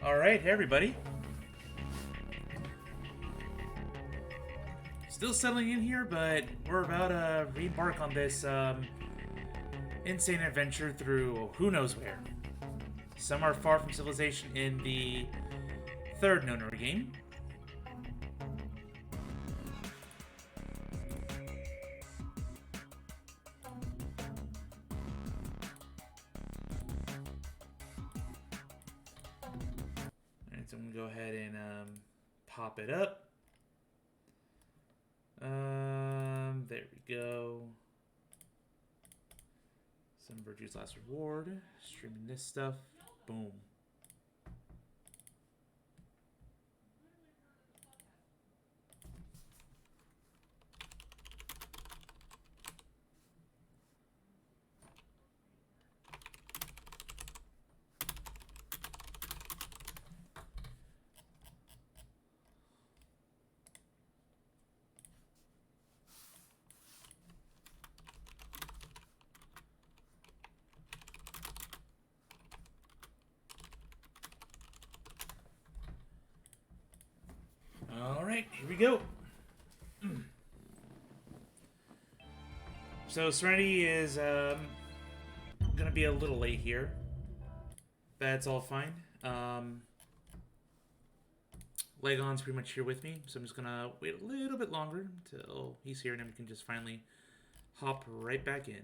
Alright, hey everybody. Still settling in here, but we're about to re-embark on this insane adventure through who knows where. Some are far from civilization in the third Nonary game. Alright, so I'm going to go ahead and pop it up. There we go. Some Virtue's Last Reward. Streaming this stuff. Boom. Alright, here we go. So Serenity is gonna be a little late here. That's all fine. Legon's pretty much here with me, so I'm just gonna wait a little bit longer until he's here, and then we can just finally hop right back in.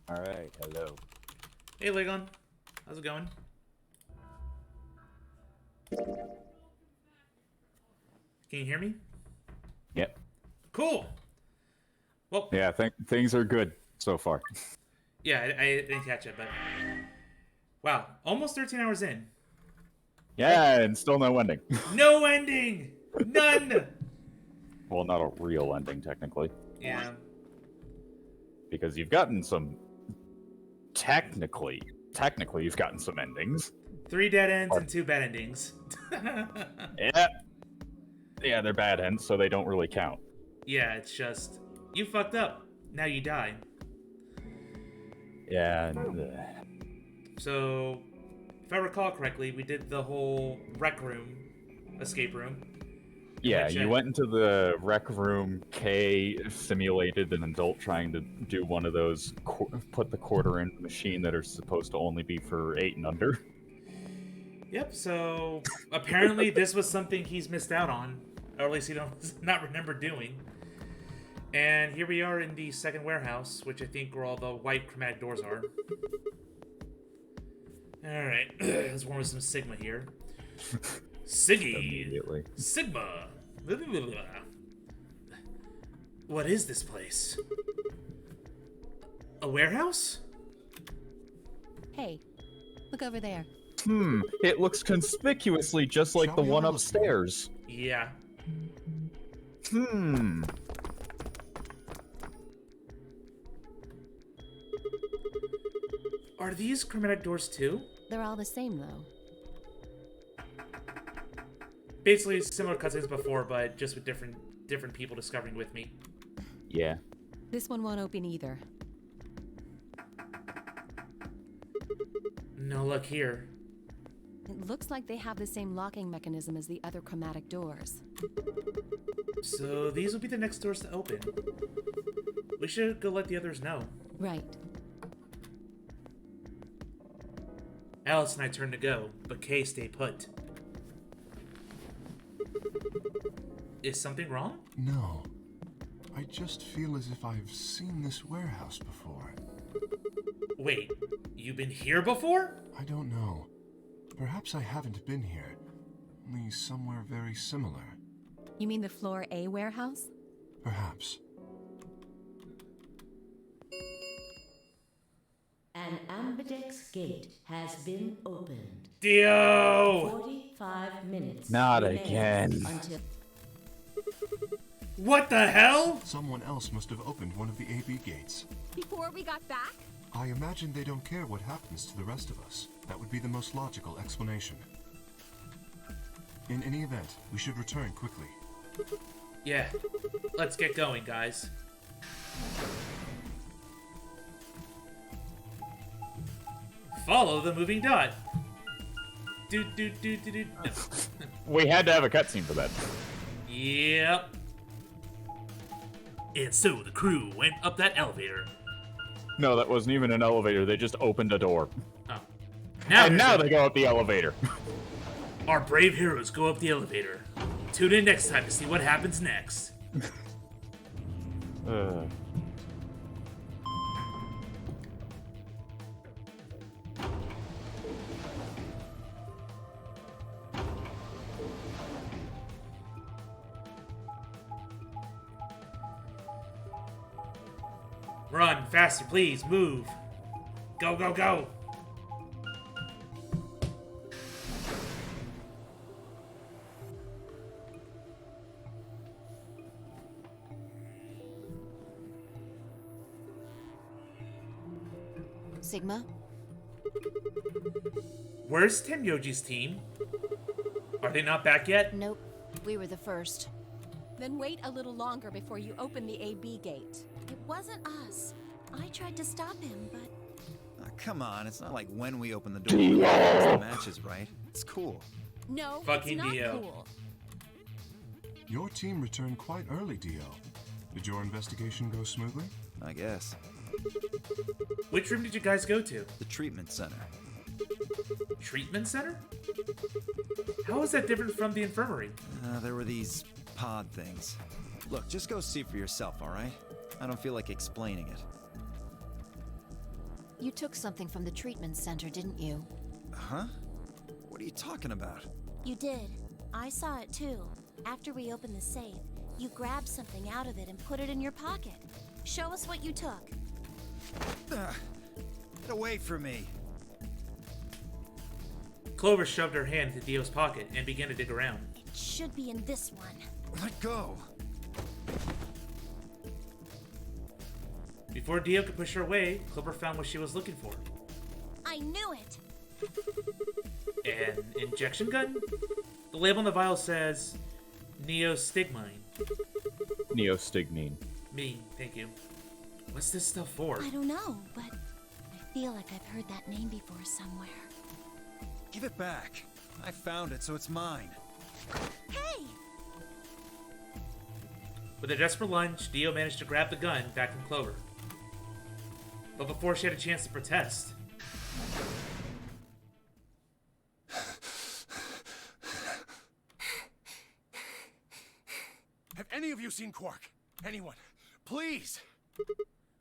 Alright, hello. Hey Legon, how's it going? Can you hear me? Yep. Cool. Well, Yeah, things are good so far. yeah, I didn't catch it, but wow, almost 13 hours in. Yeah, and still no ending. No ending! None! Well, not a real ending, technically. Yeah. Because you've gotten some... Technically, you've gotten some endings. 3 dead ends and 2 bad endings. Yeah. Yeah, they're bad ends, so they don't really count. Yeah, it's just, you fucked up. Now you die. Yeah, and... So, if I recall correctly, we did the whole rec room, escape room. Yeah, you went into the rec room, Kay simulated an adult trying to do one of those put the quarter in the machine that are supposed to only be for 8 and under. Yep, so apparently this was something he's missed out on, or at least he does not remember doing. And here we are in the second warehouse, which I think where all the white chromatic doors are. Alright, let's warm with some Sigma here. Siggy! Immediately. Sigma! Blah, blah, blah, blah. What is this place? A warehouse? Hey, look over there. It looks conspicuously just like the one upstairs. Yeah. Are these chromatic doors too? They're all the same, though. Basically similar cutscenes before, but just with different people discovering with me. Yeah. This one won't open either. No luck here. It looks like they have the same locking mechanism as the other chromatic doors. So these will be the next doors to open. We should go let the others know. Right. Alice and I turn to go, but Kay stay put. Is something wrong? No. I just feel as if I've seen this warehouse before. Wait, you've been here before? I don't know. Perhaps I haven't been here. Only somewhere very similar. You mean the Floor A warehouse? Perhaps. An ambidex gate has been opened. Dio! 45 minutes. Not remain again. Until What the hell? Someone else must have opened one of the AB gates. Before we got back? I imagine they don't care what happens to the rest of us. That would be the most logical explanation. In any event, we should return quickly. Yeah, let's get going, guys. Follow the moving dot. do. We had to have a cutscene for that. Yep. And so the crew went up that elevator. No, that wasn't even an elevator. They just opened a door. Oh. And now they go up the elevator. Our brave heroes go up the elevator. Tune in next time to see what happens next. Run, faster, please, move. Go, go, go. Sigma? Where's Tenyoji's team? Are they not back yet? Nope. We were the first. Then wait a little longer before you open the AB gate. It wasn't us. I tried to stop him, but... Oh, come on, it's not like when we open the door, we the matches, right? It's cool. No, Fucking it's not Dio. cool. Your team returned quite early, Dio. Did your investigation go smoothly? I guess. Which room did you guys go to? The treatment center. Treatment center? How is that different from the infirmary? There were these pod things. Look, just go see for yourself, alright? I don't feel like explaining it. You took something from the treatment center, didn't you? Huh? What are you talking about? You did. I saw it too. After we opened the safe, you grabbed something out of it and put it in your pocket. Show us what you took. Get away from me! Clover shoved her hand into Dio's pocket and began to dig around. It should be in this one. Let go! Before Dio could push her away, Clover found what she was looking for. I knew it! An injection gun? The label on the vial says Neostigmine. Neostigmine. Me, thank you. What's this stuff for? I don't know, but I feel like I've heard that name before somewhere. Give it back. I found it, so it's mine. Hey! With a desperate lunge, Dio managed to grab the gun back from Clover. But before she had a chance to protest... Have any of you seen Quark? Anyone? Please!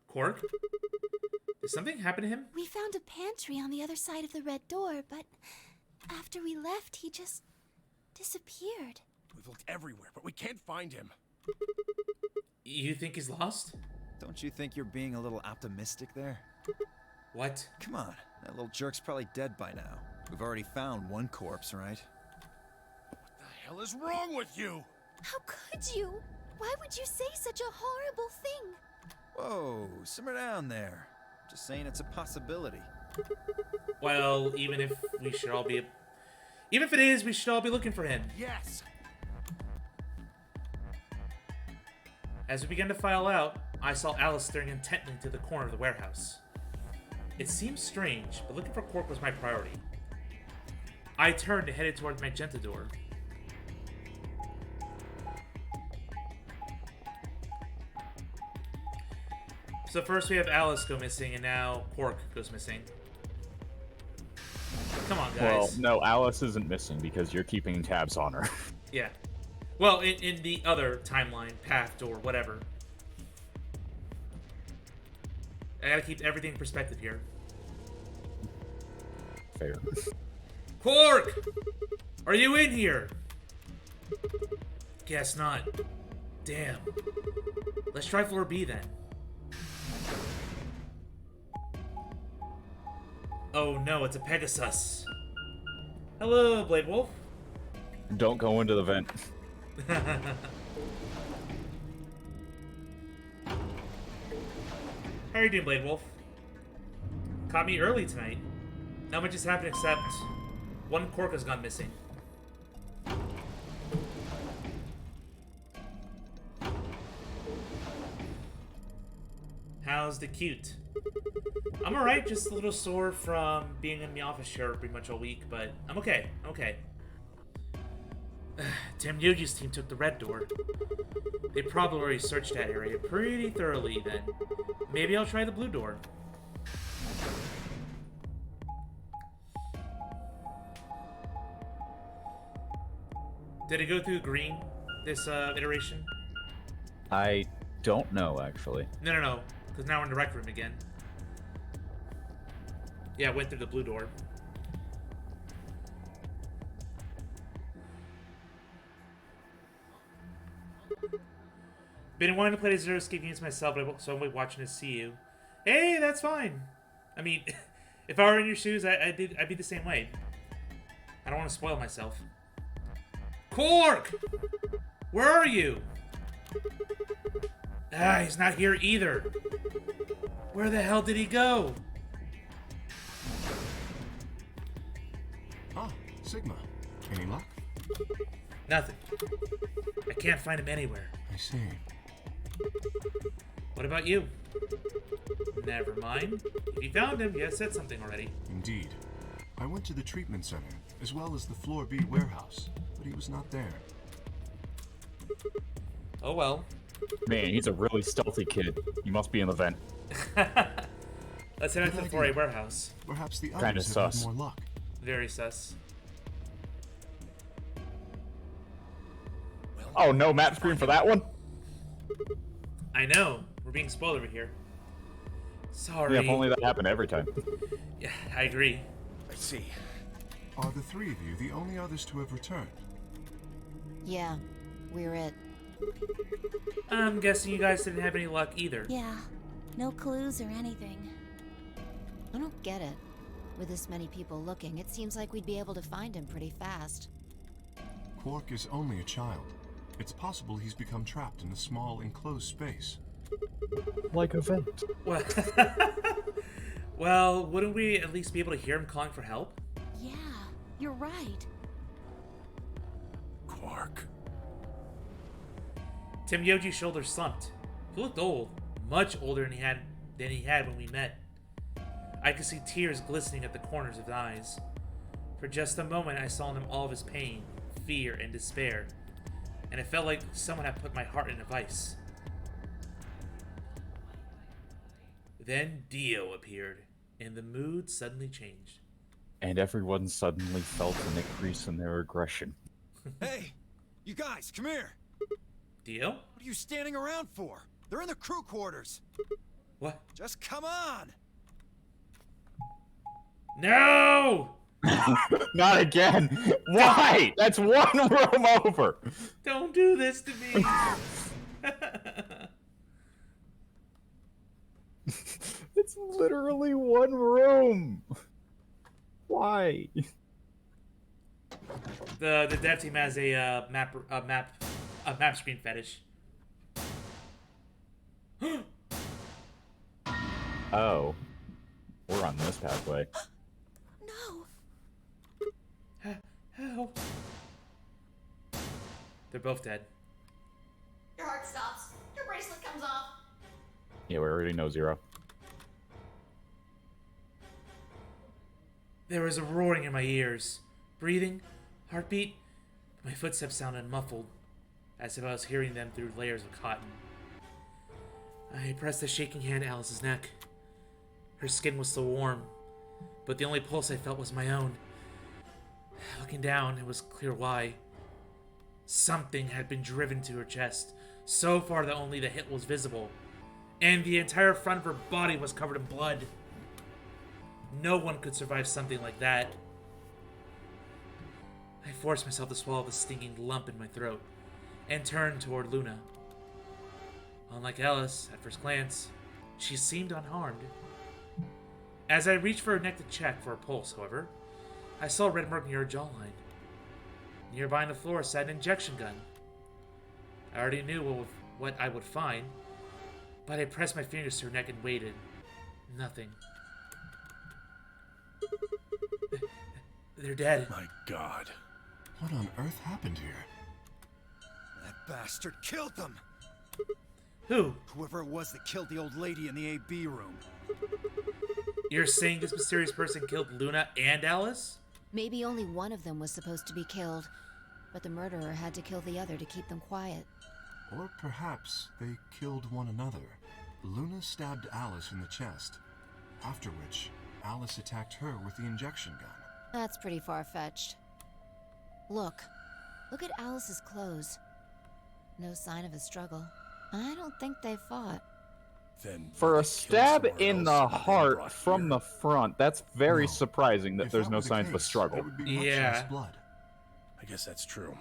Quark? Did something happen to him? We found a pantry on the other side of the red door, but after we left, he just disappeared. We've looked everywhere, but we can't find him. You think he's lost? Don't you think you're being a little optimistic there? What? Come on, that little jerk's probably dead by now. We've already found one corpse, right? What the hell is wrong with you? How could you? Why would you say such a horrible thing? Whoa, simmer down there. Just saying it's a possibility. Well, even if we should all be... Even if it is, we should all be looking for him. Yes! As we began to file out, I saw Alice staring intently into the corner of the warehouse. It seemed strange, but looking for Quark was my priority. I turned and headed toward the magenta door. So first we have Alice go missing, and now Quark goes missing. Come on, guys. Well, no, Alice isn't missing because you're keeping tabs on her. Yeah. Well, in the other timeline, path, door, whatever. I gotta keep everything in perspective here. Fair. Quark! Are you in here? Guess not. Damn. Let's try floor B then. Oh no, it's a Pegasus. Hello, Blade Wolf. Don't go into the vent. How are you doing, Blade Wolf? Caught me early tonight. Not much has happened except one Quark has gone missing. how's the cute? I'm alright, just a little sore from being in the office chair pretty much all week, but I'm okay. Okay. Tim Yuji's team took the red door. They probably already searched that area pretty thoroughly then. Maybe I'll try the blue door. Did it go through green, this iteration? I don't know, actually. No, because now we're in the rec room again. Yeah, it went through the blue door. Been wanting to play the Zero Escape games myself, so I'm watching to see you. Hey, that's fine. I mean, if I were in your shoes, I'd be the same way. I don't want to spoil myself. Cork! Where are you? Ah, he's not here either. Where the hell did he go? Ah, Sigma. Any luck? Nothing. I can't find him anywhere. I see. What about you? Never mind. If you found him, you said something already. Indeed. I went to the treatment center, as well as the Floor B warehouse, but he was not there. Oh well. Man, he's a really stealthy kid. He must be in the vent. Let's head out to the Floor A warehouse. Perhaps the Kinda others have sus. had more luck. Very sus. Oh, no map screen for that one? I know. We're being spoiled over here. Sorry. Yeah, if only that happened every time. Yeah, I agree. I see. Are the three of you the only others to have returned? Yeah, we're it. I'm guessing you guys didn't have any luck either. Yeah, no clues or anything. I don't get it. With this many people looking, it seems like we'd be able to find him pretty fast. Quark is only a child. It's possible he's become trapped in a small, enclosed space. Like a vent. Well, well, wouldn't we at least be able to hear him calling for help? Yeah, you're right. Quark. Tim Yoji's shoulders slumped. He looked old, much older than he had when we met. I could see tears glistening at the corners of his eyes. For just a moment, I saw in him all of his pain, fear, and despair, and it felt like someone had put my heart in a vice. Then Dio appeared, and the mood suddenly changed. And everyone suddenly felt an increase in their aggression. Hey, you guys, come here. Dio? What are you standing around for? They're in the crew quarters. What? Just come on. No! Not again! Why? That's one room over! Don't do this to me! It's literally one room! Why? The dev team has a map screen fetish. Oh. We're on this pathway. No. Help! They're both dead. Your heart stops. Your bracelet comes off. Yeah, we already know Zero. There was a roaring in my ears. Breathing, heartbeat, my footsteps sounded muffled, as if I was hearing them through layers of cotton. I pressed a shaking hand to Alice's neck. Her skin was still warm, but the only pulse I felt was my own. Looking down, it was clear why. Something had been driven to her chest, so far that only the hit was visible, and the entire front of her body was covered in blood. No one could survive something like that. I forced myself to swallow the stinging lump in my throat, and turned toward Luna. Unlike Alice, at first glance, she seemed unharmed. As I reached for her neck to check for a pulse, however, I saw a red mark near her jawline. Nearby on the floor sat an injection gun. I already knew what I would find, but I pressed my fingers to her neck and waited. Nothing. They're dead. My God. What on earth happened here? That bastard killed them. Who? Whoever it was that killed the old lady in the AB room. You're saying this mysterious person killed Luna and Alice? Maybe only one of them was supposed to be killed, but the murderer had to kill the other to keep them quiet. Or perhaps they killed one another. Luna stabbed Alice in the chest, after which Alice attacked her with the injection gun. That's pretty far-fetched. Look at Alice's clothes. No sign of a struggle. I don't think they fought. Then For a stab in the else heart from the front, that's very No. surprising that If there's that no were the signs of a case, struggle. there would be much Yeah. less blood. I guess that's true.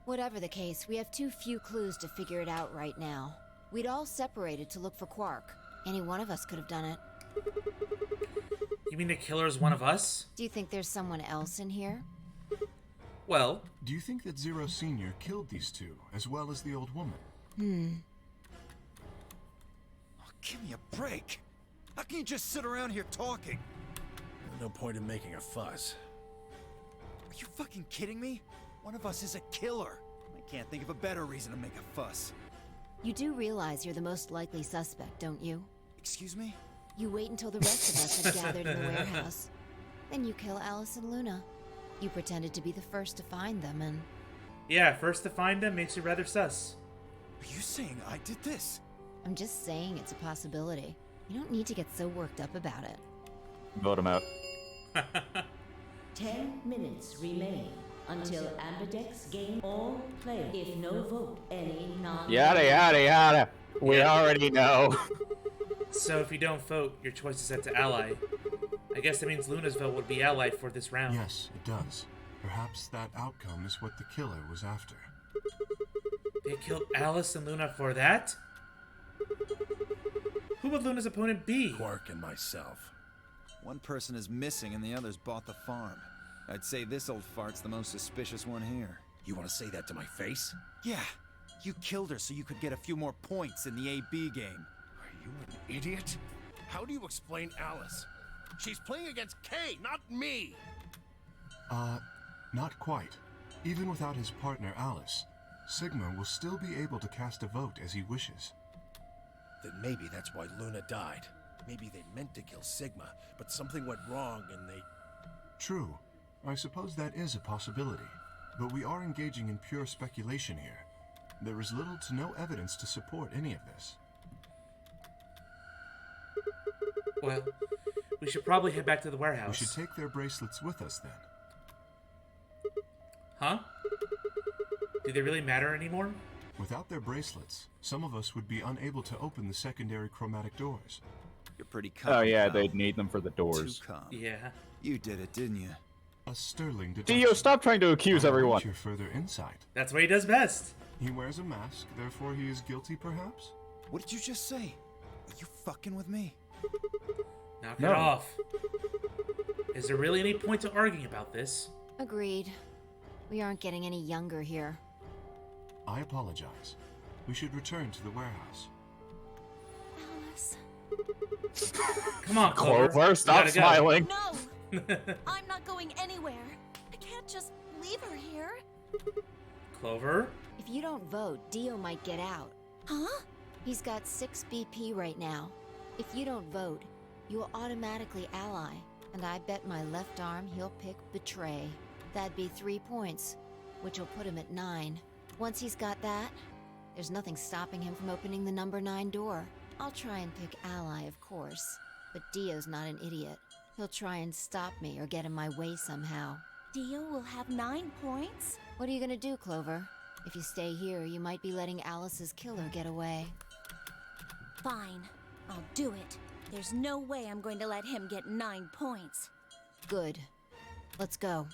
Whatever the case, we have too few clues to figure it out right now. We'd all separated to look for Quark. Any one of us could have done it. You mean the killer is one of us? Do you think there's someone else in here? Well, Do you think that Zero Sr. killed these two, as well as the old woman? Oh, give me a break. How can you just sit around here talking? No point in making a fuss. Are you fucking kidding me? One of us is a killer. I can't think of a better reason to make a fuss. You do realize you're the most likely suspect, don't you? Excuse me? You wait until the rest of us have gathered in the warehouse. Then you kill Alice and Luna. You pretended to be the first to find them, and... yeah, first to find them makes you rather sus. Are you saying I did this? I'm just saying it's a possibility. You don't need to get so worked up about it. Vote him out. 10 minutes remain until Ambidex gain all players. If no vote, any non. Yada yada yada. We already know. So if you don't vote, your choice is set to ally. I guess that means Luna's vote would be ally for this round. Yes, it does. Perhaps that outcome is what the killer was after. They killed Alice and Luna for that? Who would Luna's opponent be? Quark and myself. One person is missing and the others bought the farm. I'd say this old fart's the most suspicious one here. You want to say that to my face? Yeah, you killed her so you could get a few more points in the AB game. Are you an idiot? How do you explain Alice? She's playing against Kay, not me! Not quite. Even without his partner Alice, Sigma will still be able to cast a vote as he wishes. Then maybe that's why Luna died. Maybe they meant to kill Sigma, but something went wrong and they... True. I suppose that is a possibility. But we are engaging in pure speculation here. There is little to no evidence to support any of this. Well, we should probably head back to the We warehouse. should take their bracelets with us then. Huh? Do they really matter anymore? Without their bracelets, some of us would be unable to open the secondary chromatic doors. You're pretty calm. Oh yeah, pal. they'd need them for the doors. Too calm. Yeah. You did it, didn't you? A sterling deduction. Dio, stop trying to accuse I everyone. want your further insight. That's what he does best. He wears a mask, therefore he is guilty, perhaps? What did you just say? Are you fucking with me? Knock No. it off. Is there really any point to arguing about this? Agreed. We aren't getting any younger here. I apologize. We should return to the warehouse. Alice. Come on, Clover. Clover, You stop gotta go. smiling. No! I'm not going anywhere. I can't just leave her here. Clover? If you don't vote, Dio might get out. Huh? He's got 6 BP right now. If you don't vote, you will automatically ally, and I bet my left arm he'll pick Betray. That'd be 3 points, which will put him at 9. Once he's got that, there's nothing stopping him from opening the number 9 door. I'll try and pick ally, of course, but Dio's not an idiot. He'll try and stop me or get in my way somehow. Dio will have 9 points? What are you gonna do, Clover? If you stay here, you might be letting Alice's killer get away. Fine. I'll do it. There's no way I'm going to let him get 9 points. Good. Let's go.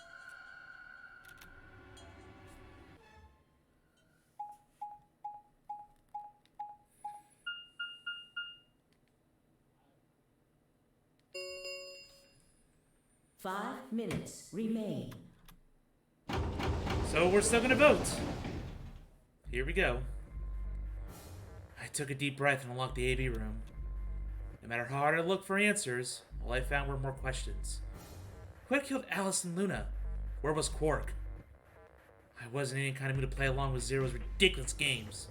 Five minutes remain. So we're still gonna vote. Here we go. I took a deep breath and unlocked the AB room. No matter how hard I looked for answers, all I found were more questions. Who had killed Alice and Luna? Where was Quark? I wasn't in any kind of mood to play along with Zero's ridiculous games.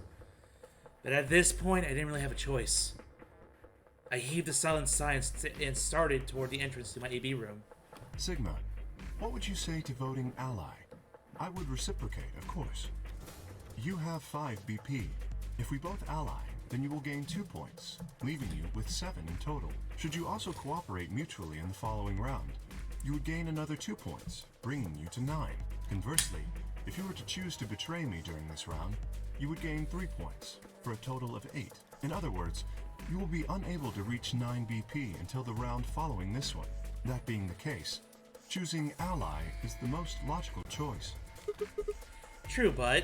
But at this point, I didn't really have a choice. I heaved a silent sigh and started toward the entrance to my AB room. Sigma, what would you say to voting ally? I would reciprocate, of course. You have 5 BP. If we both ally, then you will gain 2 points, leaving you with 7 in total. Should you also cooperate mutually in the following round, you would gain another 2 points, bringing you to 9. Conversely, if you were to choose to betray me during this round, you would gain 3 points, for a total of 8. In other words, you will be unable to reach 9 BP until the round following this one. That being the case, choosing ally is the most logical choice. True, but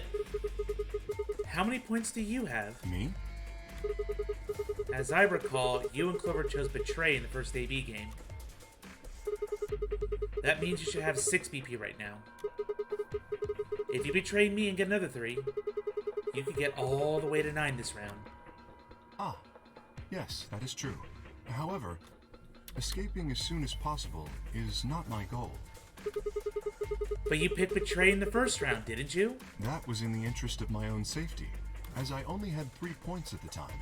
how many points do you have? Me? As I recall, you and Clover chose Betray in the first AB game. That means you should have 6 BP right now. If you betray me and get another 3, you could get all the way to 9 this round. Ah, yes, that is true. However, escaping as soon as possible is not my goal. But you picked Betray in the first round, didn't you? That was in the interest of my own safety, as I only had 3 points at the time.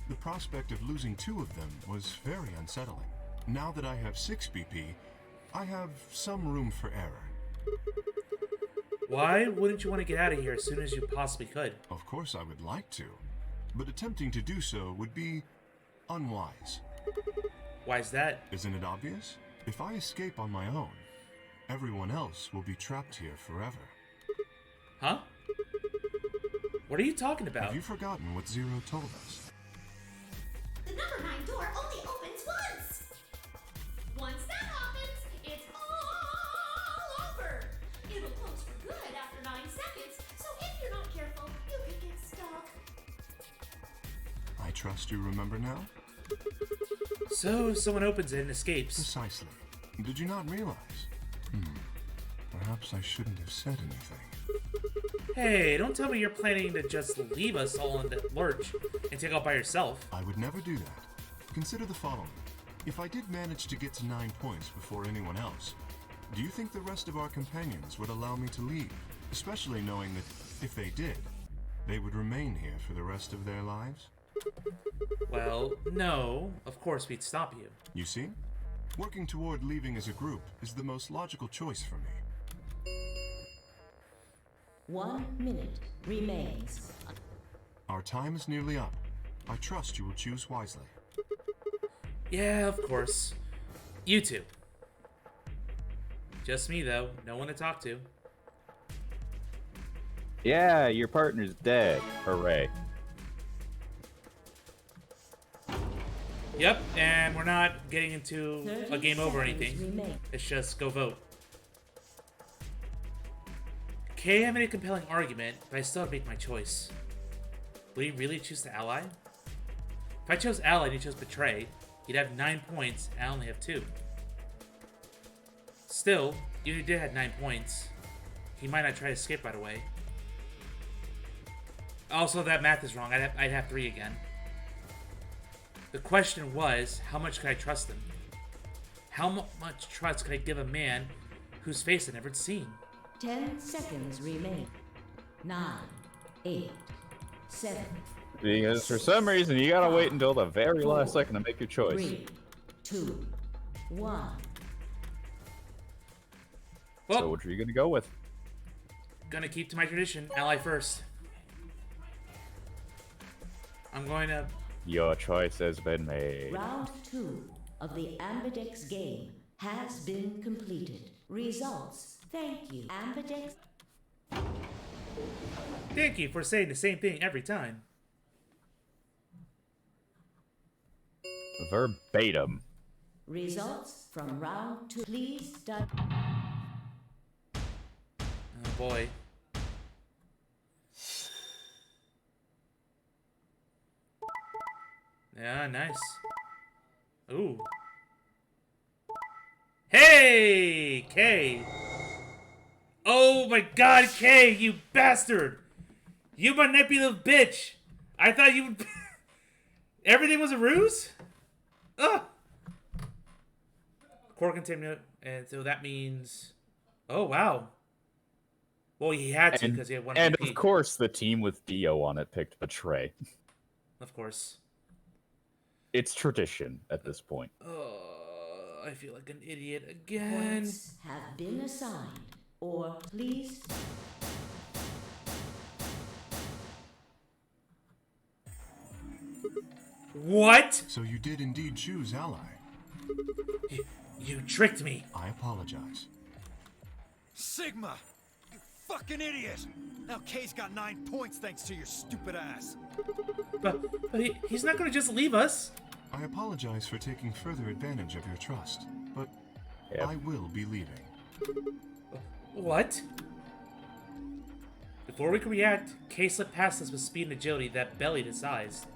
The prospect of losing 2 of them was very unsettling. Now that I have 6 BP, I have some room for error. Why wouldn't you want to get out of here as soon as you possibly could? Of course I would like to, but attempting to do so would be unwise. Why's that? Isn't it obvious? If I escape on my own, everyone else will be trapped here forever. Huh? What are you talking about? Have you forgotten what Zero told us? The number 9 door only opens once! Once that happens, it's all over! It'll close for good after 9 seconds, so if you're not careful, you could get stuck. I trust you remember now? So, if someone opens it and escapes. Precisely. Did you not realize? Perhaps I shouldn't have said anything. Hey, don't tell me you're planning to just leave us all in the lurch and take off by yourself. I would never do that. Consider the following. If I did manage to get to 9 points before anyone else, do you think the rest of our companions would allow me to leave? Especially knowing that if they did, they would remain here for the rest of their lives? Well, no. Of course we'd stop you. You see? Working toward leaving as a group is the most logical choice for me. 1 minute remains. Our time is nearly up. I trust you will choose wisely. Yeah, of course. You two. Just me, though. No one to talk to. Yeah, your partner's dead. Hooray. Yep, and we're not getting into a 30 game over or seconds anything. remain. It's just go vote. Kay, I made a compelling argument, but I still have to make my choice. Would he really choose the ally? If I chose ally and he chose betray, he'd have 9 points, and I only have 2. Still, even if he did have 9 points, he might not try to escape right away. Also, that math is wrong. I'd have 3 again. The question was, how much could I trust him? How much trust could I give a man whose face I'd never seen? 10 seconds remain. 9, 8, 7. Because for some reason, you gotta wait until the very last second to make your choice. 3, 2, 1. Well, So which are you gonna go with? gonna keep to my tradition. Ally first. I'm going to... Your choice has been made. Round 2 of the Ambidex game has been completed. Results. Thank you, Ambidex. Thank you for saying the same thing every time. Verbatim. Results from round 2. Please study. Oh boy. Yeah, nice. Ooh. Hey, Kay! Oh my god, Kay, you bastard! You manipulative bitch! I thought you would... Everything was a ruse? Ugh! Core containment, and so that means... Oh, wow. Well, he had to because he had one And BP. of course, the team with Dio on it picked Betray. Of course. It's tradition at this point. Oh, I feel like an idiot again. Points have been assigned. Or please. What? So you did indeed choose Ally. You tricked me. I apologize. Sigma! You fucking idiot! Now Kay's got 9 points thanks to your stupid ass. But he's not going to just leave us. I apologize for taking further advantage of your trust, but I will be leaving. What? Before we could react, Kay slipped past us with speed and agility that bellied his eyes.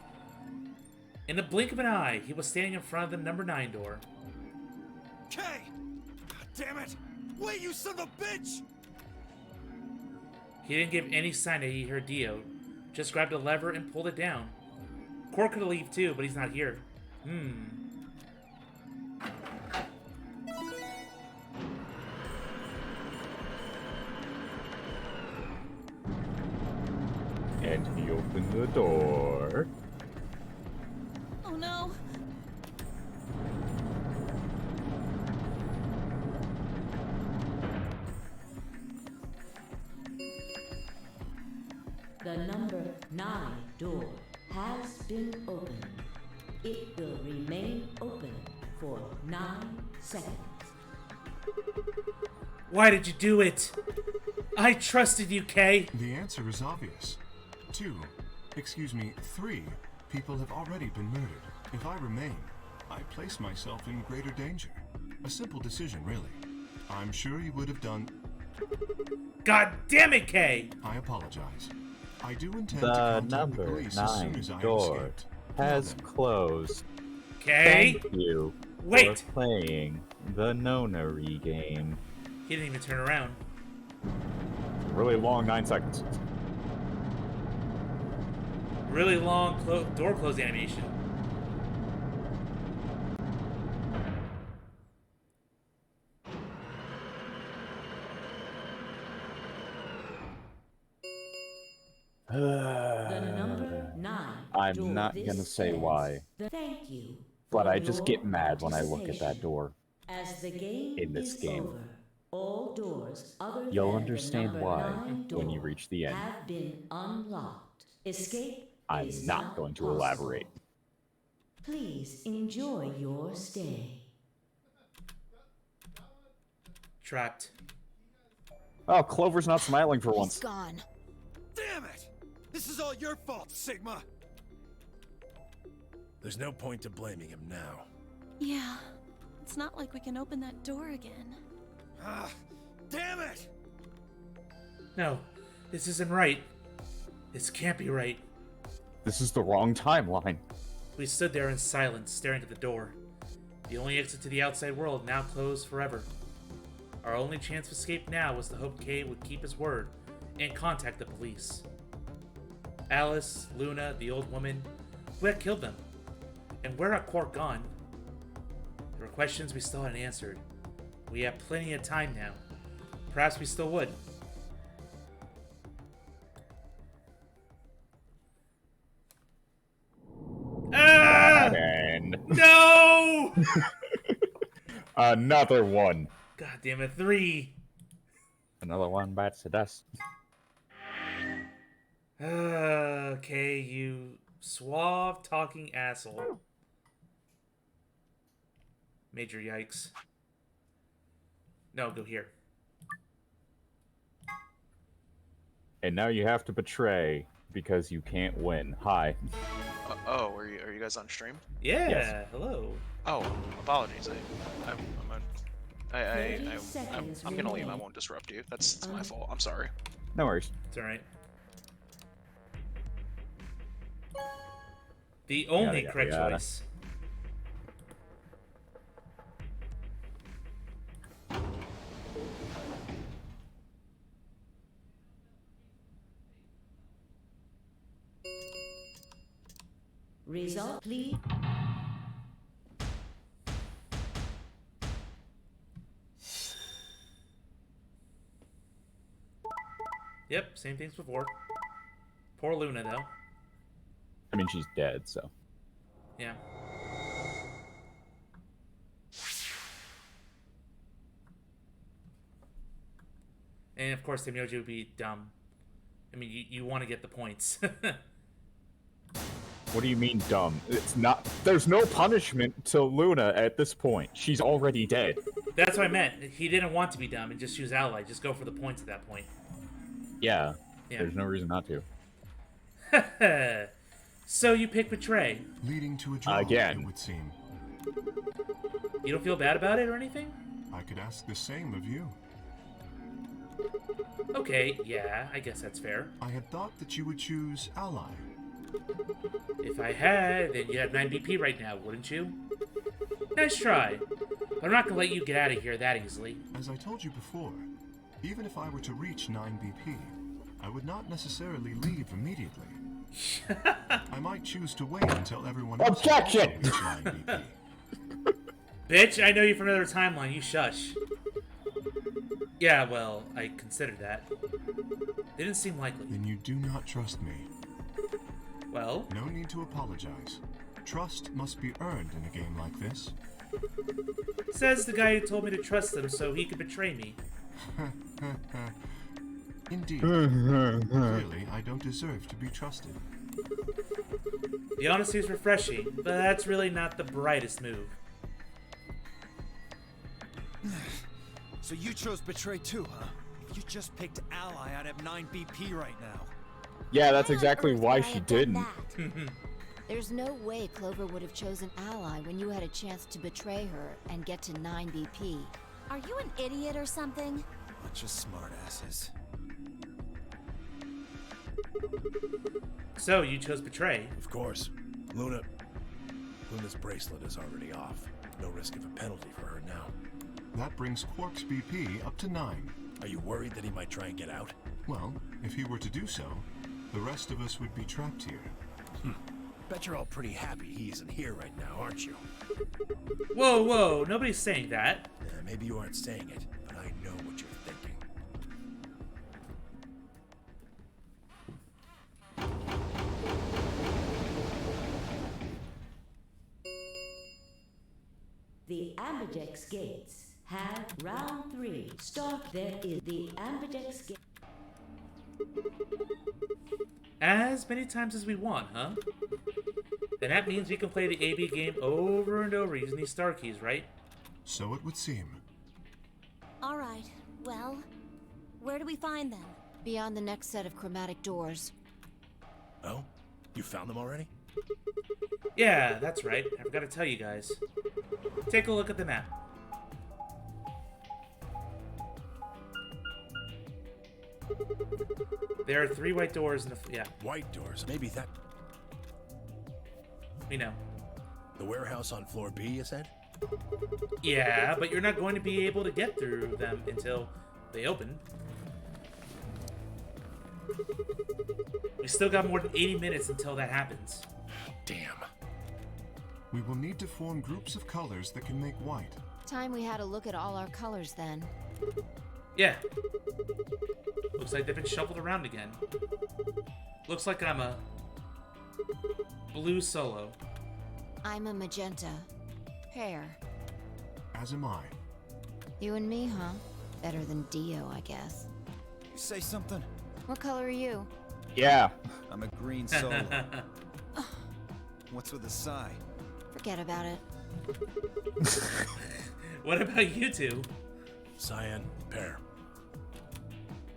In the blink of an eye, he was standing in front of the number 9 door. Kay! God damn it! Wait, you son of a bitch! He didn't give any sign that he heard Dio. Just grabbed a lever and pulled it down. Cor could have leave too, but he's not here. And he opened the door. Oh no. The number 9 door has been opened. It will remain open for 9 seconds. Why did you do it? I trusted you, Kay. The answer is obvious. 3 people have already been murdered. If I remain, I place myself in greater danger. A simple decision, really. I'm sure you would have done... God damn it, Kay! I apologize. I do intend to The contact the number police as soon 9 as I have door escaped. has Now then, closed. Kay? Thank you Wait! for playing the Nonary game. He didn't even turn around. Really long 9 seconds. Really long door close animation. The number 9 I'm door. not This gonna say says, why, Thank you. but for I just get your mad when I look at that participation. door. As the game in this is game. over, all doors other You'll than understand the number why 9 when you door reach the end. have been unlocked. Escape I'm is not going to possible. elaborate. Please enjoy your stay. Trapped. Oh, Clover's not smiling for He's once. gone. Damn it! This is all your fault, Sigma! There's no point to blaming him now. Yeah. It's not like we can open that door again. Ah, damn it! No, this isn't right. This can't be right. This is the wrong timeline. We stood there in silence, staring at the door. The only exit to the outside world now closed forever. Our only chance of escape now was to hope Kay would keep his word and contact the police. Alice, Luna, the old woman, who had killed them? And where had Quark gone? There were questions we still hadn't answered. We have plenty of time now. Perhaps we still would. Ah! And No! another one. God damn it, 3. Another one bites the dust. Okay, you suave talking asshole. Major yikes. No, go here. And now you have to betray because you can't win. Hi. Oh, are you guys on stream? Yeah, Yes. hello. Oh, apologies. I'm 30 seconds gonna leave. I remain. won't disrupt you. That's my fault. I'm sorry. No worries. It's alright. The only yada, correct yada. choice. Result, please. Yep, same things before. Poor Luna, though. I mean, she's dead, so. Yeah. And of course, Temyoji would be dumb. I mean, you want to get the points. What do you mean dumb? It's not. There's no punishment to Luna at this point. She's already dead. That's what I meant. He didn't want to be dumb and just choose ally. Just go for the points at that point. Yeah. Yeah. There's no reason not to. So you pick Betray. Leading to a draw, Again. it would seem. You don't feel bad about it or anything? I could ask the same of you. Okay, yeah, I guess that's fair. I had thought that you would choose ally. If I had, then you'd have 9 BP right now, wouldn't you? Nice try. But I'm not gonna let you get out of here that easily. As I told you before, even if I were to reach 9 BP, I would not necessarily leave immediately. I might choose to wait until everyone else has also Objection! reached 9 BP. Bitch, I know you from another timeline, you shush. Yeah, well, I considered that. Didn't seem likely. Then you do not trust me. Well? No need to apologize. Trust must be earned in a game like this. Says the guy who told me to trust him so he could betray me. Indeed. Clearly, I don't deserve to be trusted. The honesty is refreshing, but that's really not the brightest move. So you chose Betray too, huh? You just picked Ally out of 9 BP right now. Yeah, that's Why on exactly earth why would I she have done didn't. that? There's no way Clover would have chosen Ally when you had a chance to betray her and get to 9 BP. Are you an idiot or something? Bunch of smartasses. So, you chose Betray. Of course. Luna's bracelet is already off. No risk of a penalty for her now. That brings Quark's BP up to 9. Are you worried that he might try and get out? Well, if he were to do so, the rest of us would be trapped here. Bet you're all pretty happy he isn't here right now, aren't you? Whoa, whoa, nobody's saying that. Maybe you aren't saying it, but I know what you're thinking. The Ambidex gates have round 3. Start. There is the Ambidex gate. As many times as we want, huh? Then that means we can play the AB game over and over using these star keys, right? So it would seem. Alright, well, where do we find them? Beyond the next set of chromatic doors. Oh? You found them already? Yeah, that's right. I forgot to tell you guys. Take a look at the map. There are 3 white doors in the... yeah, White doors. Maybe that... we know. The warehouse on floor B, you said? Yeah, but you're not going to be able to get through them until they open. We still got more than 80 minutes until that happens. Damn. We will need to form groups of colors that can make white. Time we had a look at all our colors then. Yeah. Looks like they've been shuffled around again. Looks like I'm a blue solo. I'm a magenta. Pear. As am I. You and me, huh? Better than Dio, I guess. You say something? What color are you? Yeah. I'm a green solo. What's with the sigh? Forget about it. What about you two? Cyan, pear.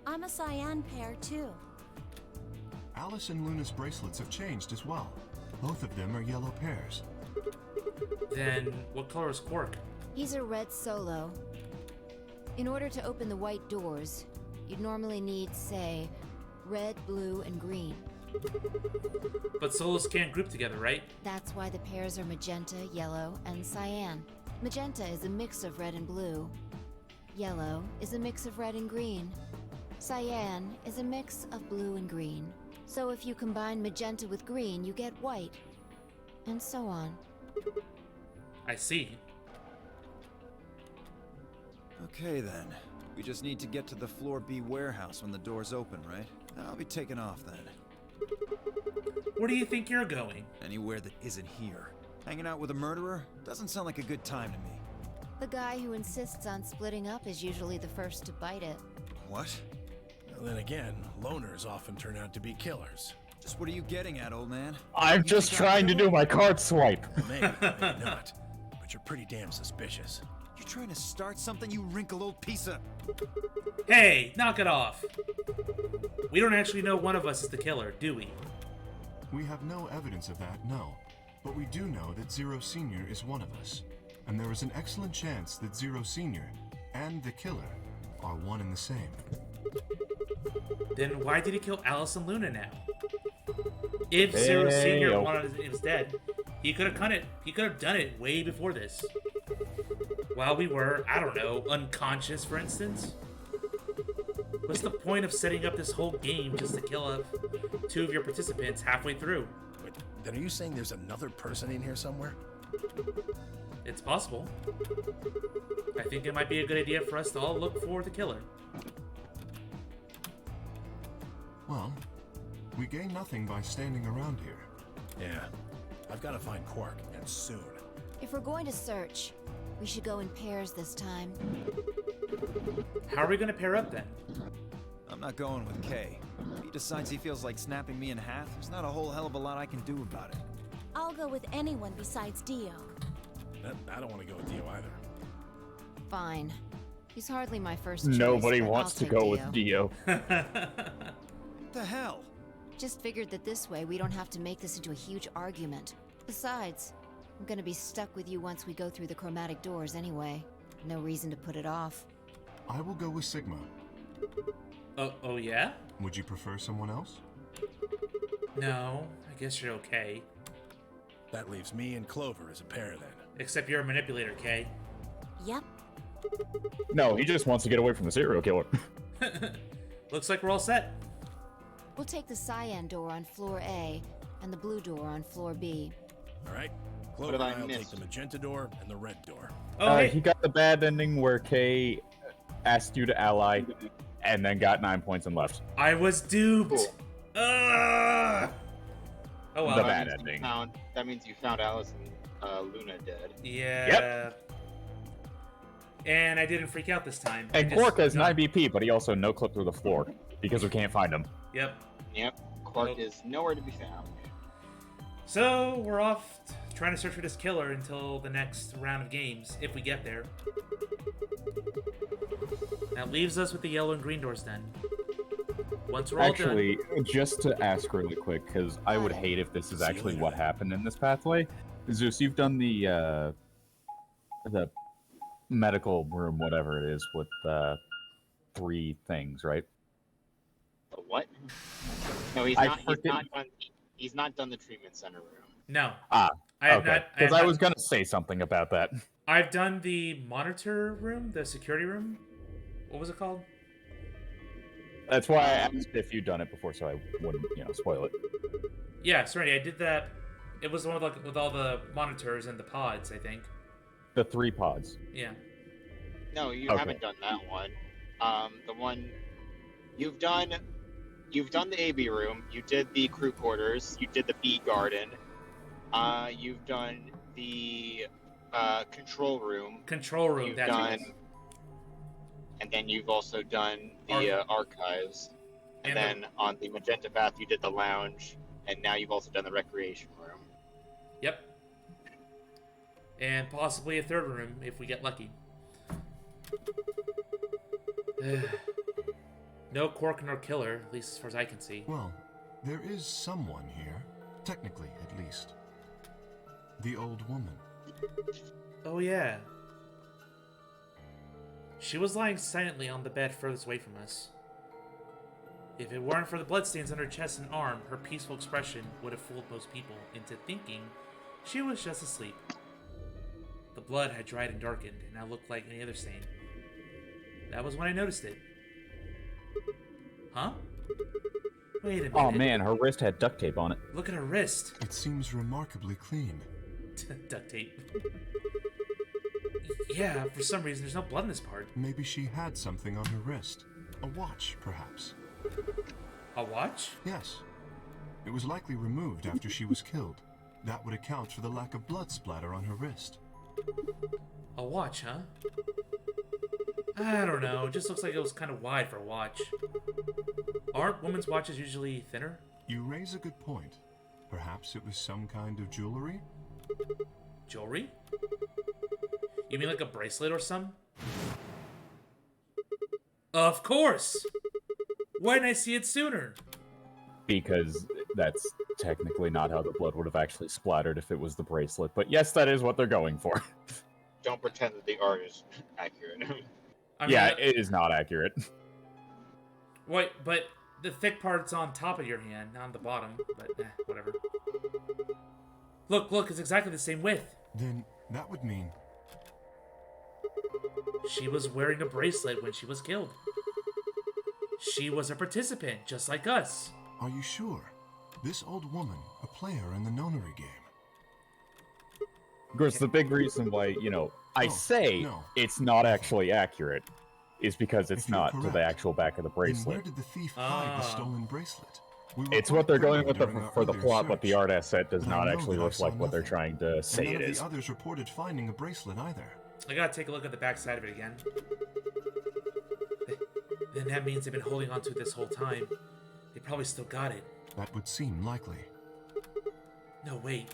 I'm a cyan pair, too. Alice and Luna's bracelets have changed as well. Both of them are yellow pairs. Then what color is Quark? He's a red solo. In order to open the white doors, you'd normally need, say, red, blue, and green. But solos can't group together, right? That's why the pairs are magenta, yellow, and cyan. Magenta is a mix of red and blue. Yellow is a mix of red and green. Cyan is a mix of blue and green. So if you combine magenta with green, you get white. And so on. I see. Okay then. We just need to get to the floor B warehouse when the doors open, right? I'll be taking off then. Where do you think you're going? Anywhere that isn't here. Hanging out with a murderer? Doesn't sound like a good time to me. The guy who insists on splitting up is usually the first to bite it. What? Well, then again, loners often turn out to be killers. Just what are you getting at, old man? I'm just trying to do my card swipe. Well, maybe not. But you're pretty damn suspicious. You trying to start something, you wrinkled old piece of... Hey, knock it off. We don't actually know one of us is the killer, do we? We have no evidence of that, no. But we do know that Zero Senior is one of us. And there is an excellent chance that Zero Senior and the killer are one and the same. Then why did he kill Alice and Luna now? If Zero Senior was dead, he could have done it. He could have done it way before this. While we were, I don't know, unconscious, for instance. What's the point of setting up this whole game just to kill off 2 of your participants halfway through? Wait, then are you saying there's another person in here somewhere? It's possible. I think it might be a good idea for us to all look for the killer. Well, we gain nothing by standing around here. Yeah. I've got to find Quark, and soon. If we're going to search, we should go in pairs this time. How are we going to pair up then? I'm not going with Kay. If he decides he feels like snapping me in half, there's not a whole hell of a lot I can do about it. I'll go with anyone besides Dio. I don't want to go with Dio either. Fine. He's hardly my first choice. Nobody but wants I'll to go take with Dio. The hell? Just figured that this way we don't have to make this into a huge argument. Besides, I'm gonna be stuck with you once we go through the chromatic doors anyway. No reason to put it off. I will go with Sigma. Oh yeah? Would you prefer someone else? No, I guess you're okay. That leaves me and Clover as a pair then. Except you're a manipulator, Kay. Yep. No, he just wants to get away from the serial killer. Looks like we're all set. We'll take the cyan door on floor A and the blue door on floor B. All right? Clover and I'll take the magenta door and the red door. Oh, hey. He got the bad ending where Kay asked you to ally and then got 9 points and left. I was duped. Cool. Oh well. The bad ending. That means you found Alice and Luna dead. Yeah. Yep. And I didn't freak out this time. And Quark has 9 BP, but he also no clip through the floor because we can't find him. Yep. Yep. Quark is nowhere to be found. So we're off trying to search for this killer until the next round of games, if we get there. That leaves us with the yellow and green doors then. Once we're all Actually, just to ask really quick, because I would hate if this is actually what happened in this pathway. Zeus, you've done the medical room, whatever it is, with 3 things, right? The what? No, he's not done the treatment center room. No. Okay. Because I was gonna say something about that. I've done the monitor room, the security room. What was it called? That's why I asked if you'd done it before, so I wouldn't, spoil it. Yeah, sorry, I did that. It was the one with all the monitors and the pods, I think. The 3 pods. Yeah. No, you haven't done that one. The one you've done the AB room. You did the crew quarters. You did the B garden. You've done the control room. Control room. You've that's done, right. and then you've also done the archives. And then on the magenta path, you did the lounge, and now you've also done the recreation room. Yep. And possibly a 3rd room if we get lucky. No Quark nor killer, at least as far as I can see. Well, there is someone here. Technically, at least. The old woman. Oh yeah. She was lying silently on the bed furthest away from us. If it weren't for the bloodstains on her chest and arm, her peaceful expression would have fooled most people into thinking she was just asleep. The blood had dried and darkened, and now looked like any other stain. That was when I noticed it. Huh? Wait a minute. Oh man, her wrist had duct tape on it. Look at her wrist. It seems remarkably clean. Duct tape. Yeah, for some reason there's no blood in this part. Maybe she had something on her wrist. A watch, perhaps. A watch? Yes. It was likely removed after she was killed. That would account for the lack of blood splatter on her wrist. A watch, huh? I don't know. It just looks like it was kind of wide for a watch. Aren't women's watches usually thinner? You raise a good point. Perhaps it was some kind of jewelry? Jewelry? You mean like a bracelet or something? Of course! Why didn't I see it sooner? Because that's technically not how the blood would have actually splattered if it was the bracelet. But yes, that is what they're going for. Don't pretend that the art is accurate. I mean, yeah, it is not accurate. Wait, but the thick part's on top of your hand, not on the bottom. But whatever. Look, it's exactly the same width. Then that would mean... She was wearing a bracelet when she was killed. She was a participant, just like us. Are you sure? This old woman, a player in the nonary game. Of course, the big reason why, I say it's not actually accurate is because it's not to the actual back of the bracelet. Then where did the thief hide the stolen bracelet? It's what they're going with for the plot, but the art asset does not actually reflect what they're trying to say it is. None of the others reported finding a bracelet either. I gotta take a look at the back side of it again. Then that means they've been holding on to it this whole time. They probably still got it. That would seem likely. No, wait.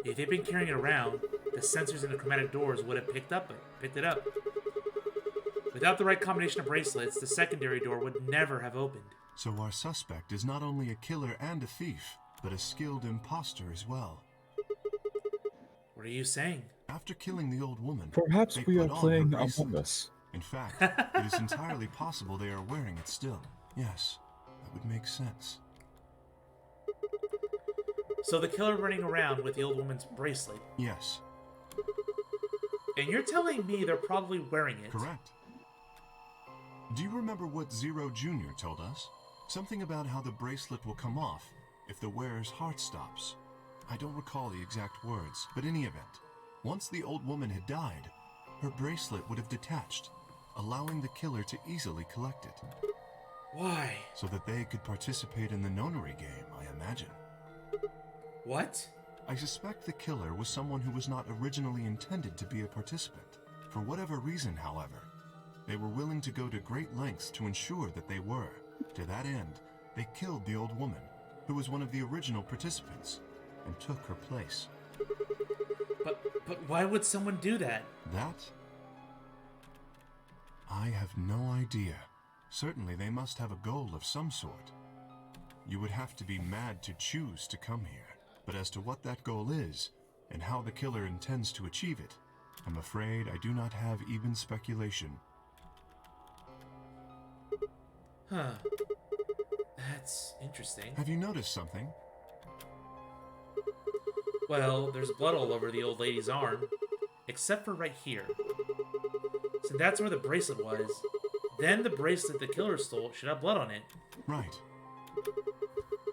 If they've been carrying it around, the sensors in the chromatic doors would have picked it up. Without the right combination of bracelets, the secondary door would never have opened. So our suspect is not only a killer and a thief, but a skilled imposter as well. What are you saying? After killing the old woman, perhaps they we are put on playing her bracelet. Among Us. In fact, it is entirely possible they are wearing it still. Yes, that would make sense. So the killer running around with the old woman's bracelet. Yes. And you're telling me they're probably wearing it. Correct. Do you remember what Zero Jr. told us? Something about how the bracelet will come off if the wearer's heart stops. I don't recall the exact words, but in any event, once the old woman had died, her bracelet would have detached, allowing the killer to easily collect it. Why? So that they could participate in the nonary game, I imagine. What? I suspect the killer was someone who was not originally intended to be a participant. For whatever reason, however, they were willing to go to great lengths to ensure that they were. To that end, they killed the old woman, who was one of the original participants, and took her place. But why would someone do that? That? I have no idea. Certainly they must have a goal of some sort. You would have to be mad to choose to come here. But as to what that goal is, and how the killer intends to achieve it, I'm afraid I do not have even speculation. Huh. That's interesting. Have you noticed something? Well, there's blood all over the old lady's arm, except for right here. So that's where the bracelet was. Then the bracelet the killer stole should have blood on it. Right.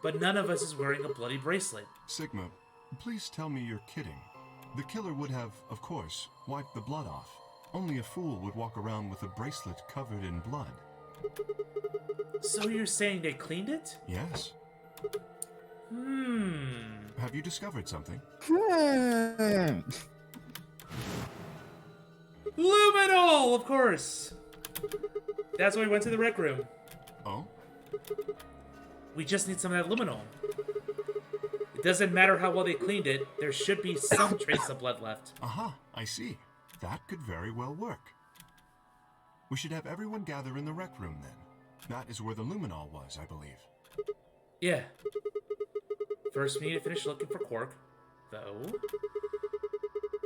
But none of us is wearing a bloody bracelet. Sigma, please tell me you're kidding. The killer would have, of course, wiped the blood off. Only a fool would walk around with a bracelet covered in blood. So you're saying they cleaned it? Yes. Have you discovered something? Luminol, of course! That's why we went to the rec room. Oh? We just need some of that luminol. It doesn't matter how well they cleaned it, there should be some trace of blood left. Aha, I see. That could very well work. We should have everyone gather in the rec room then. That is where the luminol was, I believe. Yeah. First, we need to finish looking for Quark, though.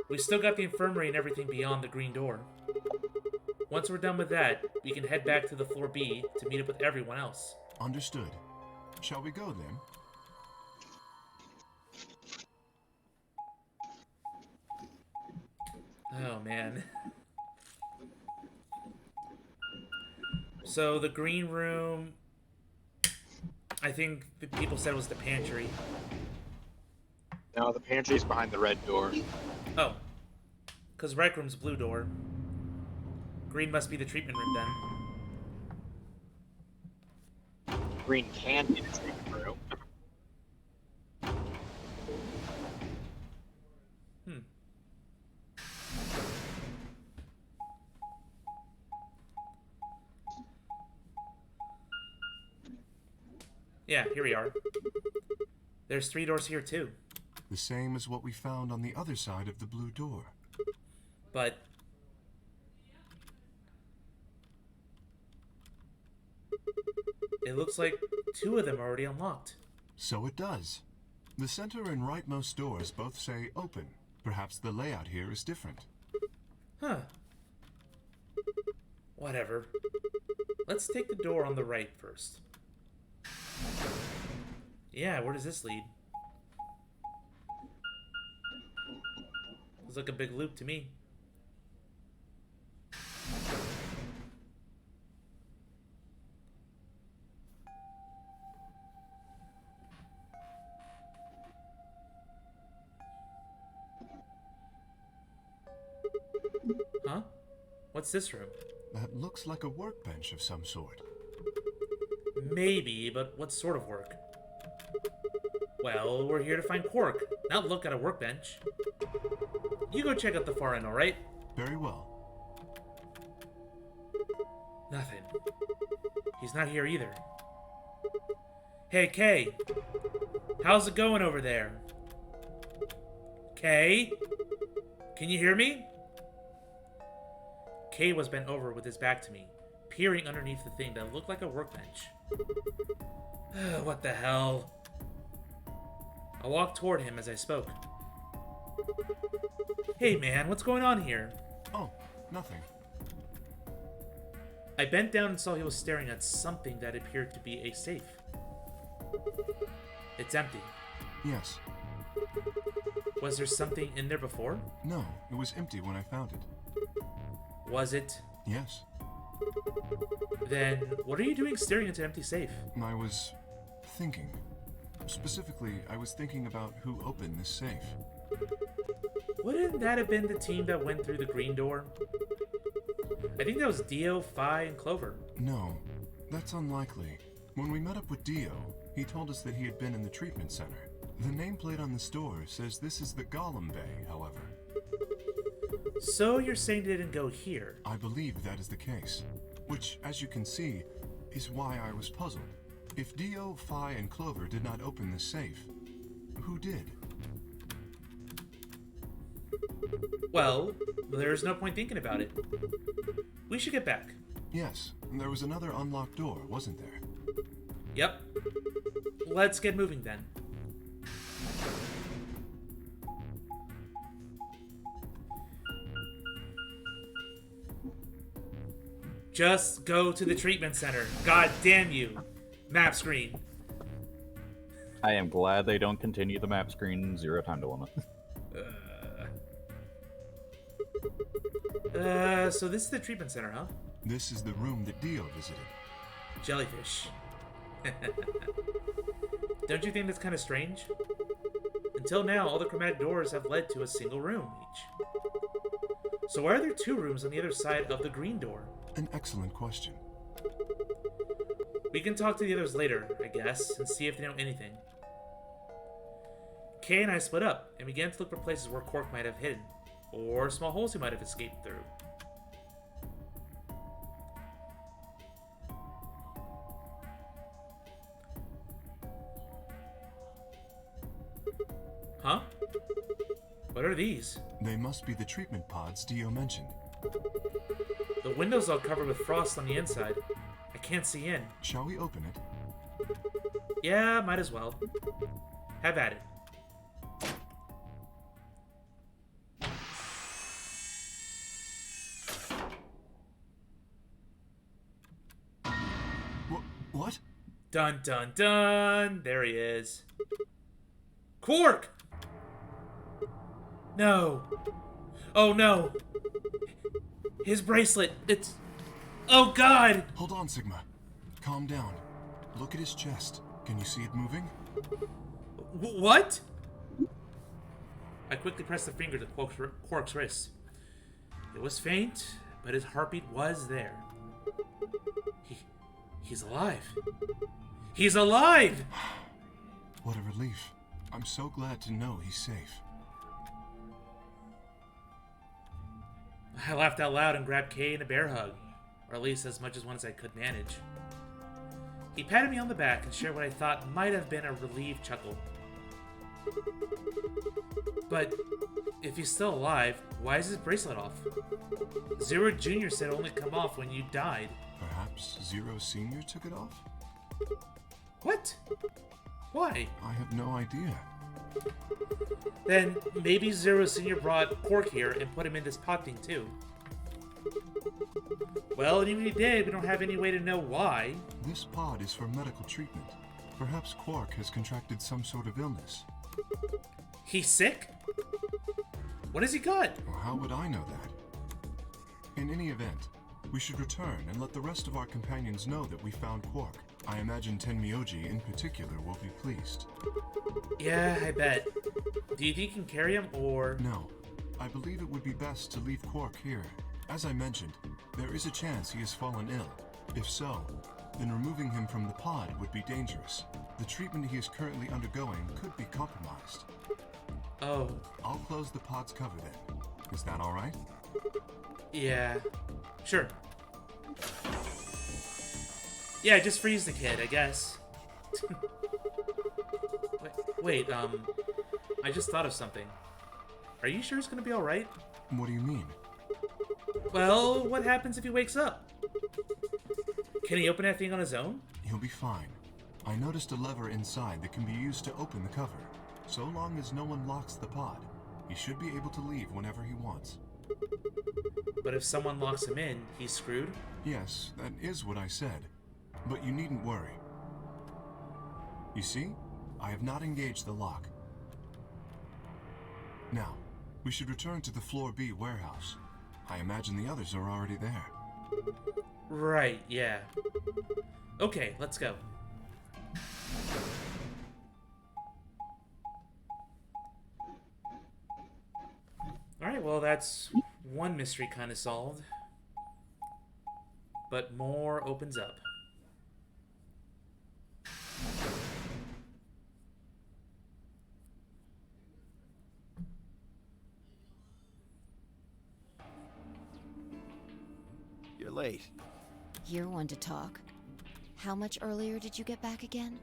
We still got the infirmary and everything beyond the green door. Once we're done with that, we can head back to the floor B to meet up with everyone else. Understood. Shall we go then? Oh, man. So, the green room... I think the people said it was the pantry. No, the pantry's behind the red door. Oh. Because Rec Room's blue door. Green must be the treatment room then. Green can be the treatment room. Yeah, here we are. There's 3 doors here too. The same as what we found on the other side of the blue door. But it looks like 2 of them are already unlocked. So it does. The center and rightmost doors both say open. Perhaps the layout here is different. Huh. Whatever. Let's take the door on the right first. Yeah, where does this lead? Looks like a big loop to me. Huh? What's this room? That looks like a workbench of some sort. Maybe, but what sort of work? Well, we're here to find Quark, not look at a workbench. You go check out the far end, alright? Very well. Nothing. He's not here either. Hey, Kay. How's it going over there? Kay? Can you hear me? Kay was bent over with his back to me, peering underneath the thing that looked like a workbench. What the hell? I walked toward him as I spoke. Hey man, what's going on here? Oh, nothing. I bent down and saw he was staring at something that appeared to be a safe. It's empty. Yes. Was there something in there before? No, it was empty when I found it. Was it? Yes. Then, what are you doing staring into an empty safe? I was thinking. Specifically, I was thinking about who opened this safe. Wouldn't that have been the team that went through the green door? I think that was Dio, Phi, and Clover. No, that's unlikely. When we met up with Dio, he told us that he had been in the treatment center. The nameplate on this door says this is the Golem Bay, however. So you're saying they didn't go here? I believe that is the case. Which, as you can see, is why I was puzzled. If Dio, Phi, and Clover did not open this safe, who did? Well, there's no point thinking about it. We should get back. Yes, there was another unlocked door, wasn't there? Yep. Let's get moving then. Just go to the treatment center. God damn you. Map screen. I am glad they don't continue the map screen 0 time to limit. So this is the treatment center, huh? This is the room that Dio visited. Jellyfish. Don't you think that's kind of strange? Until now, all the chromatic doors have led to a single room each. So why are there 2 rooms on the other side of the green door? An excellent question. We can talk to the others later, I guess, and see if they know anything. Kay and I split up, and began to look for places where Quark might have hidden, or small holes he might have escaped through. Huh? What are these? They must be the treatment pods Dio mentioned. The window's all covered with frost on the inside. I can't see in. Shall we open it? Yeah, might as well. Have at it. What? Dun dun dun! There he is. Quark! No. Oh no. His bracelet. It's... Oh god! Hold on, Sigma. Calm down. Look at his chest. Can you see it moving? What? I quickly pressed the finger to Quark's wrist. It was faint, but his heartbeat was there. He's alive. He's alive! What a relief. I'm so glad to know he's safe. I laughed out loud and grabbed Kay in a bear hug, or at least as much as one as I could manage. He patted me on the back and shared what I thought might have been a relieved chuckle. But if he's still alive, why is his bracelet off? Zero Jr. said it only come off when you died. Perhaps Zero Sr. took it off? What? Why? I have no idea. Then maybe Zero Sr. brought Quark here and put him in this pod thing too. Well, and even if he did, we don't have any way to know why. This pod is for medical treatment. Perhaps Quark has contracted some sort of illness. He's sick? What has he got? Well, how would I know that? In any event, we should return and let the rest of our companions know that we found Quark. I imagine Tenmyoji in particular will be pleased. Yeah, I bet. Do you think you can carry him, or...? No. I believe it would be best to leave Quark here. As I mentioned, there is a chance he has fallen ill. If so, then removing him from the pod would be dangerous. The treatment he is currently undergoing could be compromised. Oh. I'll close the pod's cover then. Is that alright? Yeah. Sure. Yeah, just freeze the kid, I guess. wait, I just thought of something. Are you sure it's gonna be alright? What do you mean? Well, what happens if he wakes up? Can he open that thing on his own? He'll be fine. I noticed a lever inside that can be used to open the cover. So long as no one locks the pod, he should be able to leave whenever he wants. But if someone locks him in, he's screwed? Yes, that is what I said. But you needn't worry. You see, I have not engaged the lock. Now, we should return to the Floor B warehouse. I imagine the others are already there. Right, yeah. Okay, let's go. Alright, well that's one mystery kind of solved. But more opens up. You're late. You're one to talk. How much earlier did you get back again?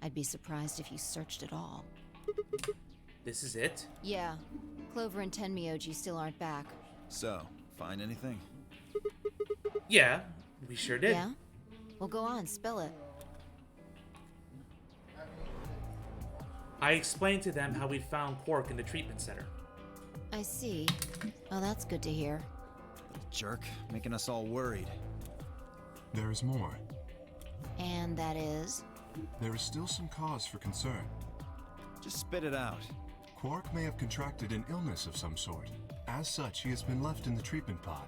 I'd be surprised if you searched at all. This is it? Yeah. Clover and Tenmyoji still aren't back. So, find anything? Yeah, we sure did. Yeah? Well, go on, spill it. I explained to them how we found Quark in the treatment center. I see. Oh, that's good to hear. Little jerk, making us all worried. There is more. And that is? There is still some cause for concern. Just spit it out. Quark may have contracted an illness of some sort. As such, he has been left in the treatment pod.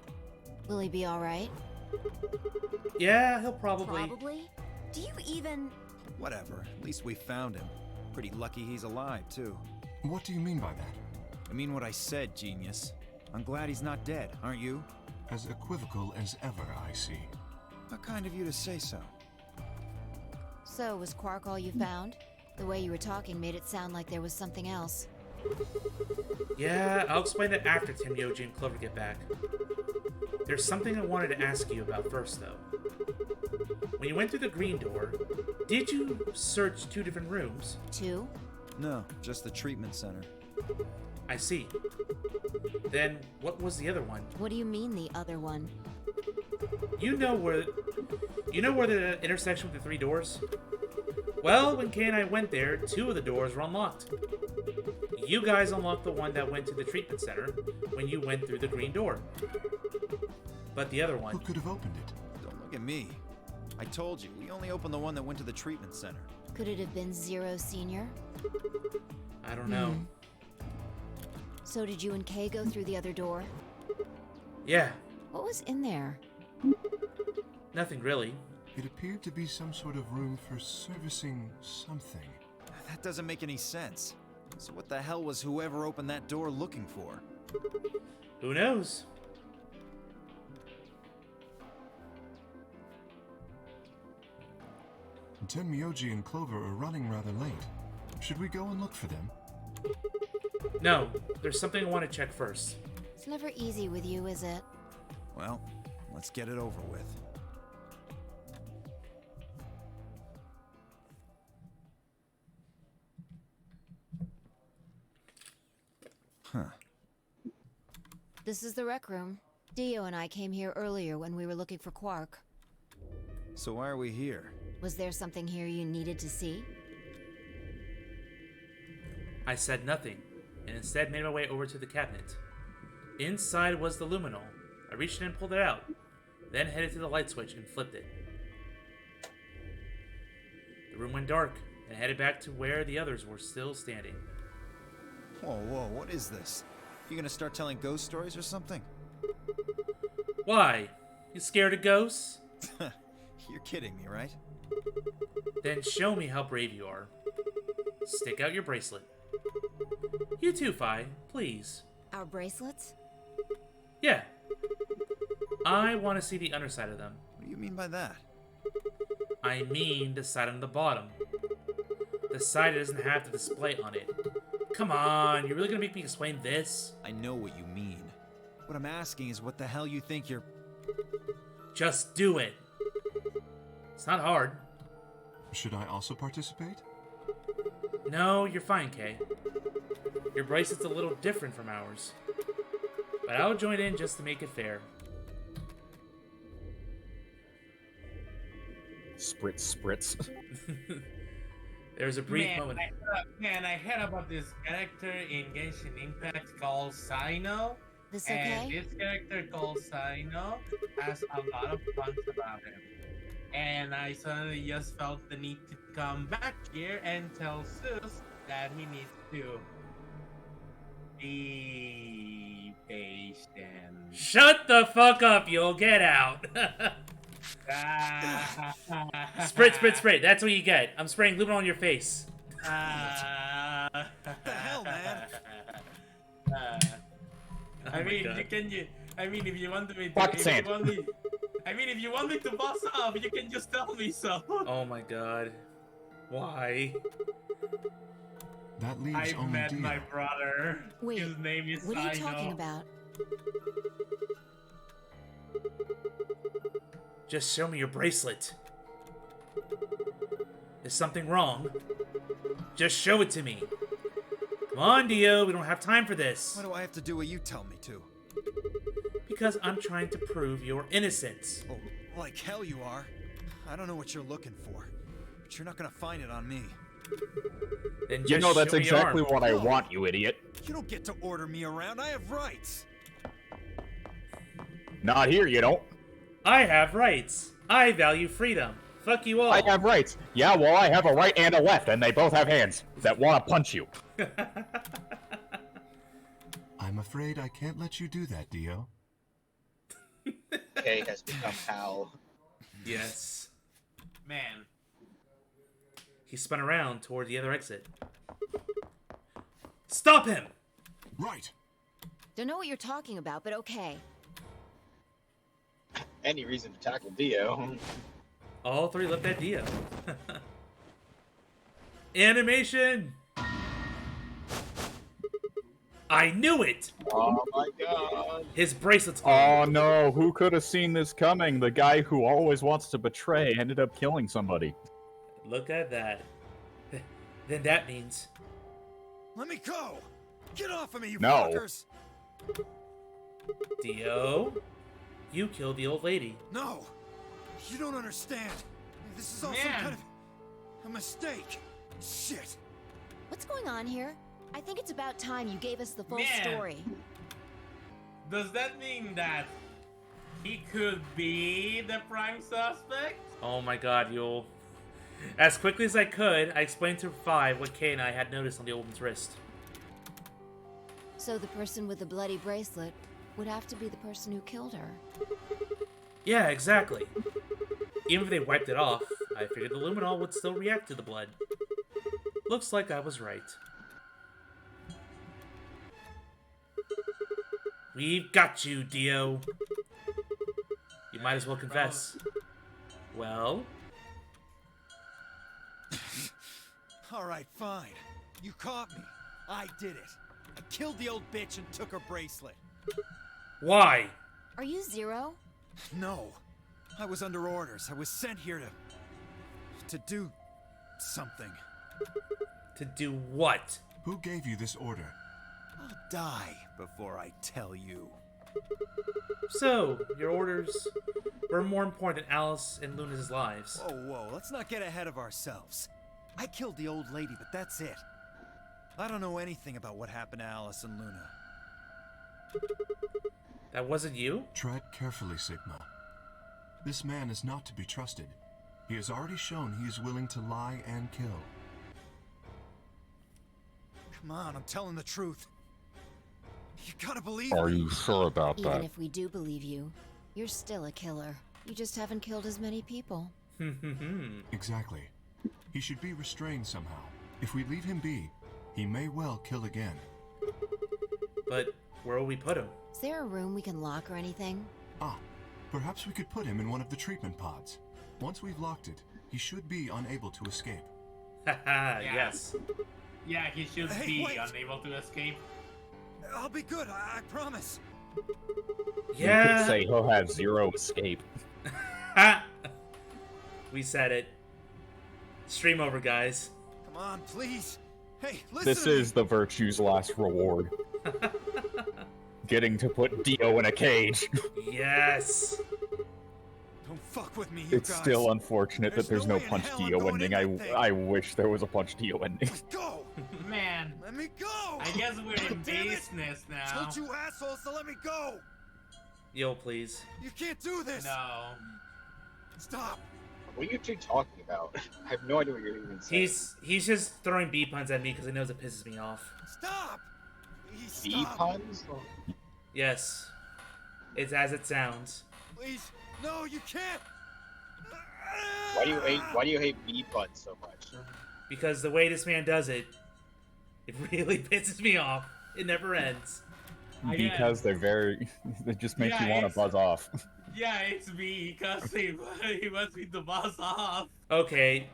Will he be alright? Yeah, he'll probably... Probably? Do you even... Whatever, at least we found him. Pretty lucky he's alive, too. What do you mean by that? I mean what I said, genius. I'm glad he's not dead, aren't you? As equivocal as ever, I see. How kind of you to say so. So, was Quark all you found? The way you were talking made it sound like there was something else. Yeah, I'll explain that after Tenmyoji and Clover get back. There's something I wanted to ask you about first, though. When you went through the green door, did you search 2 different rooms? 2? No, just the treatment center. I see. Then, what was the other one? What do you mean, the other one? You know where the intersection with the 3 doors? Well, when Kay and I went there, 2 of the doors were unlocked. You guys unlocked the one that went to the treatment center when you went through the green door. But the other one... Who could have opened it? Don't look at me. I told you, we only opened the one that went to the treatment center. Could it have been Zero Senior? I don't know. So did you and Kay go through the other door? Yeah. What was in there? Nothing really. It appeared to be some sort of room for servicing something. That doesn't make any sense. So what the hell was whoever opened that door looking for? Who knows? Tenmyoji and Clover are running rather late. Should we go and look for them? No, there's something I want to check first. It's never easy with you, is it? Well, let's get it over with. Huh. This is the rec room. Dio and I came here earlier when we were looking for Quark. So why are we here? Was there something here you needed to see? I said nothing, and instead made my way over to the cabinet. Inside was the luminol. I reached in and pulled it out, then headed to the light switch and flipped it. The room went dark, and headed back to where the others were still standing. Whoa, whoa, what is this? You gonna start telling ghost stories or something? Why? You scared of ghosts? You're kidding me, right? Then show me how brave you are. Stick out your bracelet. You too, Fi, please. Our bracelets? Yeah. I want to see the underside of them. What do you mean by that? I mean the side on the bottom. The side that doesn't have the display on it. Come on, you're really gonna make me explain this? I know what you mean. What I'm asking is what the hell you think you're... Just do it. It's not hard. Should I also participate? No, you're fine, Kay. Your bracelet's a little different from ours. But I'll join in just to make it fair. Spritz, spritz. There's a brief moment. I heard about this character in Genshin Impact called Sino. This okay? And this character called Sino has a lot of fun about him. And I suddenly just felt the need to come back here and tell Zeus that he needs to be patient. Shut the fuck up, you'll get out. Sprit, sprit, sprit. That's what you get. I'm spraying luminol on your face. What the hell, man? I mean, if you want me to, Pocket sand. if you want me to boss up, you can just tell me so. Oh my god. Why? That leaves I only met Dio. my brother. Wait, his name is what are you Sino. talking about? Just show me your bracelet. Is something wrong? Just show it to me. Come on, Dio, we don't have time for this. Why do I have to do what you tell me to? Because I'm trying to prove your innocence. Oh, like hell you are. I don't know what you're looking for, but you're not gonna find it on me. Then You just know that's show me your exactly arm. what I want, you idiot. You don't get to order me around. I have rights. Not here, you don't. I have rights. I value freedom. Fuck you all. I have rights. Yeah, well, I have a right and a left, and they both have hands that want to punch you. I'm afraid I can't let you do that, Dio. Kay has become Hal. Yes. Man. He spun around toward the other exit. Stop him! Right. Don't know what you're talking about, but okay. Any reason to tackle Dio. All three left that Dio. Animation! I knew it! Oh my god. His bracelet's on. Oh no, who could have seen this coming? The guy who always wants to betray ended up killing somebody. Look at that. Then that means... Let me go! Get off of me, you No. fuckers! Dio, you killed the old lady. No! You don't understand. This is all some kind of a mistake. Shit. What's going on here? I think it's about time you gave us the full Man. story. Does that mean that he could be the prime suspect? Oh my god, you'll... As quickly as I could, I explained to Five what Kay and I had noticed on the old one's wrist. So the person with the bloody bracelet would have to be the person who killed her. Yeah, exactly. Even if they wiped it off, I figured the luminol would still react to the blood. Looks like I was right. We've got you, Dio. You might as well confess. Well? Alright, fine. You caught me. I did it. I killed the old bitch and took her bracelet. Why? Are you Zero? No. I was under orders. I was sent here to do something. To do what? Who gave you this order? I'll die before I tell you. So, your orders were more important than Alice and Luna's lives. Whoa, let's not get ahead of ourselves. I killed the old lady, but that's it. I don't know anything about what happened to Alice and Luna. That wasn't you? Tread carefully, Sigma. This man is not to be trusted. He has already shown he is willing to lie and kill. Come on, I'm telling the truth. You gotta believe Are me. you sure about Even that? if we do believe you, you're still a killer. You just haven't killed as many people. Exactly. He should be restrained somehow. If we leave him be, he may well kill again. But where will we put him? Is there a room we can lock or anything? Ah, perhaps we could put him in one of the treatment pods. Once we've locked it, he should be unable to escape. Haha, yes. Yeah, he should Hey, be wait. unable to escape. I'll be good, I promise. You Yeah. could say he'll have zero escape. Ha! We said it. Stream over, guys. Come on, please. Hey, listen This to me. is the virtue's last reward. Getting to put Dio in a cage. Yes. Don't fuck with me, you It's guys. still unfortunate that there's no way in Punch hell I'm Dio going in ending. that thing. I wish there was a Punch Dio ending. Go! Man, Let me go! I guess we're in Damn it. business now. Told you assholes to let me go! Yo, please. You can't do this! No. Stop! What are you two talking about? I have no idea what you're even saying. He's just throwing B puns at me because he knows it pisses me off. Stop! Please B stop! puns? Yes. It's as it sounds. Please! No, you can't! Why do you hate B puns so much? Because the way this man does it, it really pisses me off. It never ends. Because they're very... It just makes you want to buzz off. Yeah, it's me, because he wants me to buzz off. Okay.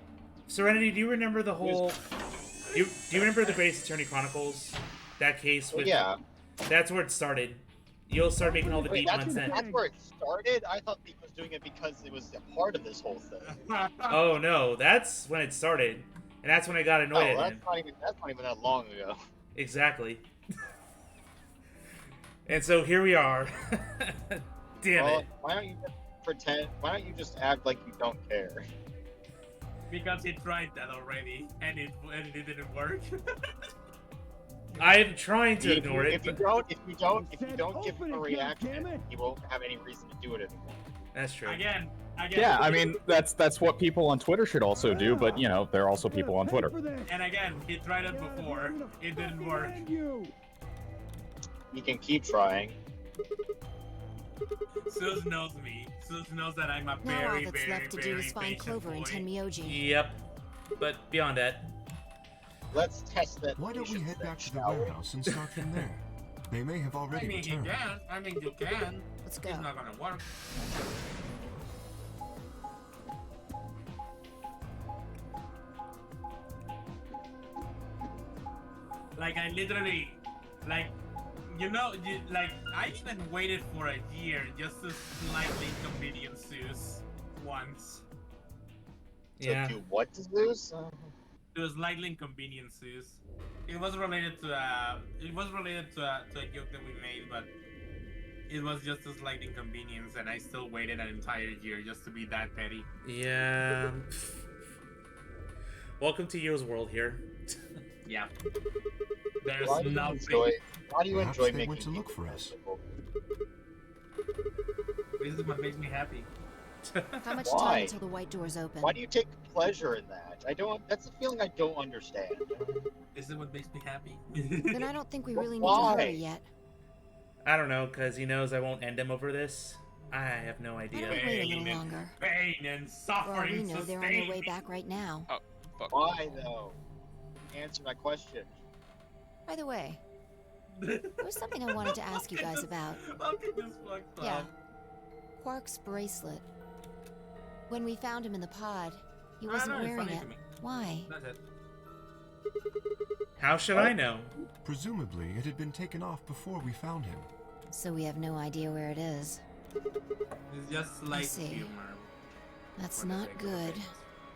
Serenity, do you remember the whole... Do you remember the Grace Attorney Chronicles? That case with... Yeah. That's where it started. You'll start making all the Wait, beat puns then. that's where it started? I thought he was doing it because it was a part of this whole thing. Oh no, that's when it started. And that's when I got annoyed Oh, at him. that's not even that long ago. Exactly. And so here we are. Damn Well, it. why don't you just pretend? Why don't you just act like you don't care? Because he tried that already, and it didn't work. I'm trying to If ignore you, it. If you but- don't give him a reaction, he won't have any reason to do it anymore. That's true. Again. Yeah, I mean, that's what people on Twitter should also do, but, you know, there are also people on Twitter. And again, he tried it before. It didn't work. He can keep trying. Sus knows me. Sus knows that I'm a Now very, all that's very, left to do very is find patient Clover and boy. Tenmyoji. Yep. But beyond that. Let's test that. Why don't we patience head back then, to the shall we? warehouse and start from there? They may have I already mean, returned. you can. Let's go. It's not gonna work. Like, I literally, like, I even waited for a year just to slightly inconvenience Zeus once. Yeah. To do what to Zeus? To slightly inconvenience Zeus. It was related to a joke that we made, but it was just a slight inconvenience, and I still waited an entire year just to be that petty. Yeah. Welcome to Yo's world here. Yeah. There's Why do you nothing. Perhaps enjoy they making went to look people for us. miserable? This is what makes me happy. How much Why? time until the white doors open? Why do you take pleasure in that? I don't. That's a feeling I don't understand. This is what makes me happy. Then I don't think we really need to Why? hurry yet. I don't know, because he knows I won't end him over this. I have no Why idea. don't we wait a little longer? Pain and For all suffering. we know, they're on their way back right now. Oh, fuck. Why though? Answer my question. By the way, There was something I wanted to ask you guys about. Look at this fucked Yeah. up. Quark's bracelet. When we found him in the pod, he Ah, wasn't no, it's wearing funny it. to me. Why? That's it. How should I know? Presumably, it had been taken off before we found him. So we have no idea where it is. It's just like see. humor. That's For the not sake of good. things.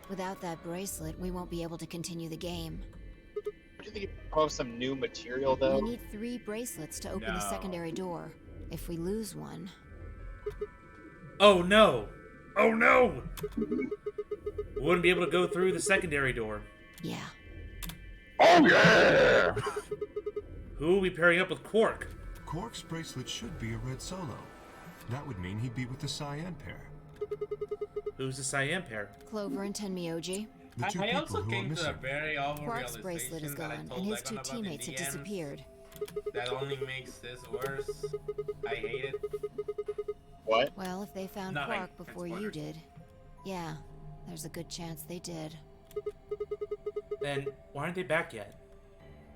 Without that bracelet, we won't be able to continue the game. Do you think you have some new material though? We need 3 bracelets to open the No. secondary door. If we lose one, Oh no! Oh no! We wouldn't be able to go through the secondary door. yeah. Oh yeah! Who will be pairing up with Quark? Quark's bracelet should be a red solo. That would mean he'd be with the cyan pair. Who's the cyan pair? Clover and Tenmyoji. The two I people also who are came to a missing. very awful Quark's bracelet is realization that I gone, told and his Legon 2 about the teammates have DMs. disappeared. That only makes this worse. I hate it. What? Well, if they found Nothing. Quark before you Spoilers. did, yeah, there's a good chance they did. Then why aren't they back yet?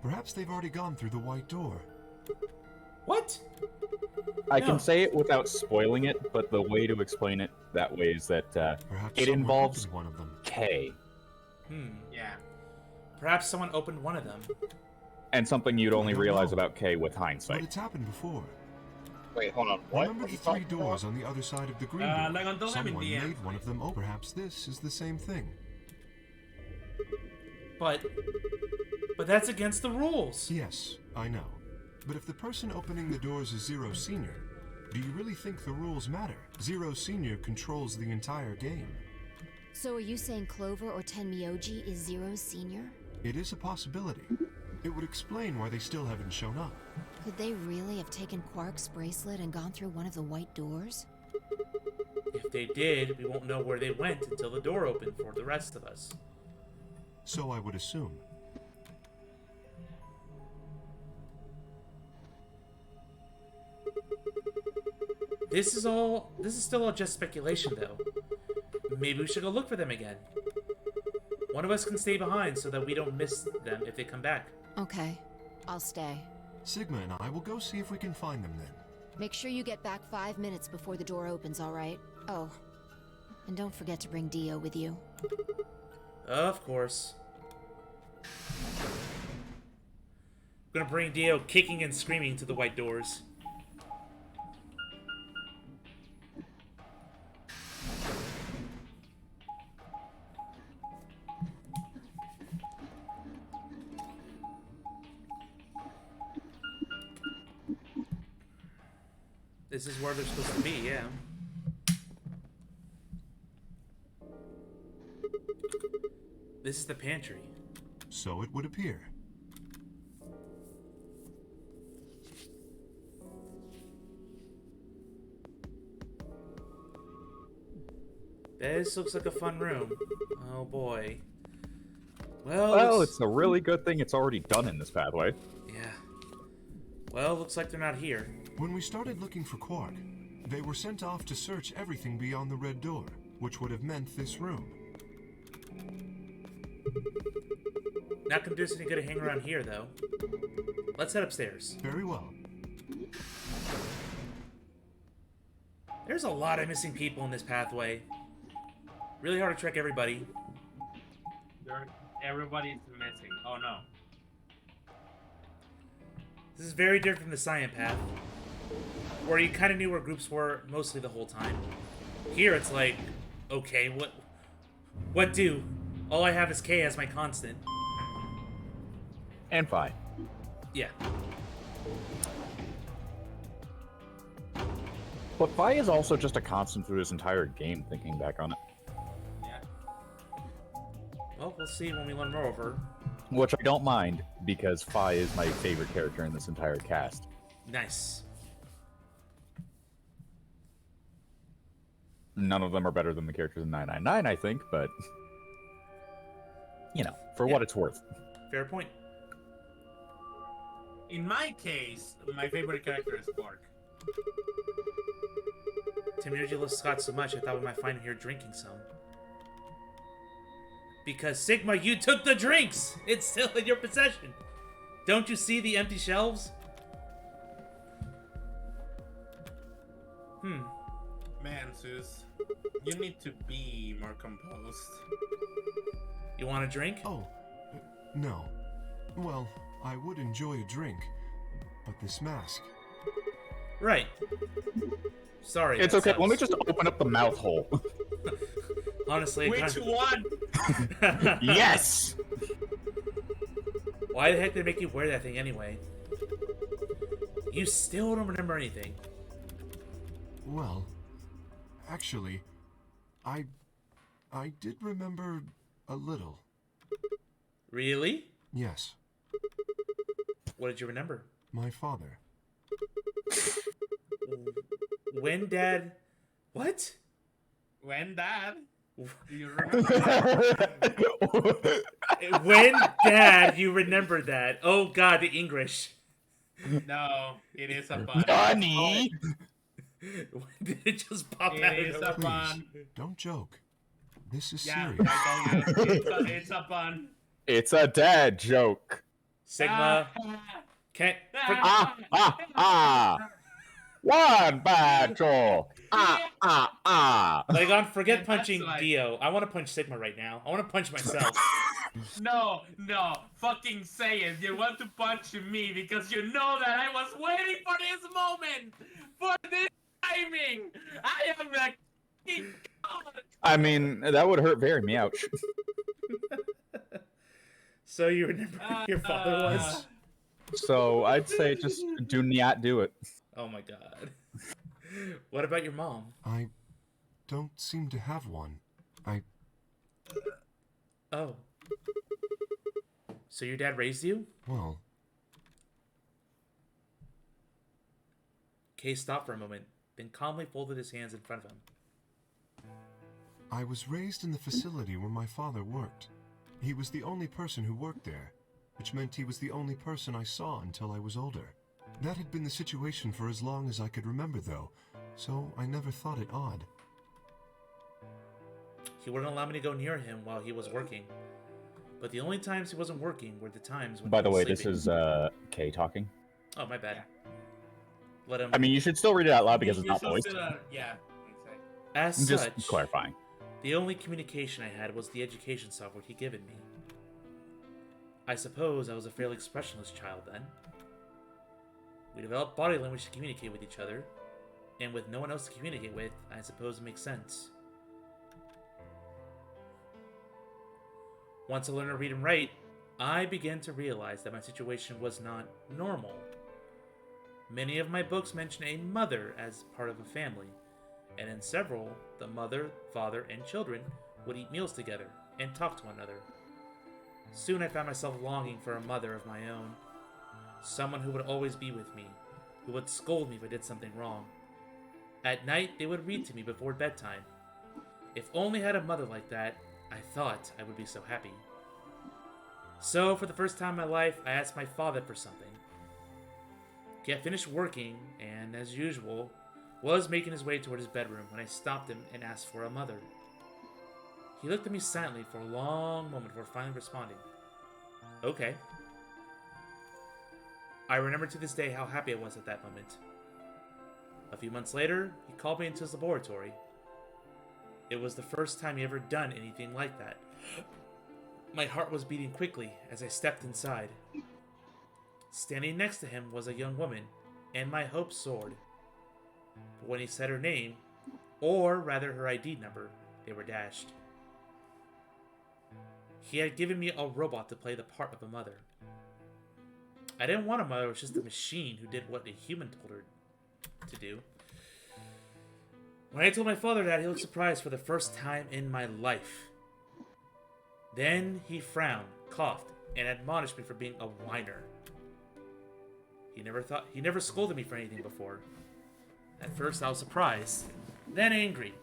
Perhaps they've already gone through the white door. What? I No. can say it without spoiling it, but the way to explain it that way is that Perhaps it someone involves opened one of them. K, Yeah. Perhaps someone opened one of them. and something you'd only I don't realize know. about K with But himindsight. it's happened before. Wait, hold on. What? Remember What the you 3 talking about? doors on the other side of the green door? like on the lemon Someone DM. made one of them open. Perhaps this is the same thing. But that's against the rules. Yes, I know. But if the person opening the doors is Zero Senior, do you really think the rules matter? Zero Senior controls the entire game. So are you saying Clover or Tenmyoji is Zero Senior? It is a possibility. It would explain why they still haven't shown up. Could they really have taken Quark's bracelet and gone through one of the white doors? If they did, we won't know where they went until the door opened for the rest of us. So I would assume. This is still all just speculation, though. Maybe we should go look for them again. One of us can stay behind so that we don't miss them if they come back. Okay, I'll stay. Sigma and I will go see if we can find them then. Make sure you get back 5 minutes before the door opens, alright? Oh, and don't forget to bring Dio with you. Of course. I'm gonna bring Dio kicking and screaming to the white doors. This is where they're supposed to be, yeah. This is the pantry. So it would appear. This looks like a fun room. Oh boy. Well, Well, it's a really good thing it's already done in this pathway. yeah. Well, looks like they're not here. When we started looking for Quark, they were sent off to search everything beyond the red door, which would have meant this room. Not gonna do us any good to hang around here, though. Let's head upstairs. Very well. There's a lot of missing people in this pathway. Really hard to track everybody. Everybody's missing. Oh no. This is very different from the Cyan Path, where you kind of knew where groups were mostly the whole time. Here it's like, okay, what do? All I have is K as my constant. And Phi. Yeah. But Phi is also just a constant through his entire game, thinking back on it. Yeah. Well, we'll see when we learn more over. Which I don't mind, because Phi is my favorite character in this entire cast. Nice. None of them are better than the characters in 999, I think, but... You know, for what it's worth. Fair point. In my case, my favorite character is Quark. Tenmyoji loves Scott so much, I thought we might find him here drinking some. Because, Sigma, you took the drinks! It's still in your possession! Don't you see the empty shelves? Zeus. You need to be more composed. You want a drink? Oh, no. Well, I would enjoy a drink, but this mask. Right. Sorry. It's that okay. sucks. Let me just open up the mouth hole. Honestly, Which one? Yes! Why the heck did they make you wear that thing anyway? You still don't remember anything. Well, actually, I did remember a little. Really? Yes, What did you remember? my father. When Dad... What? When Dad? Do you remember? When Dad, you remembered that. Oh God, the English. No, it is a pun. Nani? When did it just pop It out is of a nowhere? pun. Don't joke. This is Yeah, serious. I told you. It's a pun. It's a dad joke. Sigma. Can't... One bad joke. Like, on forget And that's punching like- Dio. I want to punch Sigma right now. I want to punch myself. No, fucking say it. You want to punch me because you know that I was waiting for this moment, for this timing. I am a king god. I mean, that would hurt very me. Ouch. So you remember who your father was? So I'd say just do not do it. Oh my God. What about your mom? I don't seem to have one. Oh. So your dad raised you? Well, Kay stopped for a moment, then calmly folded his hands in front of him. I was raised in the facility where my father worked. He was the only person who worked there, which meant he was the only person I saw until I was older. That had been the situation for as long as I could remember, though, so I never thought it odd. He wouldn't allow me to go near him while he was working. But the only times he wasn't working were the times when By he the was way, sleeping. this is Kay talking. Oh, my bad. Let him... I mean, you should still read it out loud because it's not voiced. Yeah. As Just such, clarifying. the only communication I had was the education software he'd given me. I suppose I was a fairly expressionless child then. We developed body language to communicate with each other, and with no one else to communicate with, I suppose it makes sense. Once I learned to read and write, I began to realize that my situation was not normal. Many of my books mention a mother as part of a family, and in several, the mother, father, and children would eat meals together and talk to one another. Soon I found myself longing for a mother of my own. Someone who would always be with me, who would scold me if I did something wrong. At night, they would read to me before bedtime. If only I had a mother like that, I thought I would be so happy. So, for the first time in my life, I asked my father for something. He had finished working, and, as usual, was making his way toward his bedroom when I stopped him and asked for a mother. He looked at me silently for a long moment before finally responding. Okay. I remember to this day how happy I was at that moment. A few months later, he called me into his laboratory. It was the first time he ever done anything like that. My heart was beating quickly as I stepped inside. Standing next to him was a young woman, and my hopes soared. But when he said her name, or rather her ID number, they were dashed. He had given me a robot to play the part of a mother. I didn't want a mother, it was just a machine who did what a human told her to do. When I told my father that, he looked surprised for the first time in my life. Then he frowned, coughed, and admonished me for being a whiner. He never scolded me for anything before. At first I was surprised, then angry.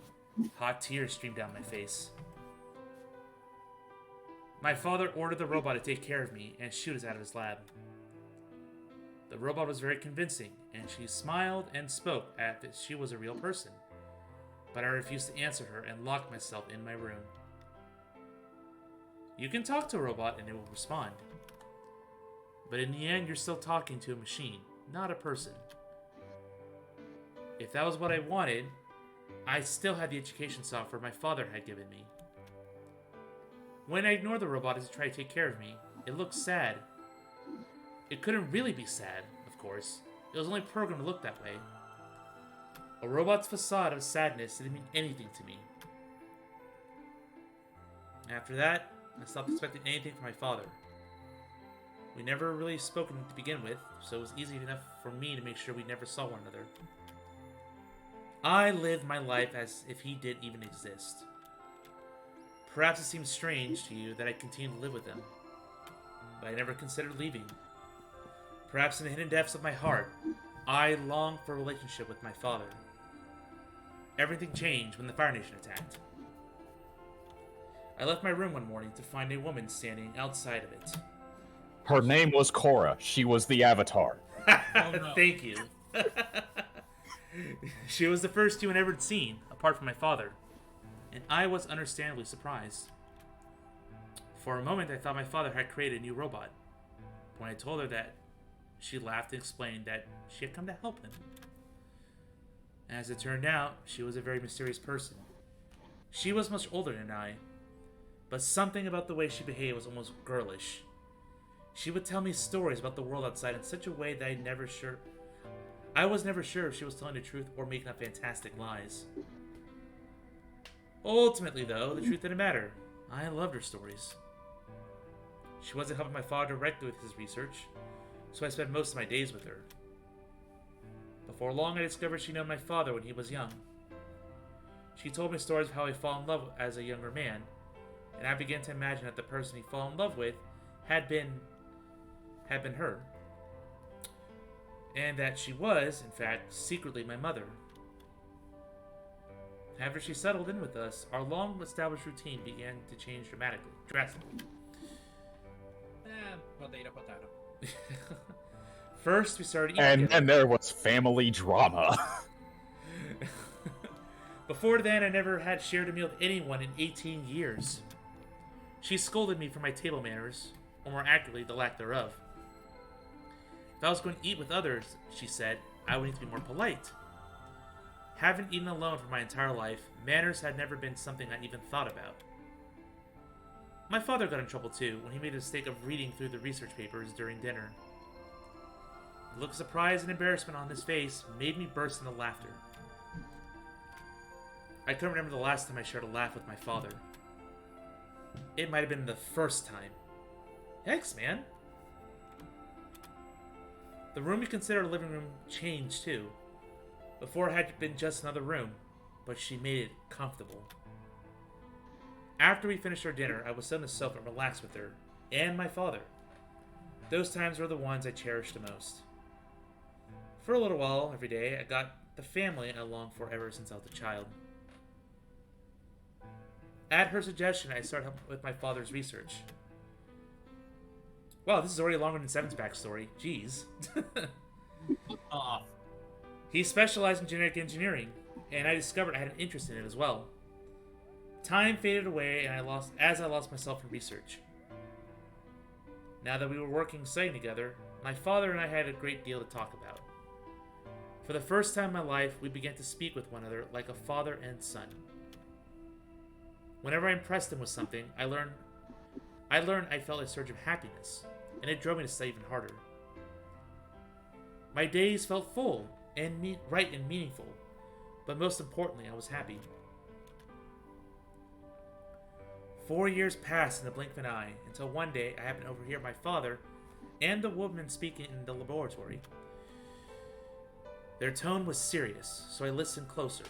Hot tears streamed down my face. My father ordered the robot to take care of me and shoot us out of his lab. The robot was very convincing, and she smiled and spoke as if she was a real person. But I refused to answer her and locked myself in my room. You can talk to a robot and it will respond. But in the end, you're still talking to a machine, not a person. If that was what I wanted, I still had the education software my father had given me. When I ignored the robot as it tried to take care of me, it looked sad. It couldn't really be sad, of course. It was only programmed to look that way. A robot's facade of sadness didn't mean anything to me. After that, I stopped expecting anything from my father. We never really spoken to begin with, so it was easy enough for me to make sure we never saw one another. I lived my life as if he didn't even exist. Perhaps it seems strange to you that I continued to live with him, but I never considered leaving. Perhaps in the hidden depths of my heart, I longed for a relationship with my father. Everything changed when the Fire Nation attacked. I left my room one morning to find a woman standing outside of it. Her name was Cora. She was the Avatar. Oh, no. Thank you. She was the first human ever seen, apart from my father, and I was understandably surprised. For a moment, I thought my father had created a new robot. When I told her that, she laughed and explained that she had come to help him. As it turned out, she was a very mysterious person. She was much older than I, but something about the way she behaved was almost girlish. She would tell me stories about the world outside in such a way that I was never sure if she was telling the truth or making up fantastic lies. Ultimately, though, the truth didn't matter. I loved her stories. She wasn't helping my father directly with his research, so I spent most of my days with her. Before long, I discovered she knew my father when he was young. She told me stories of how he fell in love as a younger man, and I began to imagine that the person he fell in love with had been her, and that she was, in fact, secretly my mother. After she settled in with us, our long-established routine began to change drastically. Potato. First, we started eating And together. then there was family drama. Before then, I never had shared a meal with anyone in 18 years. She scolded me for my table manners, or more accurately, the lack thereof. If I was going to eat with others, she said, I would need to be more polite. Having eaten alone for my entire life, manners had never been something I even thought about. My father got in trouble too when he made the mistake of reading through the research papers during dinner. The look of surprise and embarrassment on his face made me burst into laughter. I couldn't remember the last time I shared a laugh with my father. It might have been the first time. Hex, man! The room we considered a living room changed too. Before it had been just another room, but she made it comfortable. After we finished our dinner, I would sit on the sofa and relax with her, and my father. Those times were the ones I cherished the most. For a little while, every day, I got the family I longed for ever since I was a child. At her suggestion, I started helping with my father's research. Wow, this is already longer than Seven's backstory. Jeez. He specialized in genetic engineering, and I discovered I had an interest in it as well. Time faded away, and I lost myself in research. Now that we were working studying together, my father and I had a great deal to talk about. For the first time in my life, we began to speak with one another like a father and son. Whenever I impressed him with something, I learned I felt a surge of happiness, and it drove me to study even harder. My days felt full and right and meaningful, but most importantly, I was happy. 4 years passed in the blink of an eye, until one day I happened to overhear my father and the woman speaking in the laboratory. Their tone was serious, so I listened closer,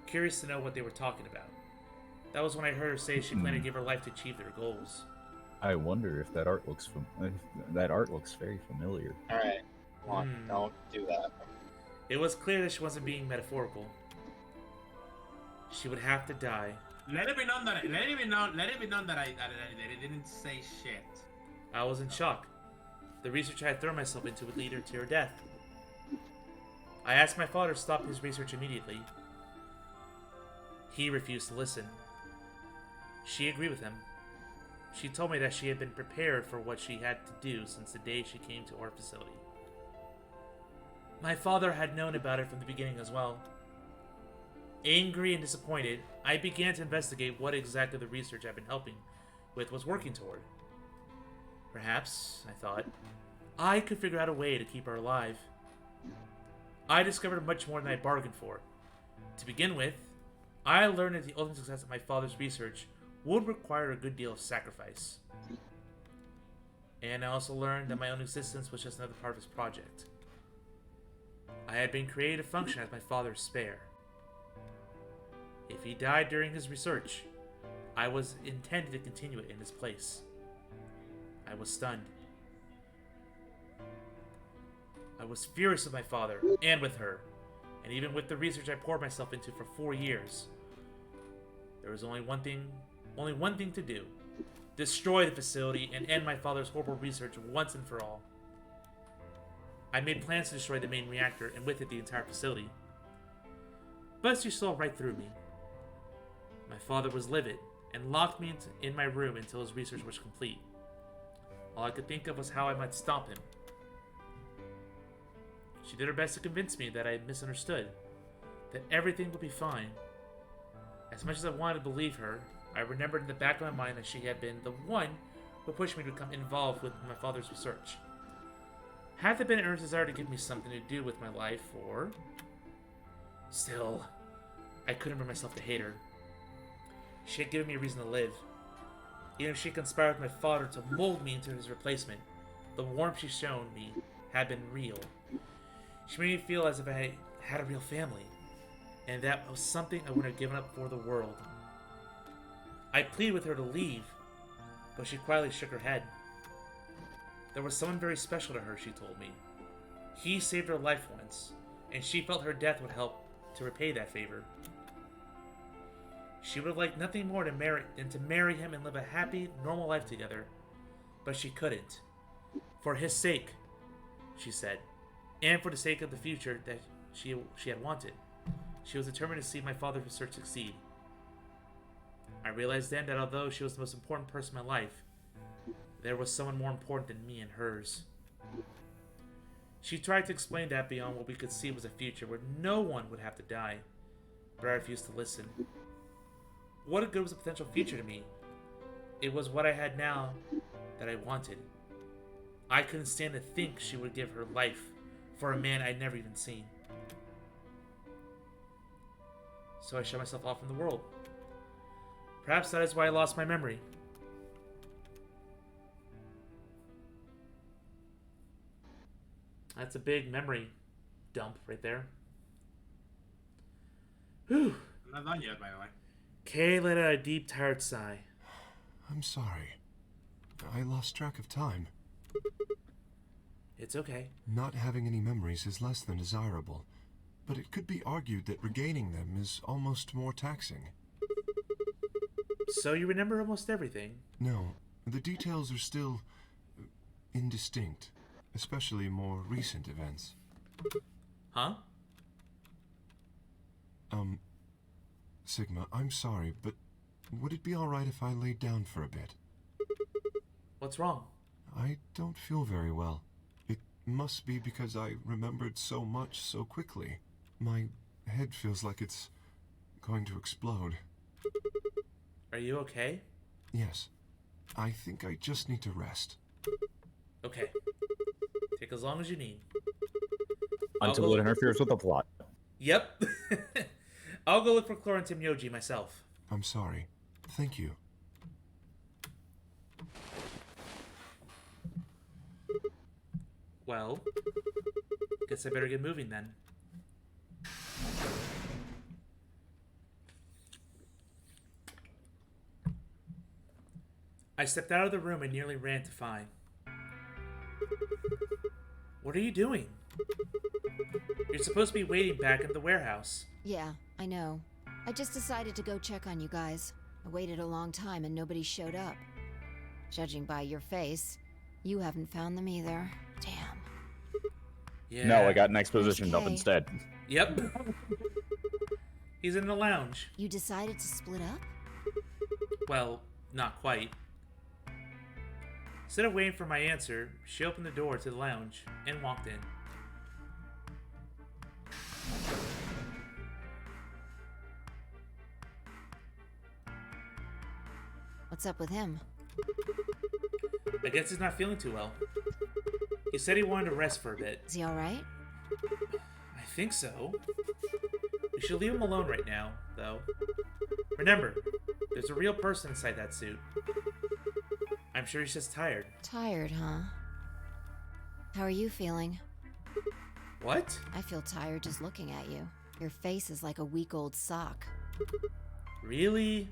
curious to know what they were talking about. That was when I heard her say she planned to give her life to achieve their goals. I wonder if that art looks very familiar. All right, come on, don't do that. It was clear that she wasn't being metaphorical. She would have to die. Let it be known that I didn't say shit. I was in shock. The research I had thrown myself into would lead her to her death. I asked my father to stop his research immediately. He refused to listen. She agreed with him. She told me that she had been prepared for what she had to do since the day she came to our facility. My father had known about it from the beginning as well. Angry and disappointed, I began to investigate what exactly the research I've been helping with was working toward. Perhaps, I thought, I could figure out a way to keep her alive. I discovered much more than I bargained for. To begin with, I learned that the ultimate success of my father's research would require a good deal of sacrifice. And I also learned that my own existence was just another part of his project. I had been created to function as my father's spare. If he died during his research, I was intended to continue it in his place. I was stunned. I was furious with my father, and with her, and even with the research I poured myself into for 4 years. There was only one thing to do. Destroy the facility and end my father's horrible research once and for all. I made plans to destroy the main reactor, and with it the entire facility. But she saw right through me. My father was livid, and locked me in my room until his research was complete. All I could think of was how I might stop him. She did her best to convince me that I had misunderstood, that everything would be fine. As much as I wanted to believe her, I remembered in the back of my mind that she had been the one who pushed me to become involved with my father's research. Had there been an earnest desire to give me something to do with my life, or... Still, I couldn't bring myself to hate her. She had given me a reason to live. Even if she conspired with my father to mold me into his replacement, the warmth she'd shown me had been real. She made me feel as if I had a real family, and that was something I wouldn't have given up for the world. I pleaded with her to leave, but she quietly shook her head. There was someone very special to her, she told me. He saved her life once, and she felt her death would help to repay that favor. She would have liked nothing more than to marry him and live a happy, normal life together, but she couldn't. For his sake, she said, and for the sake of the future that she had wanted, she was determined to see my father's research succeed. I realized then that although she was the most important person in my life, there was someone more important than me and hers. She tried to explain that beyond what we could see was a future where no one would have to die, but I refused to listen. What good was a potential future to me? It was what I had now that I wanted. I couldn't stand to think she would give her life for a man I'd never even seen. So I shut myself off from the world. Perhaps that is why I lost my memory. That's a big memory dump right there. Whew. Not done yet, by the way. Kay let out a deep, tired sigh. I'm sorry. I lost track of time. It's okay. Not having any memories is less than desirable, but it could be argued that regaining them is almost more taxing. So you remember almost everything? No, the details are still indistinct, especially more recent events. Huh? Sigma, I'm sorry, but would it be alright if I laid down for a bit? What's wrong? I don't feel very well. It must be because I remembered so much so quickly. My head feels like it's going to explode. Are you okay? Yes. I think I just need to rest. Okay. Take as long as you need. Until it interferes with the plot. Yep. I'll go look for Chlorantine Yoji myself. I'm sorry. Thank you. Well, guess I better get moving then. I stepped out of the room and nearly ran to Phi. What are you doing? You're supposed to be waiting back in the warehouse. Yeah, I know. I just decided to go check on you guys. I waited a long time and nobody showed up. Judging by your face, you haven't found them either. Damn. Yeah. No, I got an exposition dump Okay. instead. Yep. He's in the lounge. You decided to split up? Well, not quite. Instead of waiting for my answer, she opened the door to the lounge and walked in. What's up with him? I guess he's not feeling too well. He said he wanted to rest for a bit. Is he alright? I think so. We should leave him alone right now, though. Remember, there's a real person inside that suit. I'm sure he's just tired. Tired, huh? How are you feeling? What? I feel tired just looking at you. Your face is like a week-old sock. Really?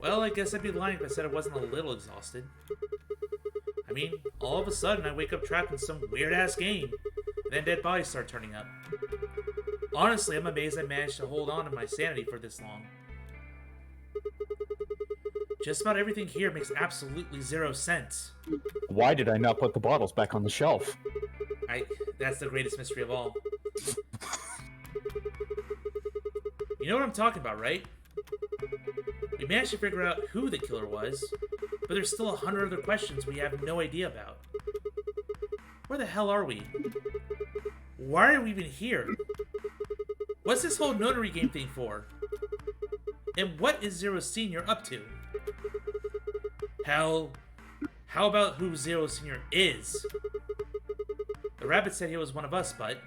Well, I guess I'd be lying if I said I wasn't a little exhausted. I mean, all of a sudden I wake up trapped in some weird-ass game, and then dead bodies start turning up. Honestly, I'm amazed I managed to hold on to my sanity for this long. Just about everything here makes absolutely zero sense. Why did I not put the bottles back on the shelf? That's the greatest mystery of all. You know what I'm talking about, right? We managed to figure out who the killer was, but there's still 100 other questions we have no idea about. Where the hell are we? Why are we even here? What's this whole notary game thing for? And what is Zero Senior up to? Hell, how about who Zero Senior is? The rabbit said he was one of us, but...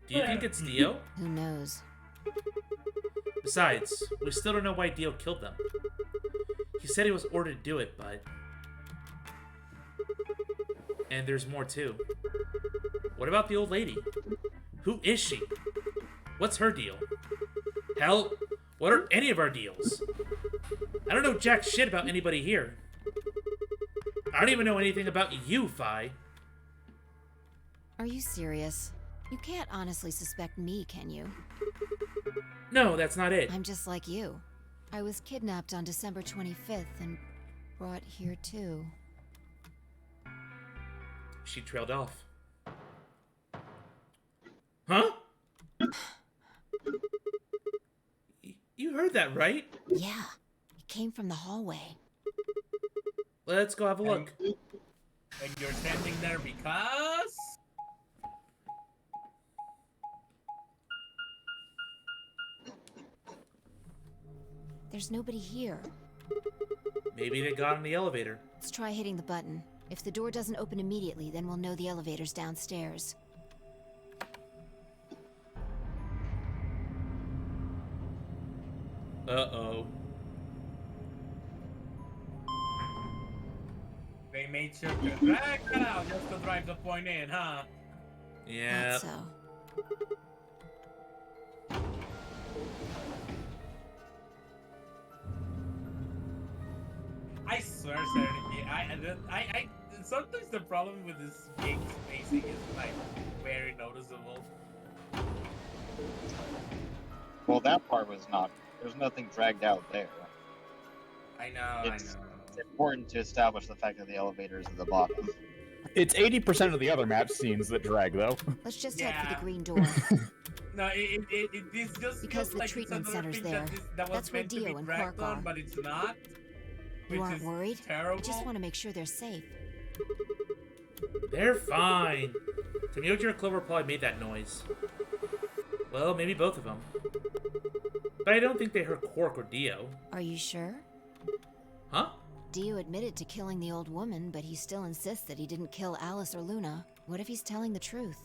Do you think it's Dio? Who knows? Besides, we still don't know why Dio killed them. He said he was ordered to do it, but... And there's more too. What about the old lady? Who is she? What's her deal? Hell, what are any of our deals? I don't know jack shit about anybody here. I don't even know anything about you, Fi. Are you serious? You can't honestly suspect me, can you? No, that's not it. I'm just like you. I was kidnapped on December 25th and brought here too. She trailed off. Huh? You heard that, right? Yeah. It came from the hallway. Let's go have a look. And you're standing there because... There's nobody here. Maybe they got on the elevator. Let's try hitting the button. If the door doesn't open immediately, then we'll know the elevator's downstairs. Uh-oh. They made sure to drag that out just to drive the point in, huh? Yeah. So. I swear, Serenity, I sometimes the problem with this game's spacing is like very noticeable. Well, that part was not. There's nothing dragged out there. I know. It's important to establish the fact that the elevator is at the bottom. It's 80% of the other map scenes that drag, though. Let's just head for the green door. No, it's just because the like treatment it's another center's thing there. That was That's where meant to be Dio and dragged Clark on, are. but it's not. You which aren't is worried? Terrible. I just want to make sure they're safe. They're fine. Tamioja or Clover probably made that noise. Well, maybe both of them. But I don't think they heard Quark or Dio. Are you sure? Huh? Dio admitted to killing the old woman, but he still insists that he didn't kill Alice or Luna. What if he's telling the truth?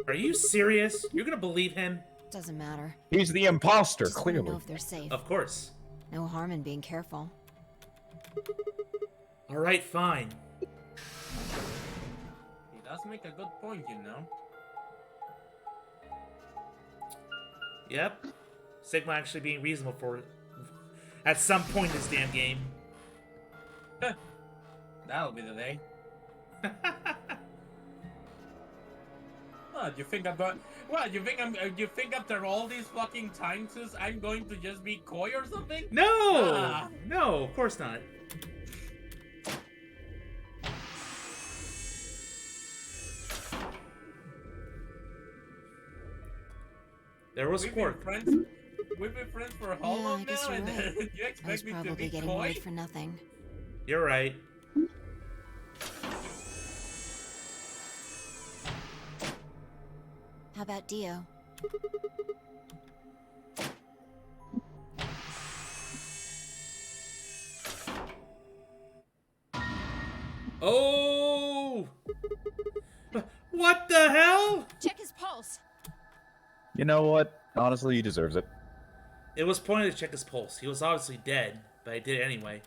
Are you serious? You're gonna believe him? Doesn't matter. He's the imposter, Just clearly. wanna know if they're safe. Of course. No harm in being careful. Alright, fine. He does make a good point, you know. Yep. Sigma actually being reasonable for at some point in this damn game. That'll be the day. What, you think I'm going? What, you think after all these fucking times I'm going to just be coy or something? No! No, of course not. There was Quark. We've been friends for how Yeah, long I guess now, you're and right. you I expect was me to probably be getting coy? worried for nothing. You're right. How about Dio? Oh! What the hell? Check his pulse. You know what? Honestly, he deserves it. It was pointed to check his pulse. He was obviously dead, but I did it anyway.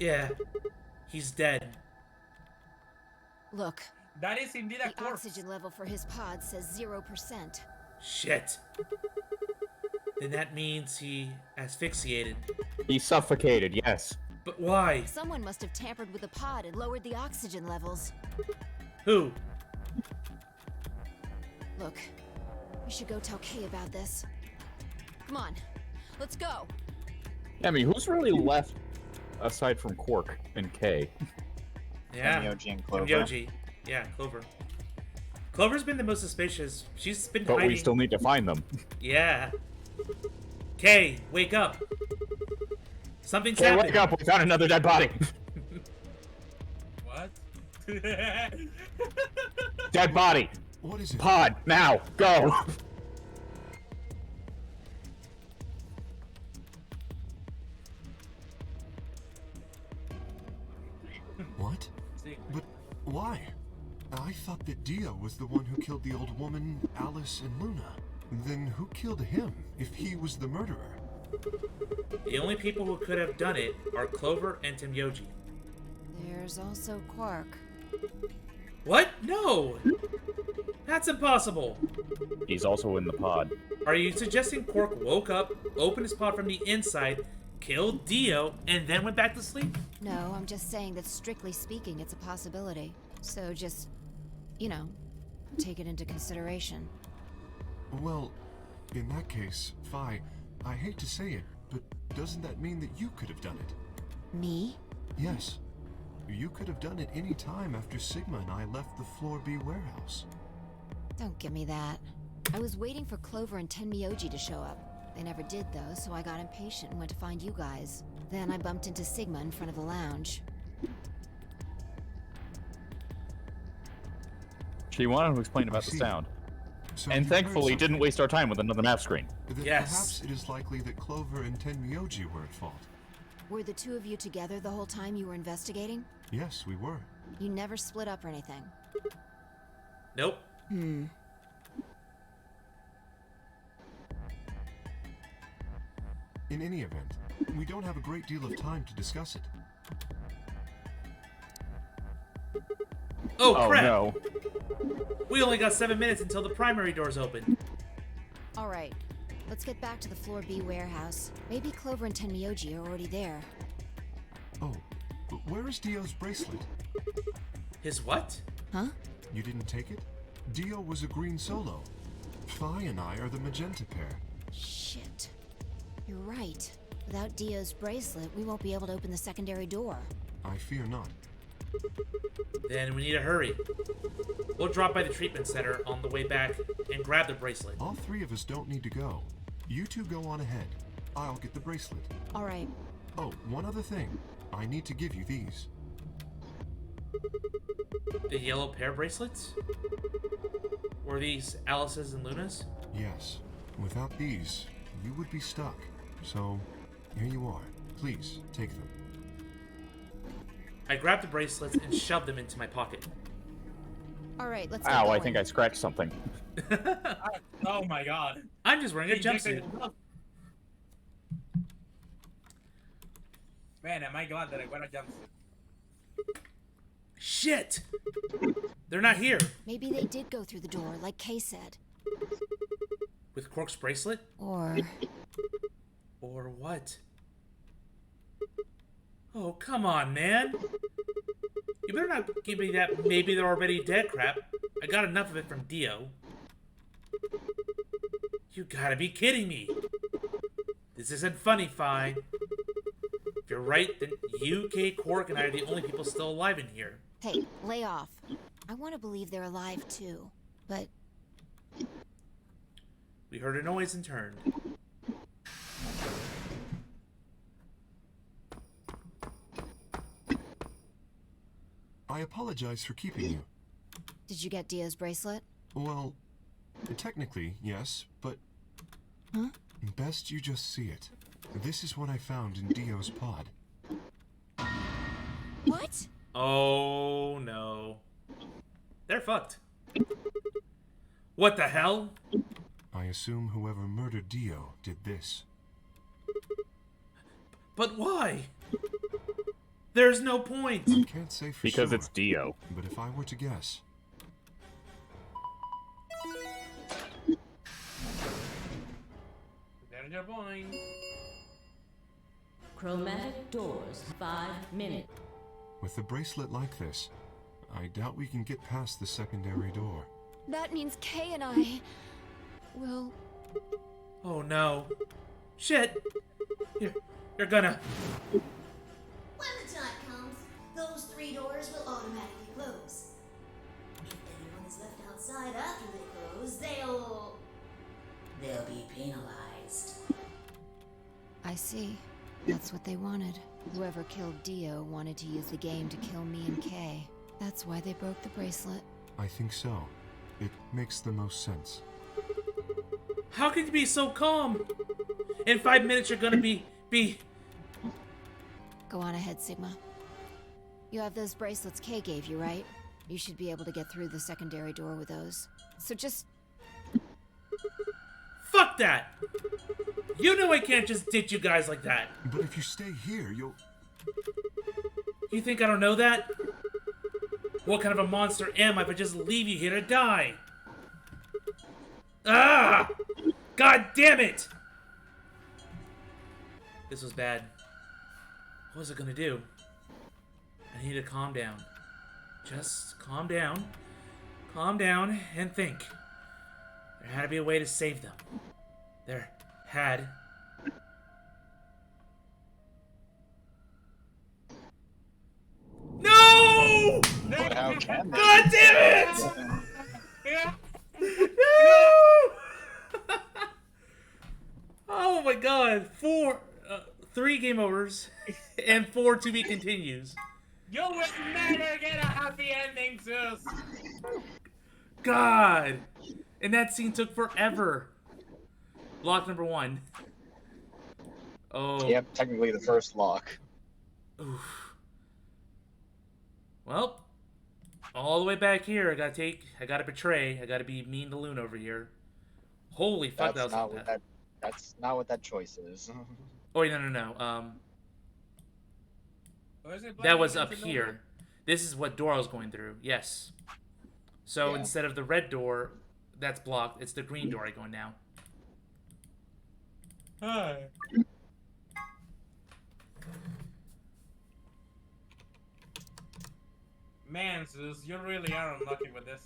Yeah, he's dead. Look, That is indeed a the corpse. oxygen level for his pod says 0%. Shit. Then that means he asphyxiated. He suffocated, yes. But why? Someone must have tampered with the pod and lowered the oxygen levels. Who? Look, we should go tell Kay about this. Come on, let's go. I mean, who's really left aside from Quark and Kay? Yeah. Yoji and Clover. Yoji. Yeah, Clover. Clover's been the most suspicious. She's been But hiding. we still need to find them. Yeah. Kay, wake up. Something's Kay, happening. wake up! We found another dead body. What? Dead body. What is it? Pod now. Go. What? But why? I thought that Dio was the one who killed the old woman, Alice, and Luna. Then who killed him, if he was the murderer? The only people who could have done it are Clover and Yoji. There's also Quark. What? No! That's impossible! He's also in the pod. Are you suggesting Quark woke up, opened his pod from the inside, killed Dio, and then went back to sleep? No, I'm just saying that strictly speaking, it's a possibility. So just, you know, take it into consideration. Well, in that case, Phi, I hate to say it, but doesn't that mean that you could have done it? Me? Yes. You could have done it any time after Sigma and I left the Floor B warehouse. Don't give me that. I was waiting for Clover and Tenmyoji to show up. They never did, though, so I got impatient and went to find you guys. Then I bumped into Sigma in front of the lounge. She wanted to explain about the sound. So And you heard thankfully something. didn't waste our time with another map screen. Then Yes. Perhaps it is likely that Clover and Tenmyoji were at fault. Were the two of you together the whole time you were investigating? Yes, we were. You never split up or anything? Nope. Hmm. In any event, we don't have a great deal of time to discuss it. Oh, crap! no. We only got 7 minutes until the primary doors open. All right. Let's get back to the Floor B warehouse. Maybe Clover and Tenmyoji are already there. Oh, but where is Dio's bracelet? His what? Huh? You didn't take it? Dio was a green solo. Phi and I are the magenta pair. Shit. You're right. Without Dio's bracelet, we won't be able to open the secondary door. I fear not. Then we need to hurry. We'll drop by the treatment center on the way back and grab the bracelet. All three of us don't need to go. You two go on ahead. I'll get the bracelet. All right. Oh, one other thing. I need to give you these. The yellow pair bracelets? Were these Alice's and Luna's? Yes. Without these, you would be stuck. So, here you are. Please, take them. I grabbed the bracelets and shoved them into my pocket. All right, let's get Ow, going. I think I scratched something. Oh my god. I'm just wearing a jumpsuit. Man, am I glad that I wear a jumpsuit. Shit! They're not here. Maybe they did go through the door, like Kay said. With Quark's bracelet? Or... Or what? Oh, come on, man. You better not give me that maybe they're already dead crap. I got enough of it from Dio. You gotta be kidding me. This isn't funny, Phi. If you're right, then you, Kay, Quark, and I are the only people still alive in here. Hey, lay off. I want to believe they're alive, too. But We heard a noise and turned. I apologize for keeping you. did you get Dio's bracelet? Well, technically, yes, but... Huh? Best you just see it. This is what I found in Dio's pod. What? Oh no. They're fucked. What the hell? I assume whoever murdered Dio did this. But why? There's no point. I can't say for Because sure, it's Dio. but if I were to guess, There's your point. Chromatic doors, 5 minutes. with a bracelet like this, I doubt we can get past the secondary door. That means Kay and I will... Oh no. Shit. You're gonna... When the time comes, those 3 doors will automatically close. If anyone is left outside after they close, they'll be penalized. I see. That's what they wanted. Whoever killed Dio wanted to use the game to kill me and Kay. That's why they broke the bracelet. I think so. It makes the most sense. How can you be so calm? In 5 minutes you're gonna be... Go on ahead, Sigma. You have those bracelets Kay gave you, right? You should be able to get through the secondary door with those. So just... Fuck that! You know I can't just ditch you guys like that. But if you stay here, you'll... You think I don't know that? What kind of a monster am I if I just leave you here to die? Ah! God damn it! This was bad. What was it gonna do? I need to calm down. Just calm down. Calm down and think. There had to be a way to save them. There had. No! How can they? God damn it! No! Oh my god. 3 game overs and 4 to be continues. You will never get a happy ending, Zeus! God! And that scene took forever. Lock number 1. Oh. Yep, technically the first lock. Oof. Well, all the way back here, I gotta betray, I gotta be mean to Luna over here. Holy fuck, That's that not was what that. That's not what that choice is. Oh wait, no. Or is it That was black up against the here. door? This is what door I was going through. Yes. So Yeah. instead of the red door, that's blocked. It's the green door I go in now. Hi. Man, Zeus, you really are unlucky with this.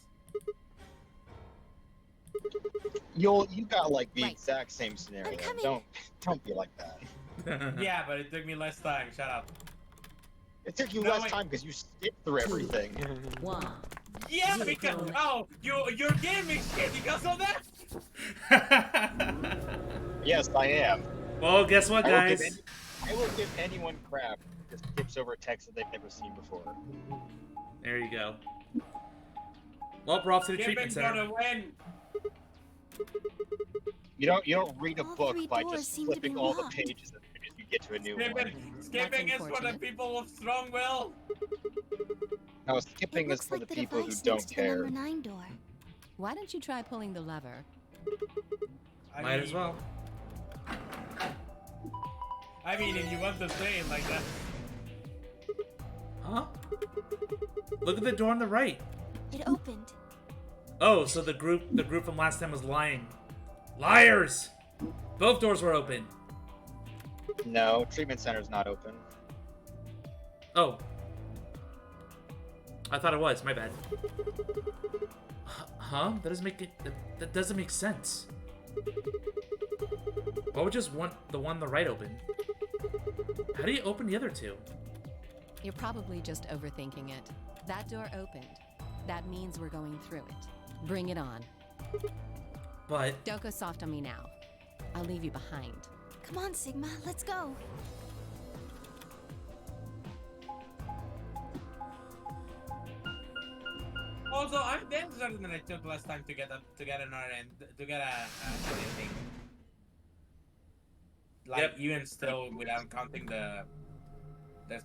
You got like the Right. exact same scenario. I'm coming. Don't be like that. Yeah, but it took me less time. Shut up. It took you No, less wait. time because you skipped through everything. 1. Yeah, Zero. because your game is shit because of that. Yes, I am. Well, guess what, guys? I will give anyone crap that skips over text that they've never seen before. There you go. Well, we're off to the treatment Skipping's center. gonna win. You don't read a All book 3 by doors just seem to flipping be all the locked. pages as soon as you get to a new one. Skipping is for the unfortunate. people with strong will. No, It skipping is looks for like the people who device don't next to care. the number 9 door. Why don't you try pulling the lever? Might as well. I mean, if you want to say it like that. Huh? Look at the door on the right. It opened. Oh, so the group from last time was lying. Liars! Both doors were open. No, treatment center's not open. Oh. I thought it was. My bad. Huh? That doesn't make it. That doesn't make sense. Why would just want the one on the right open? How do you open the other 2? You're probably just overthinking it. That door opened. That means we're going through it. Bring it on. But Don't go soft on me now. I'll leave you behind. Come on, Sigma, let's go. Also, I'm damn certain that it took less time to get an ending. Like Yep. even still, without counting the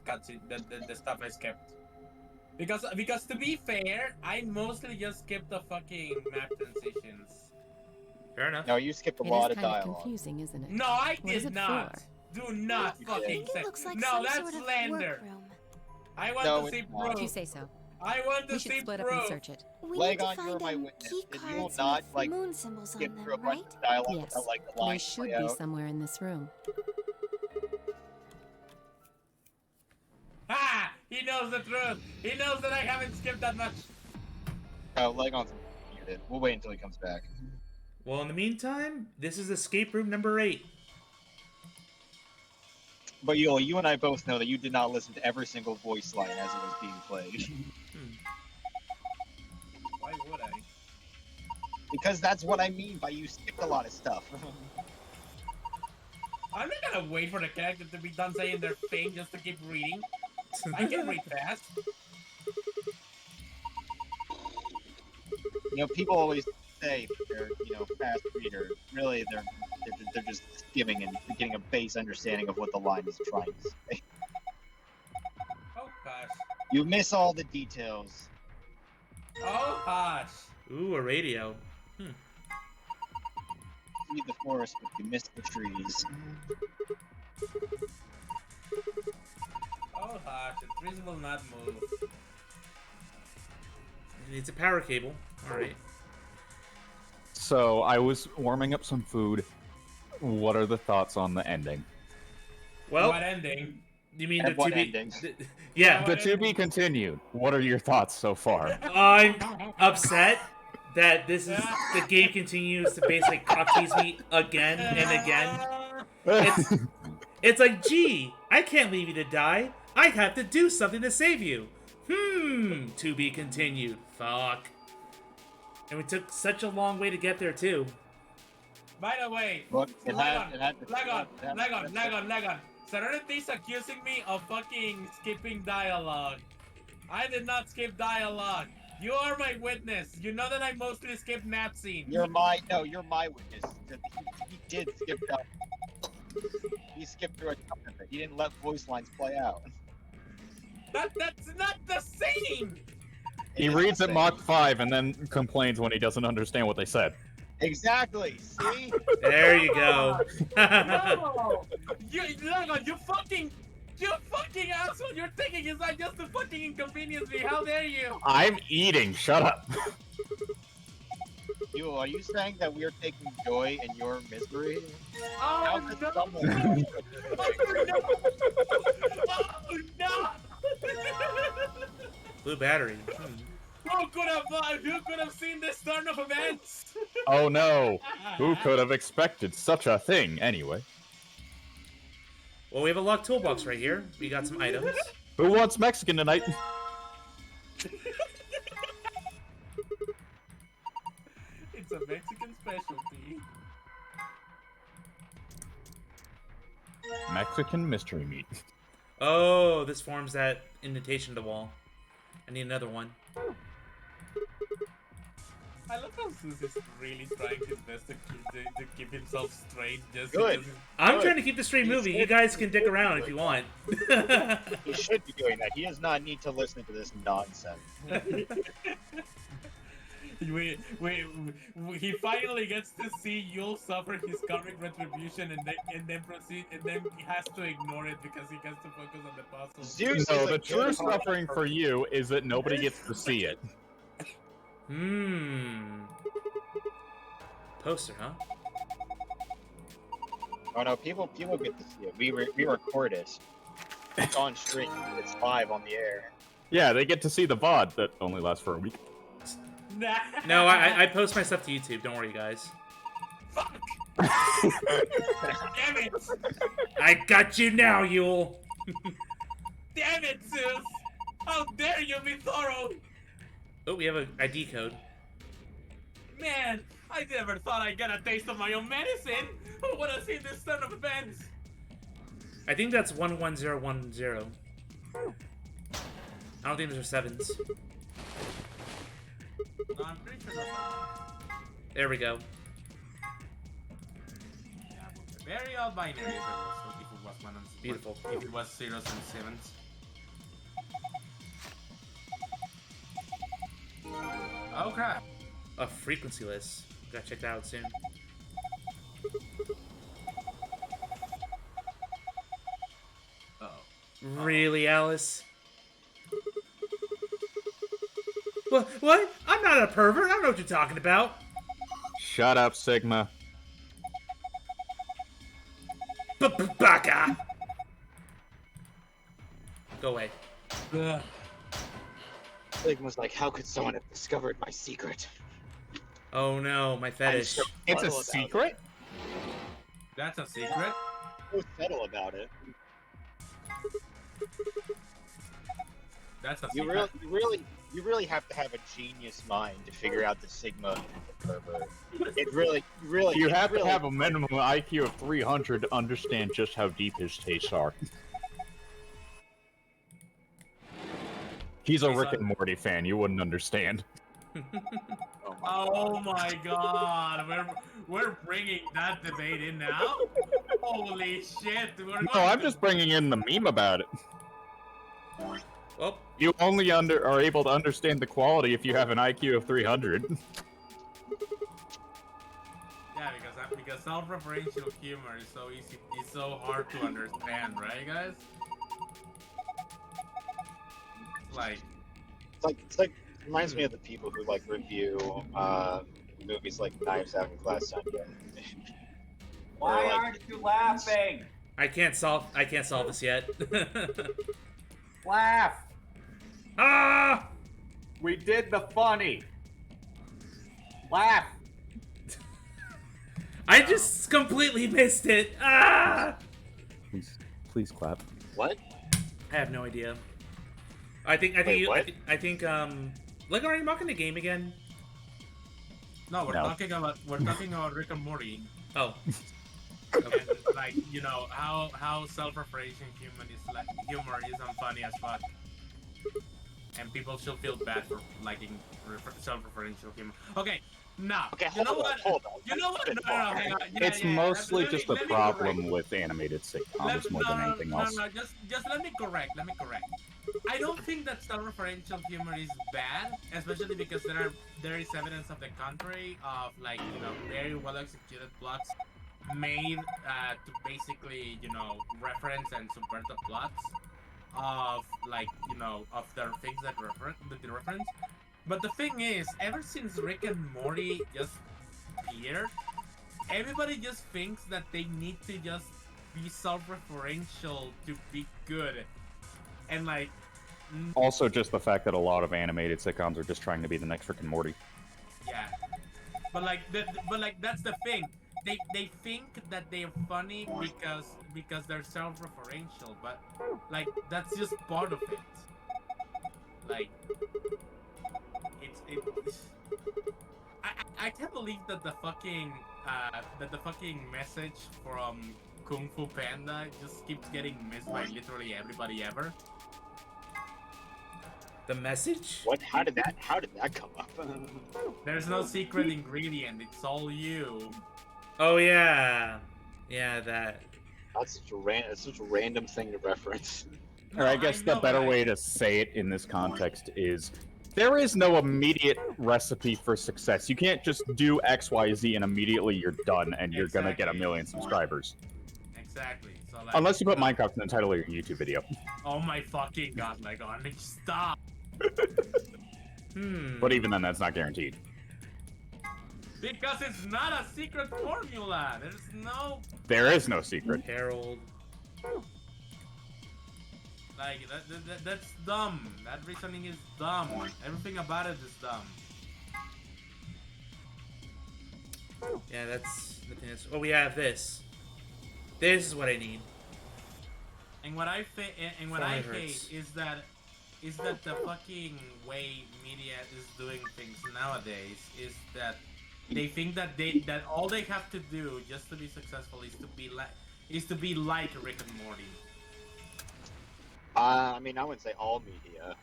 cutscene, the stuff I skipped. Because to be fair, I mostly just skip the fucking map transitions. Fair enough. No, you skipped a It lot is of kind of dialogue. confusing, isn't it? No, I What is did it not. for? Do not You fucking did. say. It looks like No, some that's sort of slander. workroom. I want No, to it's see not. proof. If you say so. I want to We should see split proof. up and search it. We Leg need to on, you're find my them witness. key Did you cards not, with like, moon symbols skip on through a them, bunch right? of dialogue Yes. without, like, the They lines should play be out? somewhere in this room. Ha! He knows the truth. He knows that I haven't skipped that much. Oh, Leg on's muted. We'll wait until he comes back. Well, in the meantime, this is escape room number 8. But you and I both know that you did not listen to every single voice line as it was being played. Why would I? Because that's what I mean by you skipped a lot of stuff. I'm not gonna wait for the character to be done saying their thing just to keep reading. I can read fast. You know, people always say they're, fast reader. Really, they're just skimming and getting a base understanding of what the line is trying to say. Oh gosh. You miss all the details. Oh gosh. Ooh, a radio. See the forest, but you miss the trees. Oh gosh, the trees will not move. It's a power cable. Alright. So I was warming up some food. What are the thoughts on the ending? Well, What ending? you mean And the what to be? ending? Yeah. The to be continued. What are your thoughts so far? I'm upset that this is the game continues to basically cock tease me again and again. It's like, gee, I can't leave you to die. I have to do something to save you. To be continued. Fuck. And we took such a long way to get there too. By the way, Look, lag on. Serenity's accusing me of fucking skipping dialogue. I did not skip dialogue. You are my witness. You know that I mostly skip nap scenes. You're my witness. He did skip down. He skipped through a ton of it. He didn't let voice lines play out. That's not the same. He reads at Mach 5 and then complains when he doesn't understand what they said. Exactly. See? There you go. No! You fucking asshole! You're thinking it's not just to fucking inconvenience me. How dare you? I'm eating. Shut up. Are you saying that we are taking joy in your misery? Oh How could no! someone- Oh no! Blue battery. Who could have seen this turn of events? Oh no. Who could have expected such a thing anyway? Well, we have a locked toolbox right here. We got some items. Who wants Mexican tonight? It's a Mexican specialty. Mexican mystery meat. Oh, this forms that indentation to the wall. I need another one. I love how Zeus is really trying his best to keep himself straight. Just Good. because I'm trying to keep the stream moving. You guys can dick around if you want. He should be doing that. He does not need to listen to this nonsense. He finally gets to see Yul suffer his karmic retribution, and then proceed, and then he has to ignore it because he has to focus on the puzzle. Zeus No, is the a true good suffering for you is that nobody gets to see it. Poster, huh? Oh no, people get to see it. We record it. It's on stream. It's live on the air. Yeah, they get to see the VOD that only lasts for a week. No, I post my stuff to YouTube. Don't worry, guys. Fuck! Damn it! I got you now, Yule. Damn it, Zeus! How dare you be thorough! Oh, we have an ID code. Man, I never thought I'd get a taste of my own medicine! Who would have seen this turn of events? I think that's 11010. I don't think those are sevens. No, I'm pretty sure that's not There we go. very odd binary if it was 1 and Beautiful. If it was zeros and sevens. Okay. A frequency list. Gotta check that out soon. Really, Alice? What? I'm not a pervert. I don't know what you're talking about. Shut up, Sigma. Baka! Go away. Sigma's like, how could someone have discovered my secret? Oh no, my fetish. It's a secret? That's a secret? So subtle about it. That's a You secret. you really have to have a genius mind to figure out the Sigma pervert. It really. You have to have a minimum IQ of 300 to understand just how deep his tastes are. He's a Rick and Morty fan. You wouldn't understand. Oh my god, we're bringing that debate in now? Holy shit. No, I'm just bringing in the meme about it. Oh. You only are able to understand the quality if you have an IQ of 300. Yeah, because self-referential humor is so easy, it's so hard to understand, right, guys? It's like reminds me of the people who like review movies like Knives Out and Glass Onion. Why aren't you laughing? I can't solve this yet. Laugh! Ah! We did the funny. Laugh! I just completely missed it. Ah! Please clap. What? I have no idea. I think look, are you mocking the game again? No, we're talking about Rick and Morty. Oh. Okay. And, like, you know, how self-referential humor is unfunny as fuck. And people should feel bad for liking self-referential humor. Okay, now, you know what? You know what? No, hang on. Yeah, It's mostly just a problem with animated sitcoms more than anything else. No, just let me correct. I don't think that self-referential humor is bad, especially because there is evidence of the contrary of, like, you know, very well executed plots made to basically, you know, reference and subvert the plots of, like, you know, of their things that they reference. But the thing is, ever since Rick and Morty just appeared, everybody just thinks that they need to just be self-referential to be good. And, like... Also, just the fact that a lot of animated sitcoms are just trying to be the next Rick and Morty. Yeah. But, like, that's the thing. They think that they're funny because they're self-referential, but, like, that's just part of it. Like... I can't believe that the fucking message from Kung Fu Panda just keeps getting missed by literally everybody ever. The message? What? How did that come up? There's no secret ingredient. It's all you. Oh yeah, yeah, that. That's such a random thing to reference. Or I guess the better way to say it in this context is, there is no immediate recipe for success. You can't just do X, Y, Z and immediately you're done and you're gonna get 1 million subscribers. Exactly. So, like, unless you put Minecraft in the title of your YouTube video. Oh my fucking god, my god, stop! But even then, that's not guaranteed. Because it's not a secret formula! There is no secret. Harold. Like, that's dumb. That reasoning is dumb. Everything about it is dumb. Yeah, that's the thing. Oh, we have this. This is what I need. And what I hate is that the fucking way media is doing things nowadays is that they think that that all they have to do just to be successful is to be like Rick and Morty. I mean, I wouldn't say all media.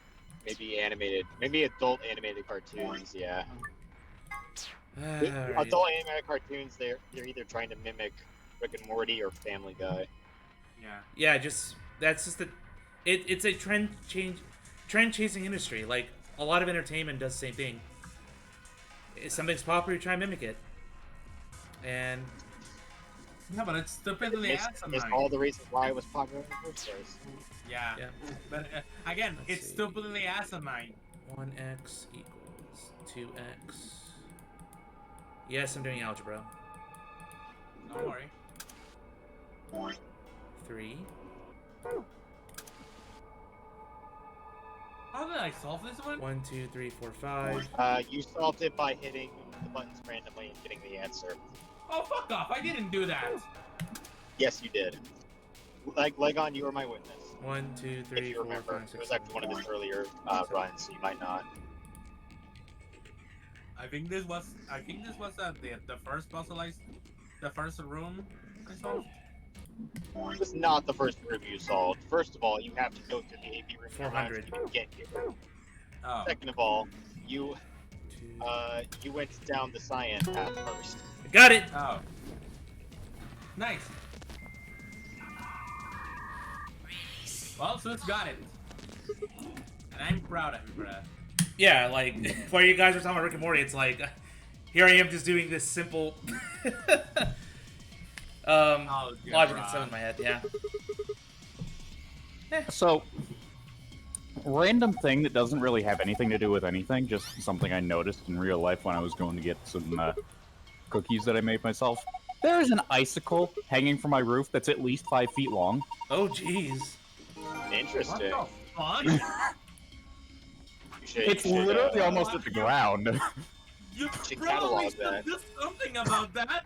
Maybe adult animated cartoons, yeah. Right. Adult animated cartoons, they're either trying to mimic Rick and Morty or Family Guy. Yeah. Yeah, that's just it's a trend chasing industry. Like, a lot of entertainment does the same thing. If something's popular, you try and mimic it. And No, but it's stupidly It's asinine. all the reasons why it was popular in the first place. Yeah. But again, it's stupidly asinine. 1x equals 2x. Yes, I'm doing algebra. Don't worry. 3. How did I solve this one? 1, 2, 3, 4, 5. You solved it by hitting the buttons randomly and getting the answer. Oh, fuck off! I didn't do that! Yes, you did. Like, Legon, you were my witness. 1, 2, 3, if you 4, remember. 5, 6, It was actually one of his earlier runs, so you might not. I think this was the first puzzle the first room I solved. It was not the first room you solved. First of all, you have to go to the AP room 400. to even get here. Oh. Second of all, you went down the cyan path first. Got it! Oh. Nice. Well, Zeus got it. And I'm proud of him for that. Yeah, like, while you guys were talking about Rick and Morty, it's like, here I am just doing this simple logic and stuff in my head, yeah. So, random thing that doesn't really have anything to do with anything, just something I noticed in real life when I was going to get some cookies that I made myself. There is an icicle hanging from my roof that's at least 5 feet long. Oh, jeez. Interesting. What the fuck? It's literally almost at the ground. You should probably catalog that. should do something about that.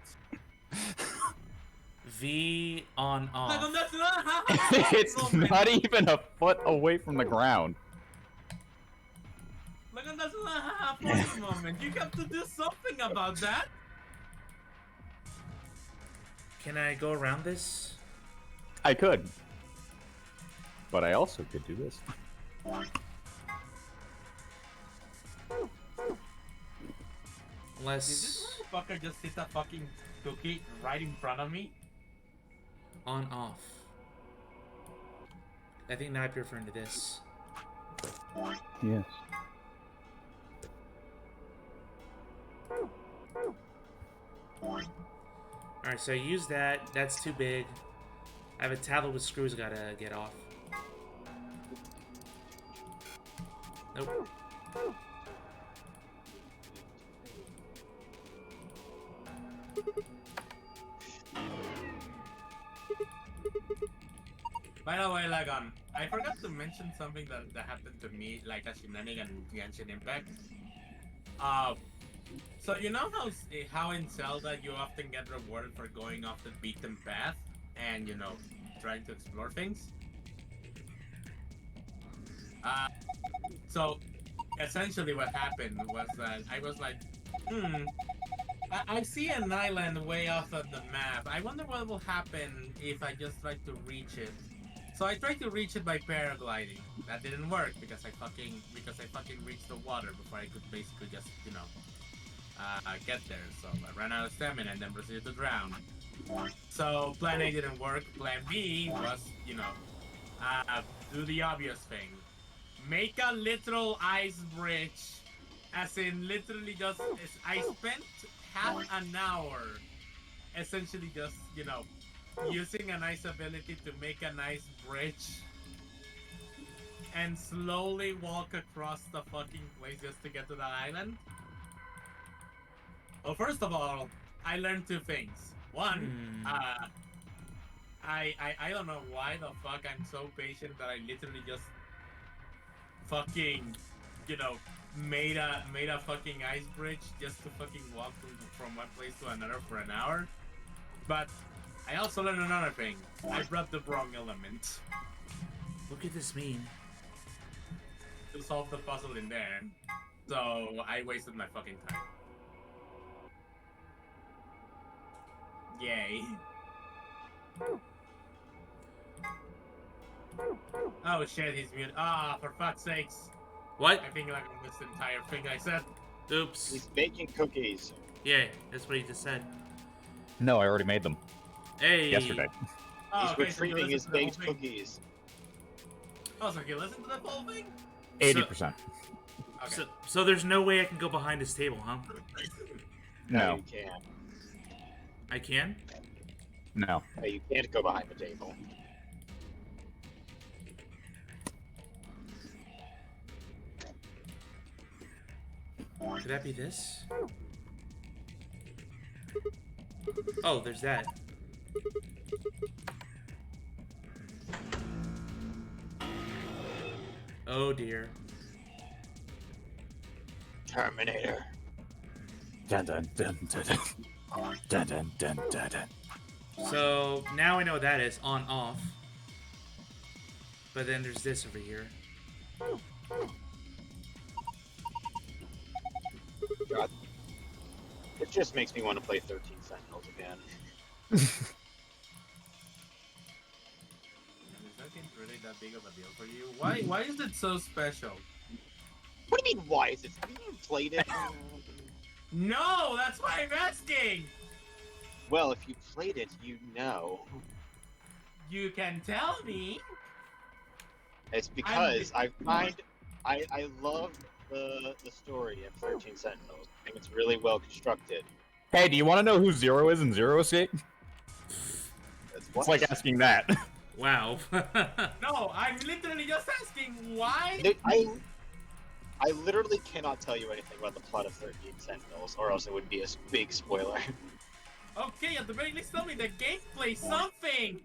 V on off. Like, that's not how It's not even a foot away from the ground. Like, that's not how for the moment. You have to do something about that. Can I go around this? I could. But I also could do this. Unless... Did this motherfucker just hit a fucking cookie right in front of me? On off. I think now you're referring to this. Yes. Alright, so I use that. That's too big. I have a tablet with screws I gotta get off. Nope. By the way, Lagon, I forgot to mention something that happened to me, like a shenanigan in Genshin Impact. So you know how in Zelda you often get rewarded for going off the beaten path and, you know, trying to explore things? So essentially what happened was that I was like, I see an island way off of the map. I wonder what will happen if I just try to reach it. So I tried to reach it by paragliding. That didn't work because I fucking reached the water before I could basically just, you know, get there. So I ran out of stamina and then proceeded to drown. So plan A didn't work. Plan B was, you know, do the obvious thing. Make a literal ice bridge. As in, literally just, I spent half an hour essentially just, you know, using a nice ability to make a nice bridge and slowly walk across the fucking place just to get to the island. Well, first of all, I learned two things. One, I don't know why the fuck I'm so patient that I literally just fucking, you know, made a fucking ice bridge just to fucking walk from one place to another for an hour. But I also learned another thing. I brought the wrong element. What could this mean? To solve the puzzle in there. So I wasted my fucking time. Yay. Oh shit, he's muted. Ah, for fuck's sakes. What? I think like this entire thing I said. Oops. He's baking cookies. Yeah, that's what he just said. No, I already made them. Hey. Yesterday. Oh, He's okay, retrieving his so you baked listen to the whole thing. cookies. Oh, so you listen to the whole thing? 80%. So there's no way I can go behind this table, huh? No. You can't. I can? No. No, you can't go behind the table. Could that be this? Oh, there's that. Oh dear. Terminator. Dun dun dun dun dun. Dun dun dun dun dun. So now I know what that is, on off. But then there's this over here. God. It just makes me want to play 13 Sentinels again. Is that game really that big of a deal for you? Why is it so special? What do you mean, why is it? Have you even played it? No, that's why I'm asking! Well, if you played it, you know. You can tell me! It's because I love the story of 13 Sentinels. I think it's really well constructed. Hey, do you want to know who Zero is in Zero Escape? It's like asking that. Wow. No, I'm literally just asking why. I literally cannot tell you anything about the plot of 13 Sentinels, or else it would be a big spoiler. Okay, at the very least, tell me the gameplay, something.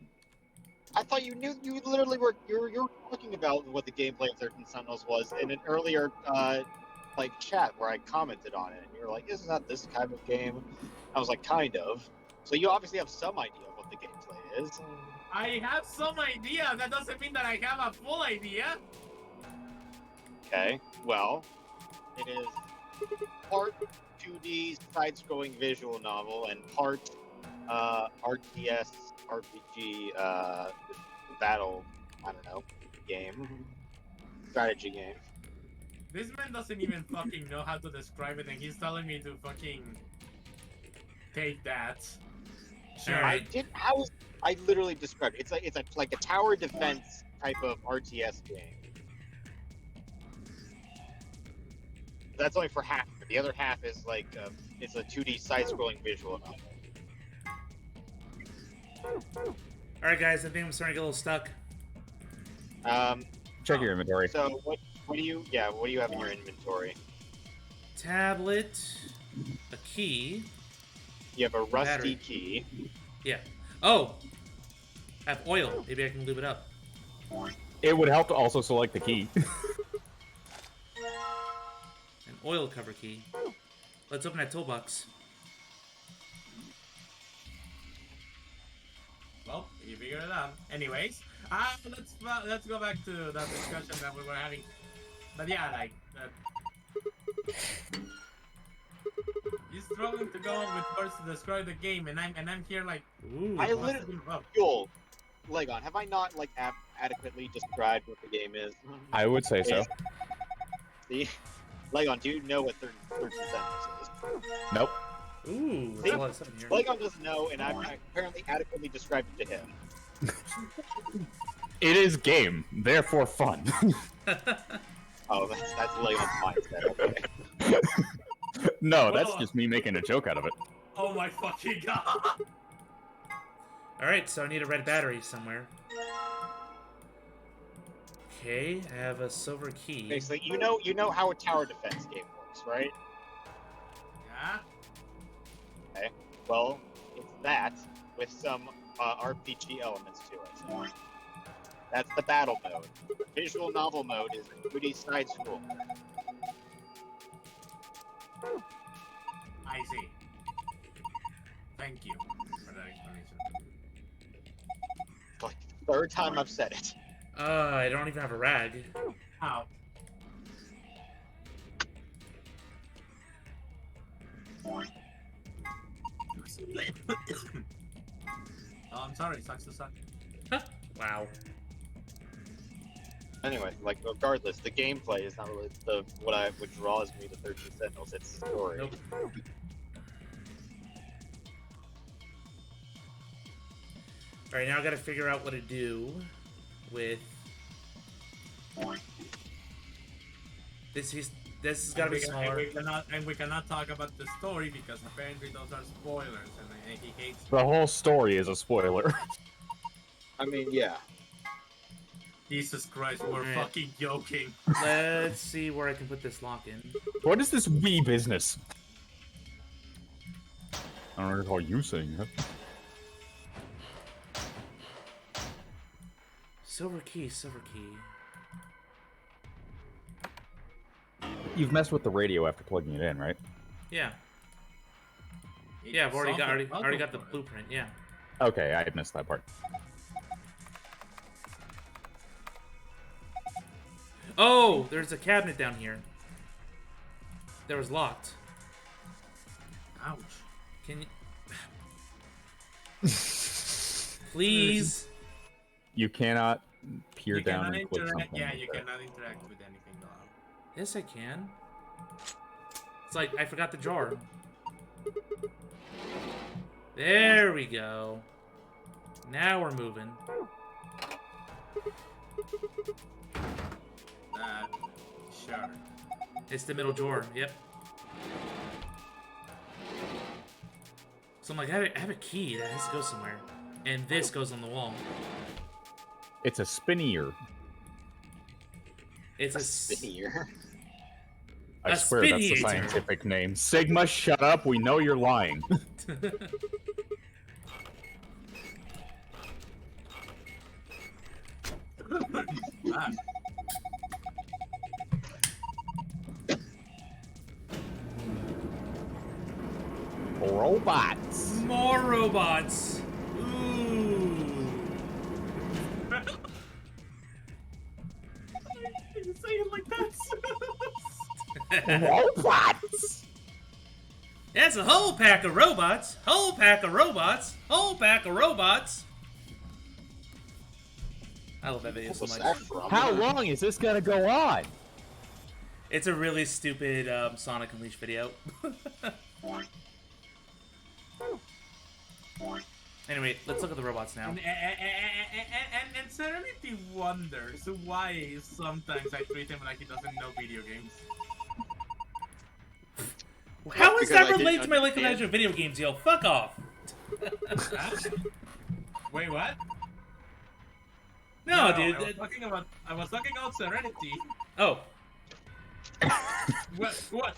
I thought you knew. You literally were. You're talking about what the gameplay of 13 Sentinels was in an earlier like chat where I commented on it, and you were like, "Isn't that this kind of game?" I was like, "Kind of." So you obviously have some idea of what the gameplay is. I have some idea. That doesn't mean that I have a full idea. Okay. Well, it is part 2D side-scrolling visual novel and part RTS RPG battle. I don't know, game, strategy game. This man doesn't even fucking know how to describe it, and he's telling me to fucking take that. Sure. I did. I literally described it. It's like a tower defense type of RTS game. That's only for half. The other half is like it's a 2D side-scrolling visual novel. All right, guys. I think I'm starting to get a little stuck. Check your inventory. So what do you have in your inventory? Tablet, a key. You have a rusty battery. key. Yeah. Oh, I have oil. Maybe I can lube it up. It would help to also select the key. An oil cover key. Let's open that toolbox. Well, you figured it out. Anyways, let's go back to that discussion that we were having. But yeah, like he's struggling to go on with words to describe the game, and I'm here like, ooh. I literally, Joel, Legon, have I not like adequately described what the game is? I would say so. See, Legon, do you know what 13 Sentinels is? Nope. Ooh, See, there's a lot of stuff in here. Legon doesn't know, and I've apparently adequately described it to him. It is game, therefore fun. Oh, that's Legon's mindset. Okay. No, that's just me making a joke out of it. Oh my fucking god! All right, so I need a red battery somewhere. Okay, I have a silver key. Okay, so you know how a tower defense game works, right? Yeah. Okay. Well, it's that with some RPG elements to it. That's the battle mode. Visual novel mode is 2D side scroll. I see. Thank you for that explanation. Like third time I've said it. I don't even have a rag. How? Oh, I'm sorry. Sucks to suck. Wow. Anyway, like regardless, the gameplay is not really what draws me to 13 Sentinels. It's the story. Nope. All right, now I got to figure out what to do with This has got to be smaller. And we cannot talk about the story because apparently those are spoilers, and he hates. The whole story is a spoiler. I mean, yeah. Jesus Christ, we're fucking joking. Let's see where I can put this lock in. What is this Wii business? I don't recall you saying that. Silver key, silver key. You've messed with the radio after plugging it in, right? Yeah. Yeah, I've already got the blueprint. Yeah. Okay, I missed that part. Oh, there's a cabinet down here. That was locked. Ouch. Can you... Please? You cannot peer down and click something. Yeah, you cannot interact with anything though. Yes, I can. It's like, I forgot the jar. There we go. Now we're moving. Sure. It's the middle drawer, yep. So I'm like, I have a key that has to go somewhere. And this goes on the wall. It's a spinnier. It's a spinnier. I swear that's the scientific name. Sigma, shut up. We know you're lying. Robots. More robots. Ooh. You say it like that. Robots. That's a whole pack of robots. Whole pack of robots. Whole pack of robots. I love that video so much. How long is this gonna go on? It's a really stupid Sonic Unleashed video. Anyway, let's look at the robots now. And Serenity wonders why sometimes I treat him like he doesn't know video games. How does that relate to my lack of knowledge of video games, yo? Fuck off! Wait, what? No, dude. I was talking about Serenity. Oh. What?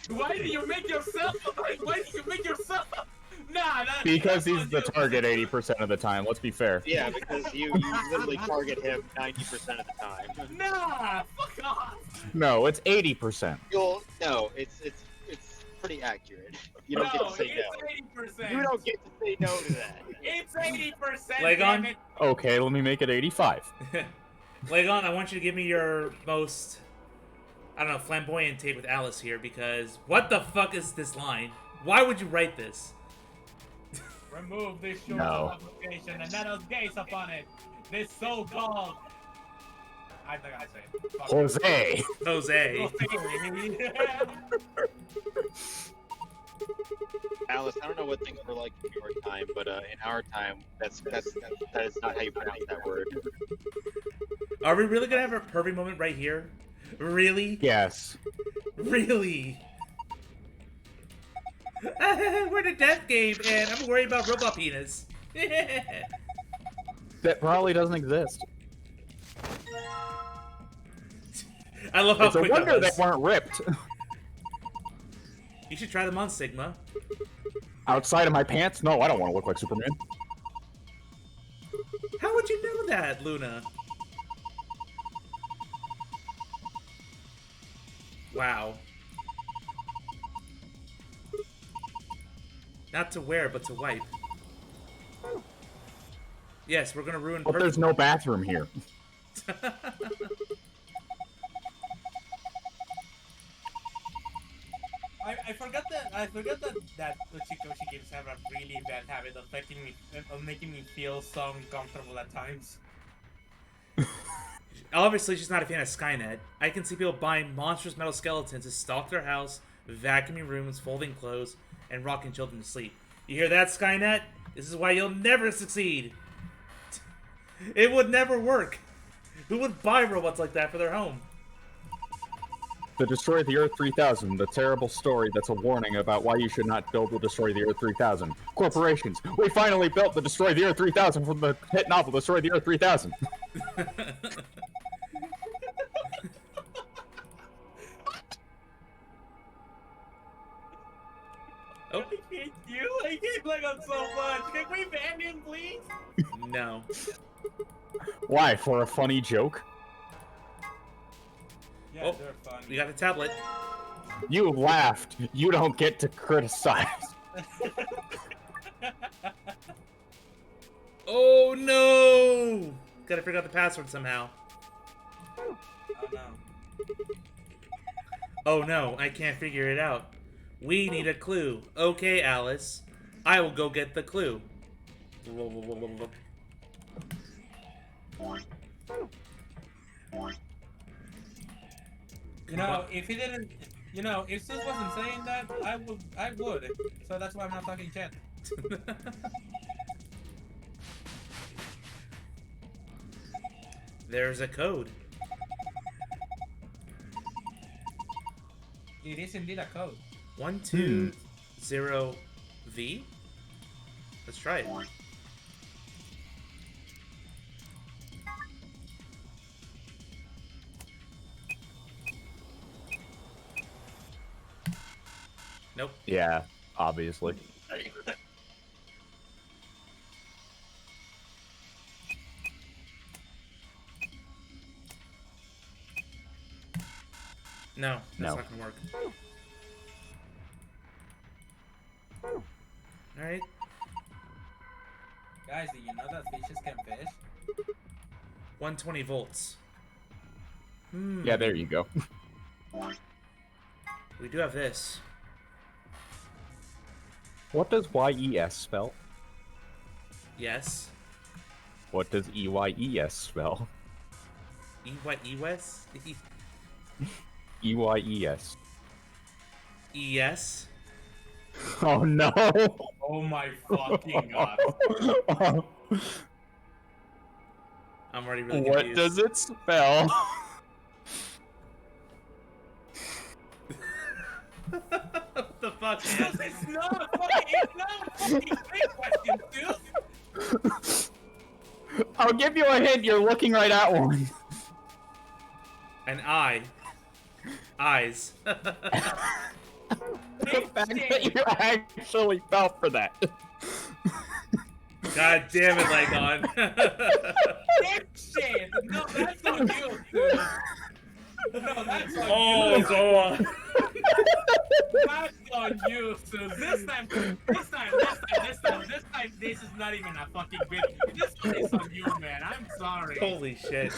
Why do you make yourself? Why do you make yourself? Nah, because he's the target 80% of the time. Let's be fair. Yeah, because you literally target him 90% of the time. Nah, fuck off. No, it's 80%. No, it's pretty accurate. You don't get to say no. 80%. You don't get to say no to that. It's 80%. Legon? Okay, let me make it 85. Legon, I want you to give me your most, I don't know, flamboyant take with Alice here, because what the fuck is this line? Why would you write this? Remove this short application and let us gaze upon it. This so-called... I think I say it. Jose. Alice, I don't know what things were like in your time, but in our time, that is not how you pronounce that word. Are we really gonna have a pervy moment right here? Really? Yes. Really? We're in a death game, and I'm worried about robot penis. That probably doesn't exist. I love how quick it's a wonder that was. they weren't ripped. You should try them on, Sigma. Outside of my pants? No, I don't want to look like Superman. How would you know that, Luna? Wow. Not to wear, but to wipe. Yes, we're gonna ruin. But there's no bathroom here. I forgot that Uchikoshi games have a really bad habit of making me feel so uncomfortable at times. Obviously, she's not a fan of Skynet. I can see people buying monstrous metal skeletons to stalk their house, vacuuming rooms, folding clothes, and rocking children to sleep. You hear that, Skynet? This is why you'll never succeed. It would never work. Who would buy robots like that for their home? The Destroy the Earth 3000, the terrible story that's a warning about why you should not build the Destroy the Earth 3000. Corporations, we finally built the Destroy the Earth 3000 from the hit novel Destroy the Earth 3000. Oh. I hate you. I hate Lego so much. Can we ban him, please? No. Why? For a funny joke? Yeah, they're funny. We got the tablet. You laughed. You don't get to criticize. Oh no! Gotta figure out the password somehow. Oh no. Oh no, I can't figure it out. We need a clue. Okay, Alice. I will go get the clue. You know, if he didn't, you know, if Sus wasn't saying that, I would. So that's why I'm not talking chat. There's a code. It is indeed a code. 120V? Let's try it. Nope. Yeah, obviously. No, that's No. not gonna work. Alright. Guys, do you know that fishes can fish? 120 volts. Yeah, there you go. We do have this. What does YES spell? Yes. What does EYES spell? EYES? EYES. ES? Oh no! Oh my fucking god. I'm already really What confused. does it spell? What the fuck? It's not fucking big question, dude. I'll give you a hint, you're looking right at one. An eye. Eyes. The fact that you actually fell for that. God damn it, Lygon. Shit! No, that's on you, dude. No, that's on Oh, you. go on. That's on you, Sus. This time, this is not even a fucking bit. This one is on you, man. I'm sorry. Holy shit.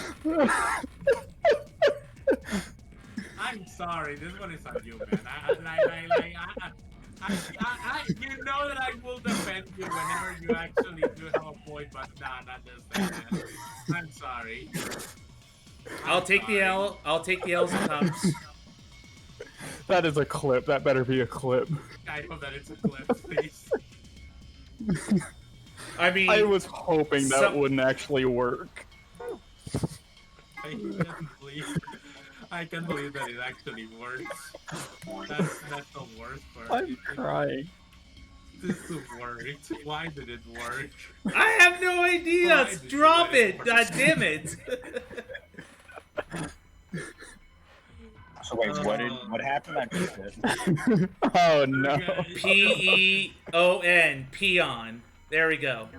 I'm sorry. This one is on you, man. You know that I will defend you whenever you actually do have a point, but nah, not this time, man. I'm sorry. I'll take the L. I'll take the L's and comes. That is a clip. That better be a clip. I hope that it's a clip, please. I mean, I was hoping that wouldn't actually work. I can't believe that it actually works. That's the worst part. I'm crying. This worked. Why did it work? I have no idea. Drop it. God damn it. So wait, what happened? I missed it. Oh no. P-E-O-N. Peon. There we go.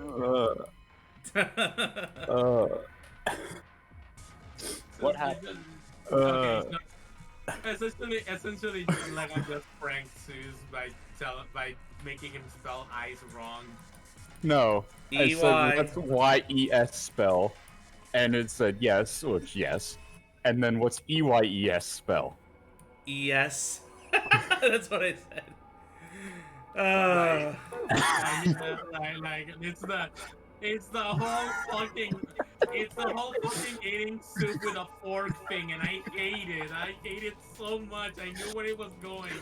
What happened? Okay, so essentially, like I just pranked Sus by making him spell eyes wrong. No. I E-Y. said, what's YES spell? And it said yes, which yes. And then what's EYES spell? E-S. That's what I said. Like it's the whole fucking eating soup with a fork thing, and I hate it. I hate it so much. I knew where it was going.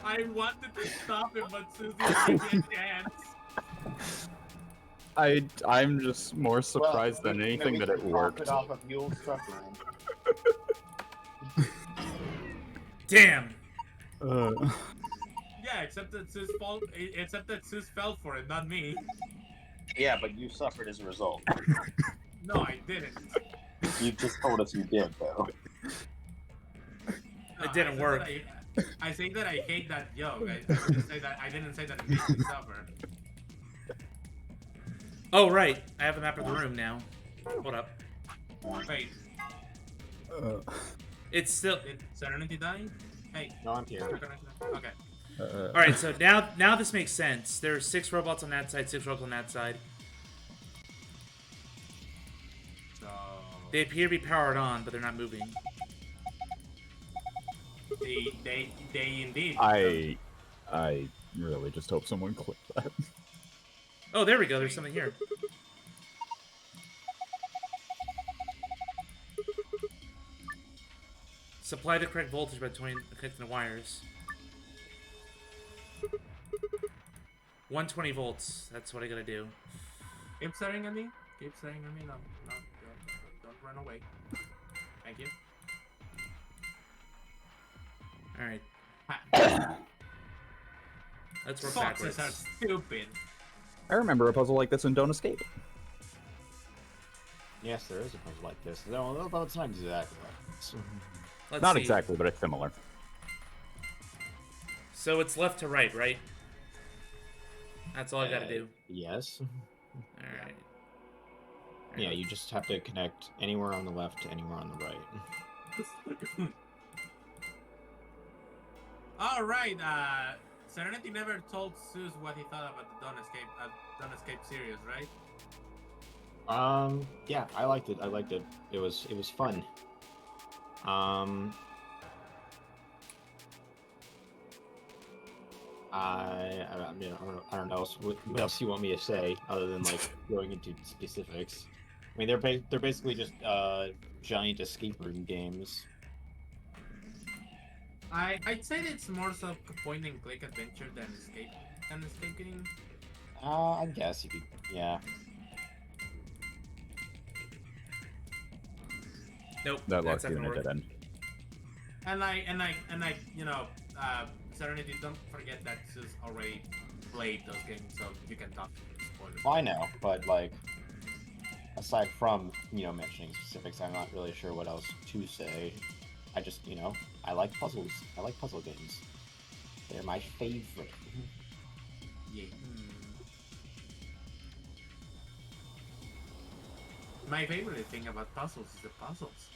I wanted to stop it, but Susie gave me a chance. I'm just more surprised than anything that it worked. Off of Yule's suffering. Damn. Yeah, except that Zeus fell for it, not me. Yeah, but you suffered as a result. No, I didn't. You just told us you did, though. No, It didn't work. I say that I hate that joke. I didn't say that. I didn't say that it makes me suffer. Oh right, I have a map of the room now. Hold up. Wait. It's still. Did Serenity die? Hey. No, I'm here. Okay. All right, so now this makes sense. There are 6 robots on that side, 6 robots on that side. So They appear to be powered on, but they're not moving. they indeed. I really just hope someone clipped that. Oh, there we go. There's something here. Supply the correct voltage by connecting the wires. 120 volts. That's what I gotta do. Keep staring at me. Keep staring at me. No, don't run away. Thank you. Alright. Let's work Foxes backwards. are stupid. I remember a puzzle like this in Don't Escape. Yes, there is a puzzle like this. No, it's not exactly like this. Let's Not see. exactly, but it's similar. So it's left to right, right? That's all I gotta do. Yes. Alright. Yeah, you just have to connect anywhere on the left to anywhere on the right. Alright, Serenity never told Zeus what he thought about the Don't Escape series, right? Yeah, I liked it. It was fun. I mean, I don't know what else you want me to say other than like going into specifics. I mean, they're basically just giant escape room games. I'd say that it's more so point and click adventure than escape game. I guess you could, yeah. Nope. That that's locked you not in a gonna dead work. end. And you know, Serenity, don't forget that Zeus already played those games, so you can talk spoilers. Well, I know, but like, aside from mentioning specifics, I'm not really sure what else to say. I just I like puzzles. I like puzzle games. They're my favorite. Yeah. My favorite thing about puzzles is the puzzles.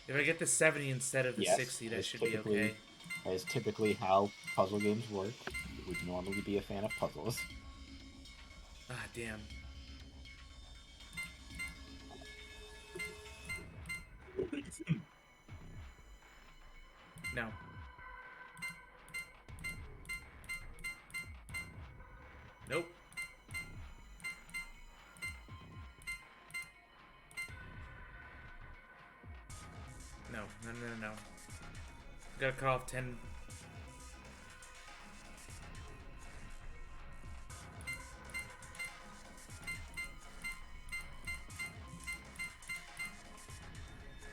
If I get the 70 instead of the 60, that should be okay. That is typically how puzzle games work. You would normally be a fan of puzzles. Ah, damn. No. Nope. No. Gotta cut off 10.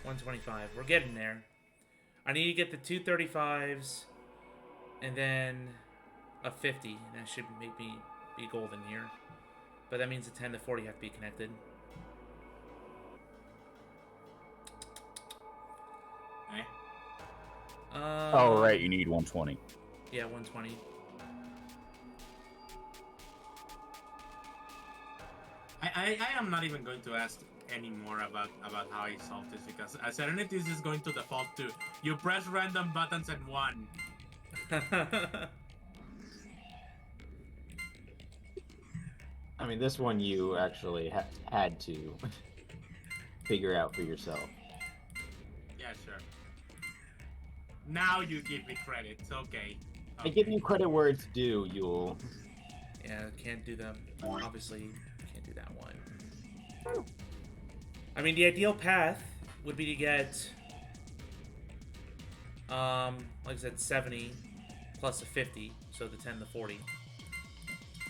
$125. We're getting there. I need to get the 235s and then a 50. And that should make me be golden here. But that means the 10 to 40 have to be connected. Oh, right, you need 120. Yeah, 120. I am not even going to ask any more about how I solved this because Serenity is just going to default to you press random buttons and won. I mean, this one you actually had to figure out for yourself. Yeah, sure. Now you give me credit. It's okay. I give you credit where it's due, Yule. Yeah, can't do them. Obviously, can't do that one. I mean, the ideal path would be to get, like I said, 70 plus a 50, so the 10 to 40.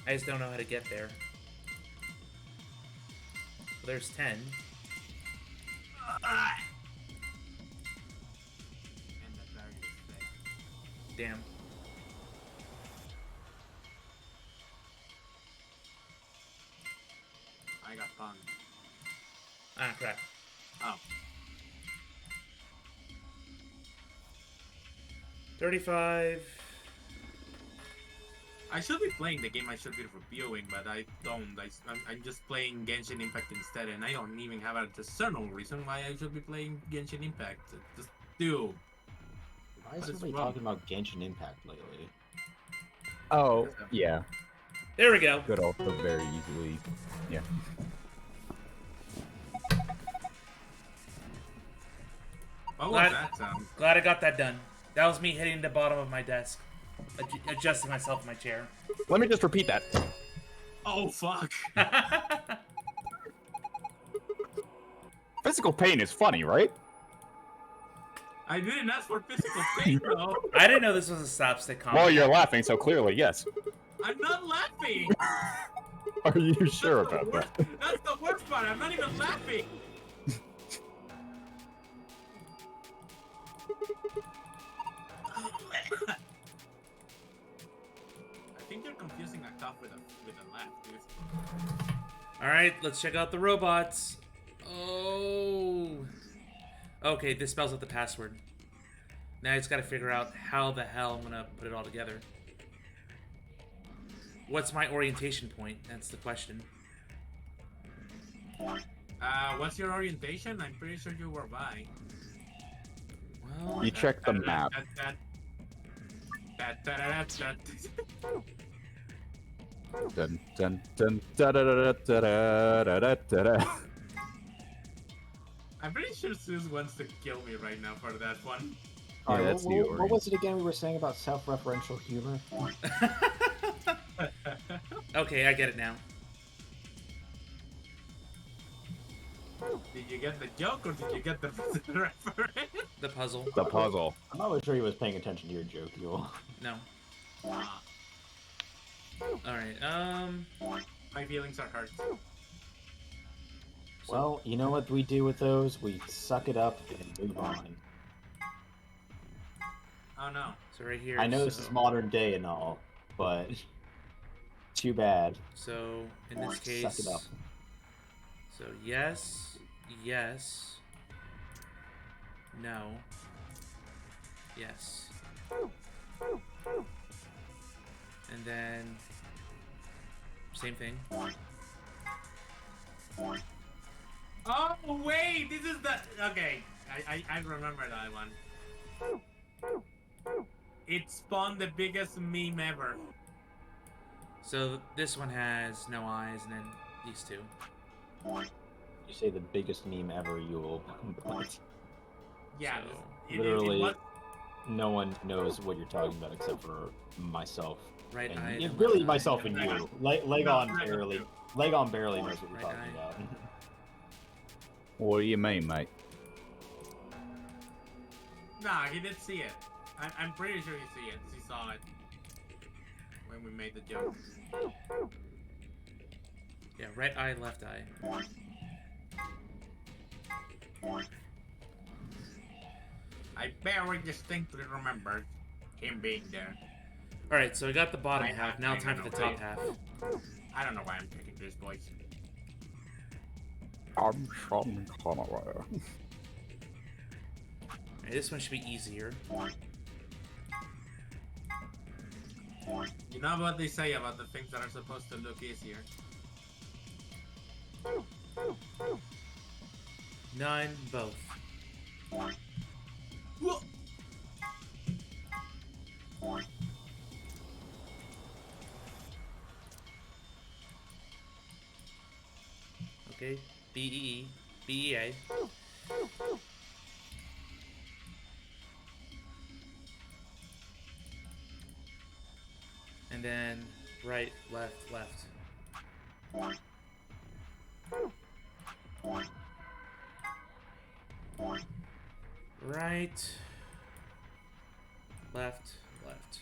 I just don't know how to get there. Well, there's 10. Damn. I got fun. Ah, crap. Oh. 35. I should be playing the game I should be reviewing, but I don't. I'm just playing Genshin Impact instead, and I don't even have a discernible reason why I should be playing Genshin Impact. Just do. Why is everybody talking about Genshin Impact lately? Oh, yeah. There we go. Could also very easily. Yeah. What was that sound? Glad I got that done. That was me hitting the bottom of my desk. Adjusting myself in my chair. Let me just repeat that. Oh, fuck. Physical pain is funny, right? I didn't ask for physical pain, though. I didn't know this was a slapstick comedy. Well, you're laughing, so clearly, yes. I'm not laughing. Are you sure about that? That's the worst part. I'm not even laughing. I think you're confusing a cough with a laugh, dude. Alright, let's check out the robots. Oh. Okay, this spells out the password. Now I just gotta figure out how the hell I'm gonna put it all together. What's my orientation point? That's the question. What's your orientation? I'm pretty sure you were by. Well, You check the map. Dun, dun, dun, da, da, da, da, da, da, da, da, da. I'm pretty sure Zeus wants to kill me right now for that one. Yeah, Alright, that's the what was it again we were saying about self-referential humor? Okay, I get it now. Did you get the joke or did you get the reference? The puzzle. The puzzle. I'm not really sure he was paying attention to your joke, Yule. No. Alright, My feelings are hurt. Well, you know what we do with those? We suck it up and move on. Oh no. So right here. I know this is modern day and all, but too bad. So in this case, Suck it up. So yes, yes, no, yes, and then same thing. Oh wait, this is the okay. I remember that one. It spawned the biggest meme ever. So this one has no eyes, and then these two. You say the biggest meme ever, Yule. But Yeah, So, literally, it was, no one knows what you're talking about except for myself. Right and eye. yeah, and really left eye. myself and you. Legon barely. Legon barely knows what you're Right talking eye. about. What do you mean, mate? nah, he did see it. I'm pretty sure he see it. He saw it when we made the joke. Yeah, right eye, left eye. I very distinctly remember him being there. All right, so we got the bottom I half. have- Now I time don't for the know, top half. I don't know why I'm picking this voice. I'm from Canada. Alright, this one should be easier. You know what they say about the things that are supposed to look easier? None, both. Whoa. Okay, B-E-E, B-E-A. And then right, left, left. Right, left, left.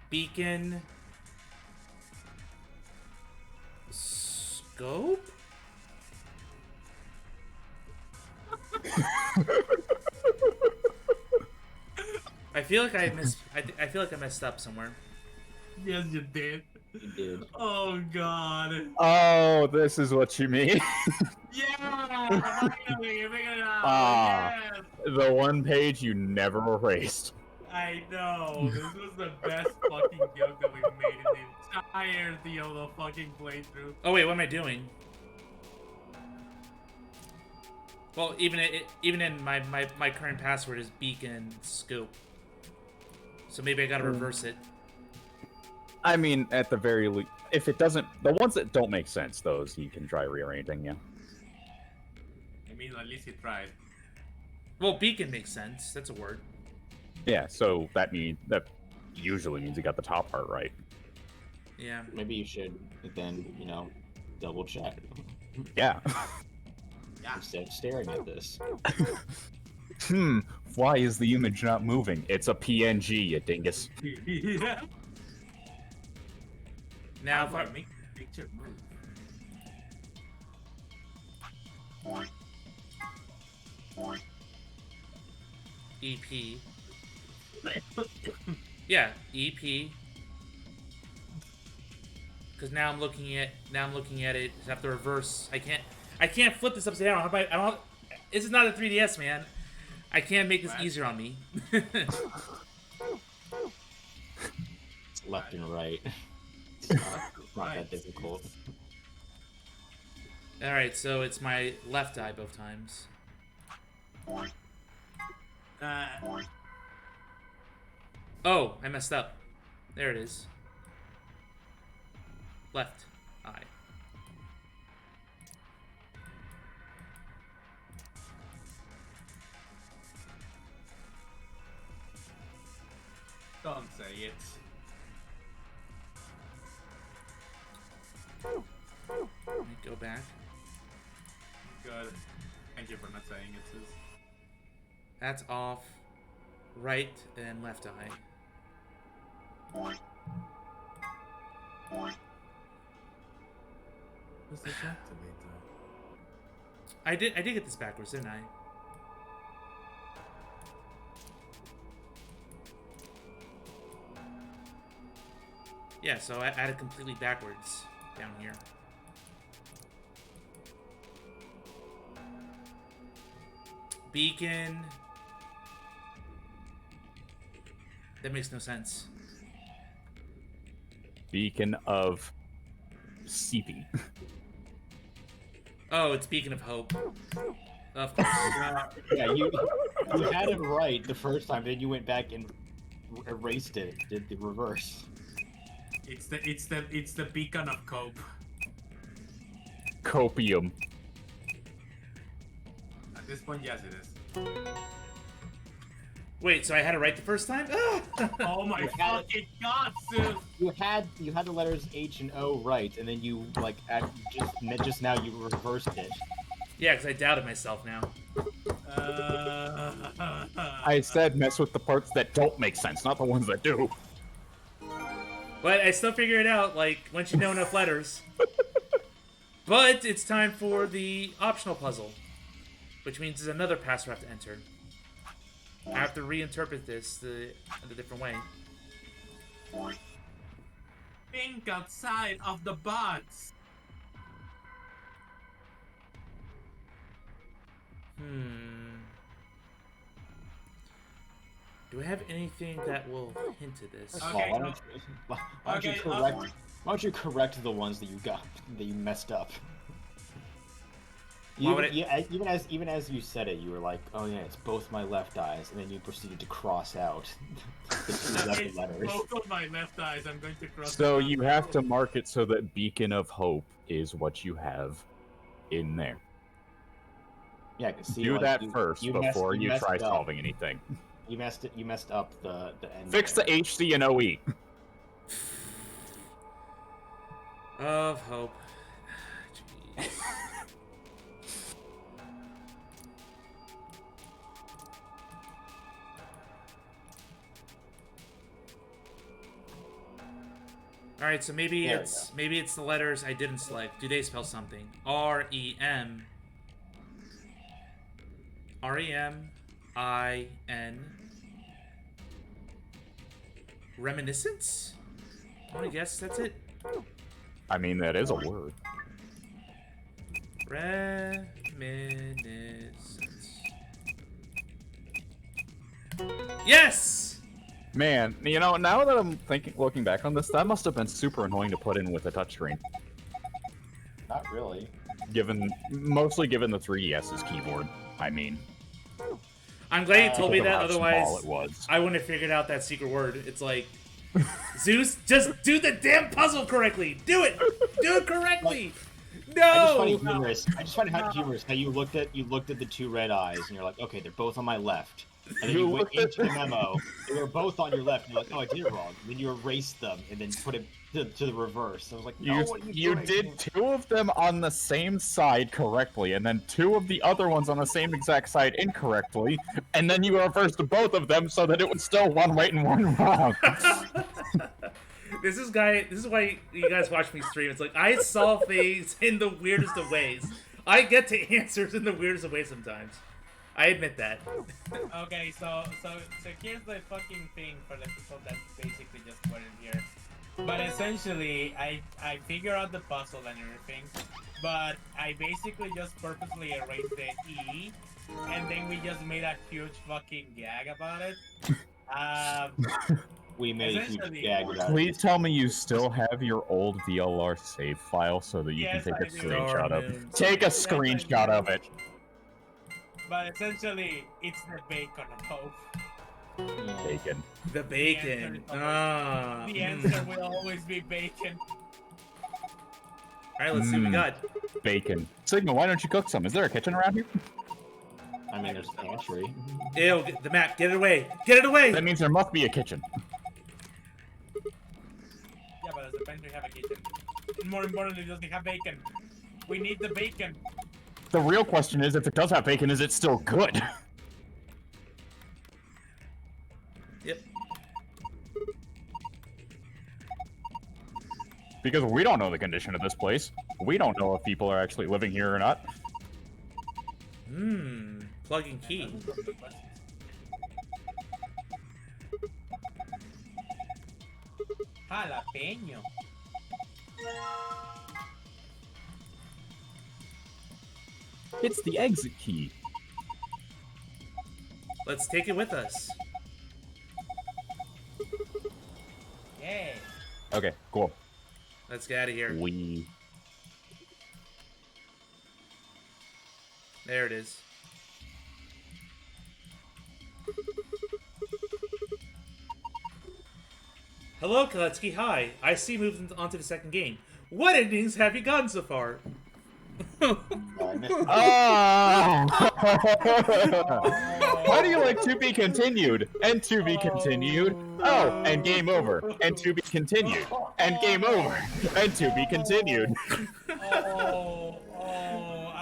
Beacon. Scope? feel like I missed. I feel like I messed up somewhere. Yes, you did. You did. Oh God. Oh, this is what you mean. Yeah. Finally, you figured it out. Ah, Yes. the one page you never erased. I know. This was the best fucking joke that we've made in the entire Diablo fucking playthrough. Oh wait, what am I doing? Well, even in my current password is beacon scope. So maybe I gotta reverse it. I mean, at the very least, if it doesn't, the ones that don't make sense, those you can try rearranging. Yeah. I mean, at least he tried. Well, beacon makes sense. That's a word. Yeah. So that usually means you got the top part right. Yeah. Maybe you should then, double check. Yeah. Instead of staring at this. Why is the image not moving? It's a PNG, you dingus. Yeah. Now, if I make the picture move. EP. Yeah, EP. Because now I'm looking at it. I have to reverse. I can't flip this upside down. I don't. This is not a 3DS, man. I can't make this easier on me. It's left and right. It's not that difficult. Alright, so it's my left eye both times. Oh, I messed up. There it is. Left eye. Don't say it. Let me go back. Good. Thank you for not saying it, Sis. That's off. Right and left eye. What's this activate though? I did get this backwards, didn't I? Yeah, so I had it completely backwards down here. Beacon. That makes no sense. Beacon of CP. Oh, it's Beacon of Hope. Of course. Yeah, you had it right the first time, then you went back and erased it. Did the reverse. It's the beacon of cope. Copium. At this point, yes, it is. Wait, so I had it right the first time? Oh my fucking god, Sis! You had the letters H and O right, and then you just now you reversed it. Yeah, because I doubted myself now. I said mess with the parts that don't make sense, not the ones that do. But I still figure it out, like, once you know enough letters. But it's time for the optional puzzle, which means there's another password I have to enter. I have to reinterpret this in a different way. Think outside of the box. Do I have anything that will hint to this? Okay, Why don't you correct the ones that you messed up? Even as you said it, you were like, "Oh yeah, it's both my left eyes," and then you proceeded to cross out the two left letters. Both of my left eyes, I'm going to cross. So you have to mark it so that Beacon of Hope is what you have in there. Yeah, see, do like, that first before you try up. solving anything. You messed up the end. Fix the HC and OE. Of Hope. Jeez. All right, so maybe it's the letters I didn't select. Do they spell something? R-E-M. R-E-M. I-N. Reminiscence? I guess that's it. I mean, that is a word. Reminiscence. Yes! Man, you know, now that I'm looking back on this, that must have been super annoying to put in with a touchscreen. Not really. Mostly given the 3DS's keyboard. I mean, I'm glad you told me that, how otherwise small it was. I wouldn't have figured out that secret word. It's like, Zeus, just do the damn puzzle correctly. Do it. Do it correctly. No. I just find it humorous how you looked at the two red eyes and you're like, okay, they're both on my left. And then you went into the memo. They were both on your left. And you're like, oh, I did it wrong. And then you erased them and then put it to the reverse. I was like, no, what are you doing? did two of them on the same side correctly, and then two of the other ones on the same exact side incorrectly, and then you reversed both of them so that it was still one right and one wrong. This is why you guys watch me stream. It's like I solve things in the weirdest of ways. I get to answers in the weirdest of ways sometimes. I admit that. Okay, so here's the fucking thing for the people that basically just put in here. But essentially, I figure out the puzzle and everything, but I basically just purposely erased the E, and then we just made a huge fucking gag about it. We made a huge gag about it. Please tell me you still have your old VLR save file so that you can take a screenshot of it. Take a screenshot of it. But essentially, it's the bacon of hope. Bacon. The bacon. The answer will always be bacon. Alright, let's see what we got. Bacon. Sigma, why don't you cook some? Is there a kitchen around here? I mean, there's a pantry. Ew, the map. Get it away. Get it away. That means there must be a kitchen. Yeah, but does the pantry have a kitchen? And more importantly, does it have bacon? We need the bacon. The real question is, if it does have bacon, is it still good? Yep. Because we don't know the condition of this place. We don't know if people are actually living here or not. Plug and key. Jalapeno. It's the exit key. Let's take it with us. Yay. Okay, cool. Let's get out of here. There it is. Hello, Kaletsky. Hi. I see you moved onto the second game. What endings have you gotten so far? How do you like to be continued? And to be continued. Oh, and game over. And to be continued. And game over. And to be continued.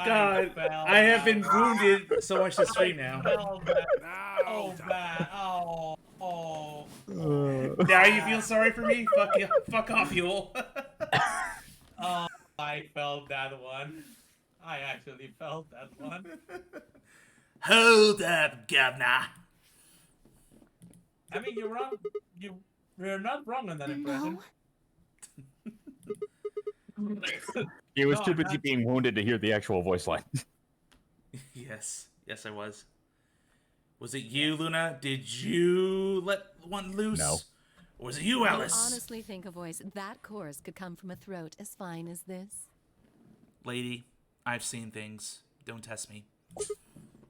God, I have been wounded so much this stream now. Now you feel sorry for me? Fuck you. Fuck off, you. Oh, I felt that one. I actually felt that one. Hold up, governor. I mean, you're wrong. You're not wrong on that impression. He was too busy being wounded to hear the actual voice line. Yes. Yes, I was. Was it you, Luna? Did you let one loose? No. Or was it you, Alice? I honestly think a voice that coarse could come from a throat as fine as this. Lady, I've seen things. Don't test me.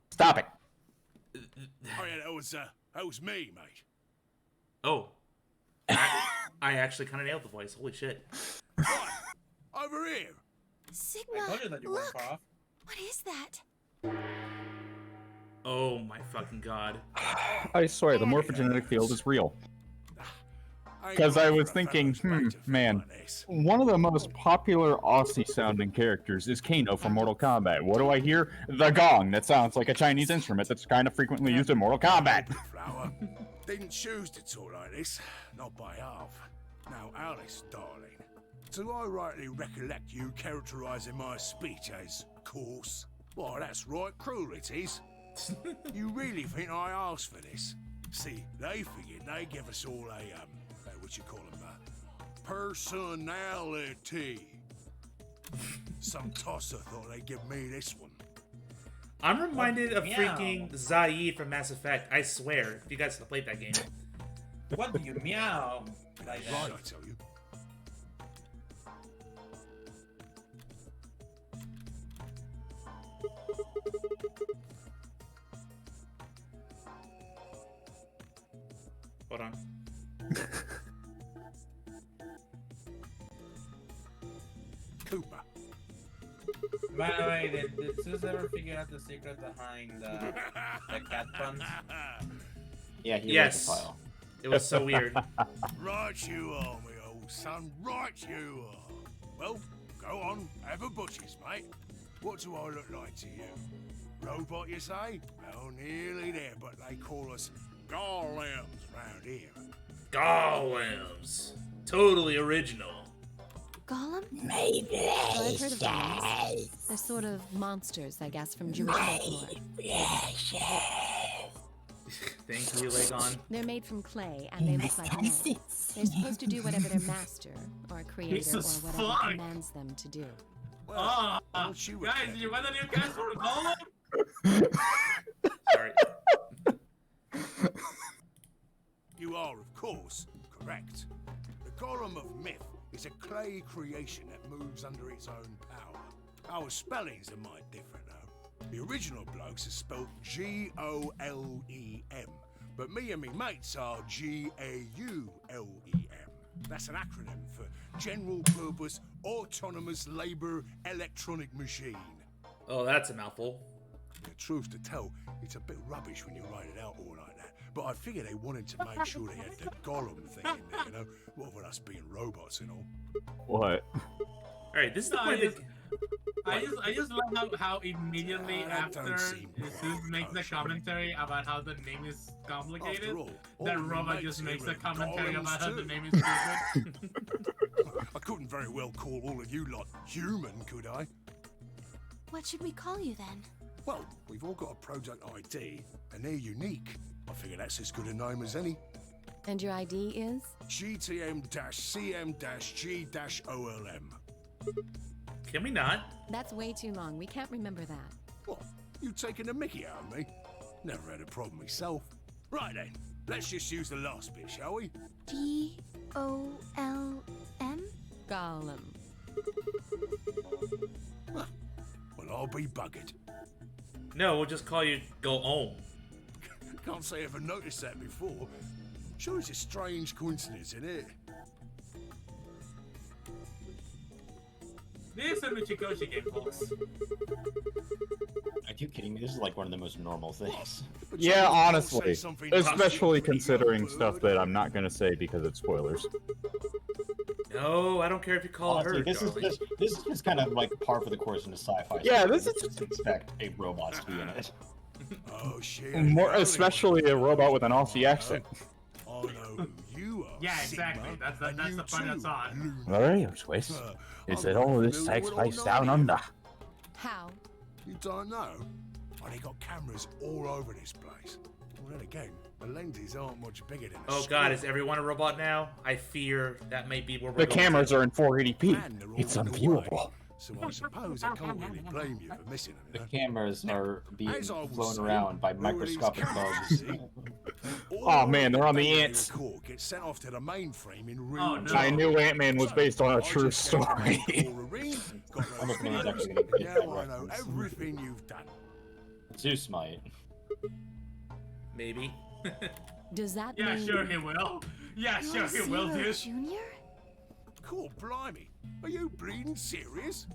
Stop it. Oh yeah, that was me, mate. Oh. I actually kind of nailed the voice. Holy shit. Over here. Sigma, I told you that you weren't look. far off. What is that? Oh my fucking god. I swear, the morphogenetic field is real. Because I was thinking, man, one of the most popular Aussie-sounding characters is Kano from Mortal Kombat. What do I hear? The gong. That sounds like a Chinese instrument that's kind of frequently used in Mortal Kombat. Flower. Didn't choose to talk like this, not by half. Now, Alice, darling, do I rightly recollect you characterising my speech as coarse? Why, that's right cruel it is. You really think I asked for this? See, they figured they'd give us all a what you call them, personality. Some tosser thought they'd give me this one. I'm reminded of Meow. freaking Zaid from Mass Effect. I swear, if you guys have played that game. What do you meow like that? Right, I tell you. Hold on. Cooper. By the way, did Zeus ever figure out the secret behind the cat puns? Yeah, he Yes. wrote the file. It was so weird. Right you are, my old son. Right you are. Well, go on. Have a butchers, mate. What do I look like to you? Robot, you say? Well, nearly there, but they call us golems round here. Golems. Totally original. Golem? Maybe. Well, I've heard of golems. They're sort of monsters, I guess, from Jewish folklore. Thank you, Legon. They're made from clay, and they look like men. They're supposed to do whatever their master, or creator, Jesus or whatever fuck. commands them to do. Oh, guys, you want a new cast for the golem? Sorry. You are, of course, correct. The Golem of Myth is a clay creation that moves under its own power. Our spellings are might different, though. The original blokes are spelled G-O-L-E-M, but me and me mates are G-A-U-L-E-M. That's an acronym for General Purpose Autonomous Labour Electronic Machine. Oh, that's a mouthful. The truth to tell, it's a bit rubbish when you write it out all like that. But I figure they wanted to make sure they had the Golem thing in there, you know? What with us being robots and all. What? Alright, this is the point that... I just love how immediately that don't after seem Zeus makes the commentary about how the name is complicated, After all that the robot mates just makes here a are commentary golems about how the too. name is stupid. I couldn't very well call all of you lot human, could I? What should we call you then? Well, we've all got a product ID, and they're unique. I figure that's as good a name as any. And your ID is? GTM-CM-G-OLM. Can we not? That's way too long. We can't remember that. What? You taking a mickey out of me? Never had a problem myself. Right then, let's just use the last bit, shall we? G-O-L-M? Golem. Well, I'll be buggered. No, we'll just call you Go Home. Can't say I ever noticed that before. Sure, it's a strange coincidence, isn't it? This is a Michikoshi game, folks. Are you kidding me? This is like one of the most normal things. Yeah, honestly. Especially considering stuff that I'm not going to say because it's spoilers. No, I don't care if you call Honestly, her. this is just kind of like par for the course in the sci-fi. Yeah, story. this is just expect a robot to be in it. Oh shit. More especially a robot with an Aussie accent. I know who you are. Yeah, exactly. Sigma, That's and you the part that's too, on. Luna. Alright, Swiss. Is it all this takes place down under? How? You don't know? Oh, they got cameras all over this place. Well, then again, the lenses aren't much bigger than a Oh god, is everyone a robot now? I fear that may be where we're The going. cameras are in 480p. And they're all It's in the way. unviewable. So I suppose I can't really blame you for missing them. The You know? cameras are being As I was flown saying, around by where are these microscopic cameras, bugs. Oh man, they're on the data ants. they record gets sent off to the mainframe in real Oh, no. time. I knew Ant-Man was based on a I true just gave story. Cora a ring, got those Almost no one's photos. actually gonna get Now that I know reference. everything you've done. Zeus might. Maybe. Does that Yeah, mean... sure he will. Yeah, sure he will, dude. Junior? Cool, blimey. Are you bleeding serious?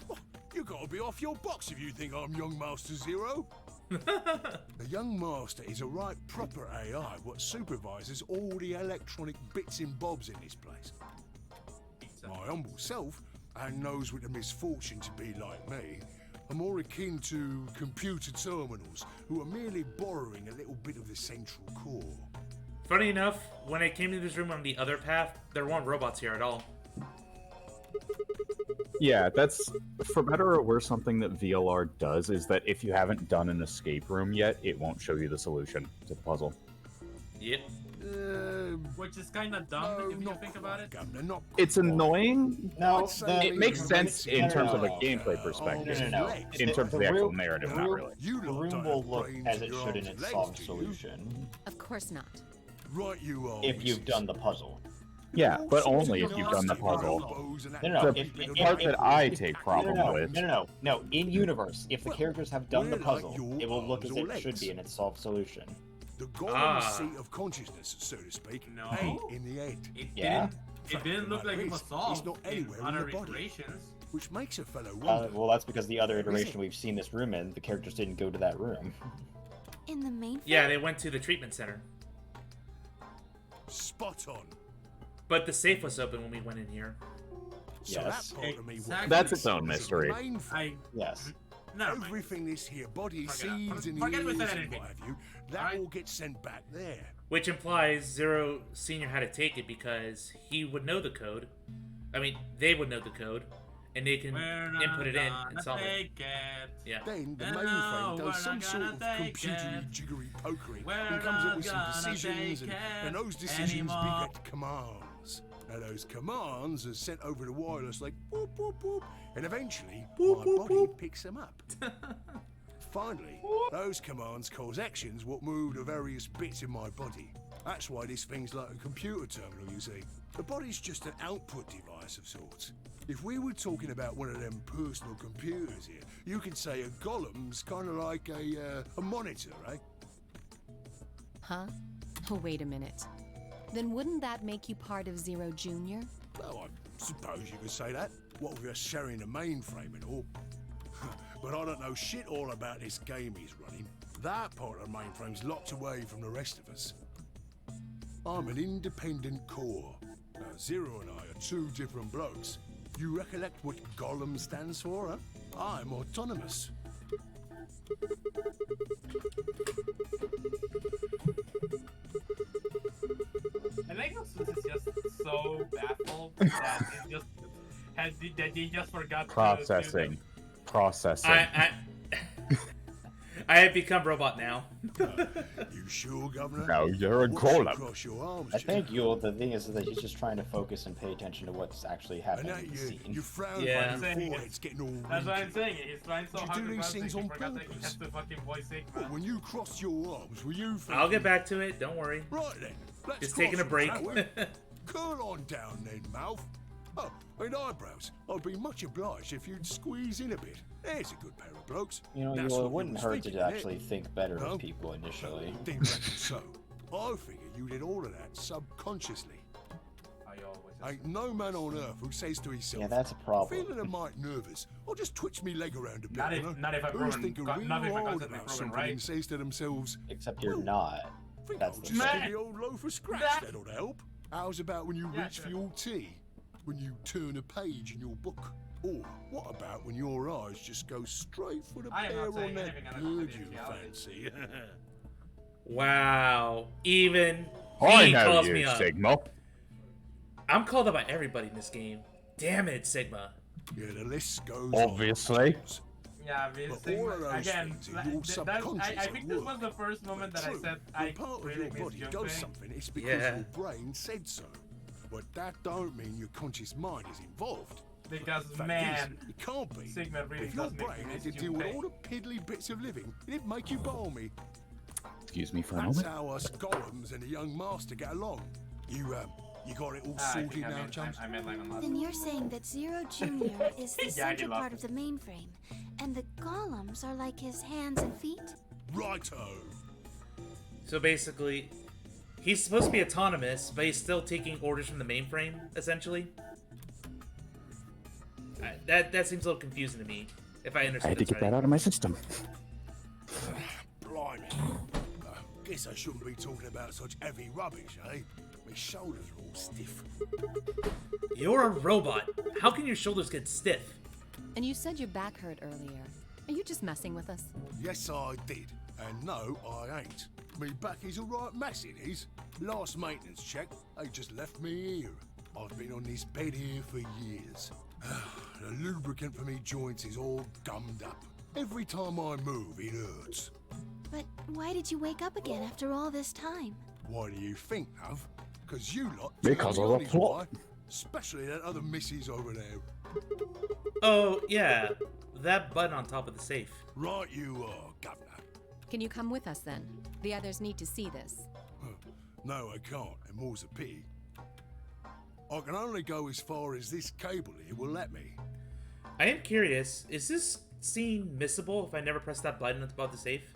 What? You gotta be off your box if you think I'm young Master Zero. The young master is a right proper AI what supervises all the electronic bits and bobs in this place. My humble self, and those with the misfortune to be like me, are more akin to computer terminals who are merely borrowing a little bit of the central core. Funny enough, when I came to this room on the other path, there weren't robots here at all. Yeah, that's for better or worse. Something that VLR does is that if you haven't done an escape room yet, it won't show you the solution to the puzzle. Yep. Which is kind of dumb if you think about it. It's annoying. No, It makes sense in terms of a gameplay perspective. No. In terms of the actual narrative, not really. The room will look as it should in its solved solution. Of course not. Right, you are. If you've done the puzzle. Yeah, but only if you've done the puzzle. No. The part that I take problem with. No. In universe, if the characters have done the puzzle, it will look as it should be in its solved solution. The golem seat of consciousness, so to speak, ain't in the head. It didn't look like it was solved. It's not anywhere in other the body, iterations. which makes a fellow wonder. Well, that's because the other iteration we've seen this room in, the characters didn't go to that room. In the main. Yeah, they went to the treatment center. Spot on. But the safe was open when we went in here. So Yes. that part of me Exactly. That's its own mystery. Yes. No. Everything this here body sees and forget we hears said and anything. what have you, that all gets sent back there. Which implies Zero Senior had to take it because he would know the code. I mean, they would know the code, and they can input it in and solve it. Yeah. Then the mainframe does some sort of computery jiggery pokery and comes up with some decisions, and those decisions beget commands. Now those commands are sent over the wireless like boop boop boop, and eventually my body picks them up. Finally, those commands cause actions what move the various bits in my body. That's why this thing's like a computer terminal, you see. The body's just an output device of sorts. If we were talking about one of them personal computers here, you could say a golem's kind of like a monitor, right? Huh? Oh, wait a minute. Then wouldn't that make you part of Zero Junior? Well, I suppose you could say that. What with us sharing the mainframe and all. But I don't know shit all about this game he's running. That part of the mainframe's locked away from the rest of us. I'm an independent core. Now, Zero and I are two different blokes. You recollect what Golem stands for, huh? I'm autonomous. I think this is just so baffled that they just forgot Processing. I have become robot now. You sure, Governor? No, you're a golem. Cross your arms, I think the thing is that he's just trying to focus and pay attention to what's actually happening in the scene. You frown Yeah. when your forehead's getting all That's what I'm wrinkly. saying. He's trying so You hard do to these process things he on forgot that he purpose. has to fucking voice Sigma. But when you cross your arms, were you thinking... I'll get back to it. Don't worry. Right then, let's Just taking a cross break. them, shall we? Cool on down then, mouth. Oh, and eyebrows. I'd be much obliged if you'd squeeze in a bit. There's a good pair of blokes. It That's what you wouldn't was hurt thinking, to innit? actually think better No? of people initially. Didn't reckon so. I figure you did all of that subconsciously. Ain't no man on earth who says to himself, Yeah, that's a problem. feeling a mite nervous, I'll just twitch me leg around a bit. Not if- you know? not if I've Who's proven- thinking not real if I hard constantly about proven, something right? and says to themselves, Except you're not. think That's I'll the just thing. give the old loaf of scratch, that'll help. How's about when you reach for your tea? When you turn a page in your book? Or what about when your eyes just go straight for the I am bear not on saying that anything on bird you confidentiality. fancy? Wow. Even I he know calls you, me up. Sigma. I'm called up by everybody in this game. Damn it, Sigma. Yeah, the list goes Obviously. on. Yeah, But Sigma, all of those again, things in like, your I subconscious think at this work. was the first moment that I True, said when I part of really your miss body does jumping. something, it's because Yeah. your brain said so. But that don't mean your conscious mind is involved. Because, Fact man, is, it can't be. Sigma really If your does make brain me had to miss deal with Junpei. all the piddly bits of living, it'd make you balmy. Excuse me for a That's moment. how us golems and the young master get along. You got it all I sorted think I now, meant- chums? I meant like on last Then you're saying that Zero Junior is the Yeah, he central loves part of the mainframe, and the golems are like his hands and feet? Righto. So basically, he's supposed to be autonomous, but he's still taking orders from the mainframe, essentially. That seems a little confusing to me, if I I understand had to this get right. that out of my system. Blimey. Guess I shouldn't be talking about such heavy rubbish, eh? My shoulders are all stiff. You're a robot. How can your shoulders get stiff? And you said your back hurt earlier. Are you just messing with us? Yes, I did. And no, I ain't. Me back is a right mess, it is. Last maintenance check, they just left me here. I've been on this bed here for years. The lubricant for me joints is all gummed up. Every time I move, it hurts. But why did you wake up again after all this time? Why do you think, love? Because you lot Because turned of me on the is plot. why. Especially that other missus over there. Oh, yeah. That button on top of the safe. Right you are, Governor. Can you come with us then? The others need to see this. No, I can't, and more's a pity. I can only go as far as this cable here will let me. I am curious, is this scene missable if I never press that button on top of the safe?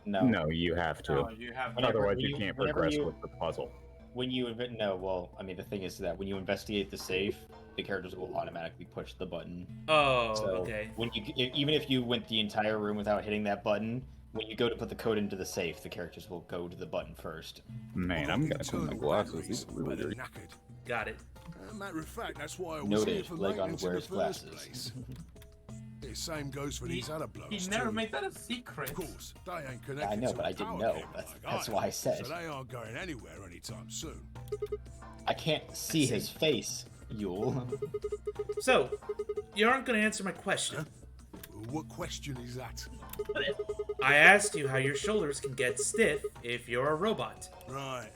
No. No, you have to. No, you have to. Otherwise, you can't whenever progress you- with the puzzle. When you the thing is that when you investigate the safe, the characters will automatically push the button. Oh, So okay. when even if you went the entire room without hitting that button, when you go to put the code into the safe, the characters will go to the button first. Man, I'm gonna put my glasses. These are really weird. Got it. Matter of fact, that's why I was here Noted, for Legon maintenance in the wears first glasses. place. The same goes for these other blokes He never too. made that a secret. Of course, they ain't connected I know, to but a I didn't power know. cable That's like why I said. So they aren't going anywhere anytime soon. I can't see his face, Yule. So, you aren't going to answer my question. What question is that? I asked you how your shoulders can get stiff if you're a robot. Right,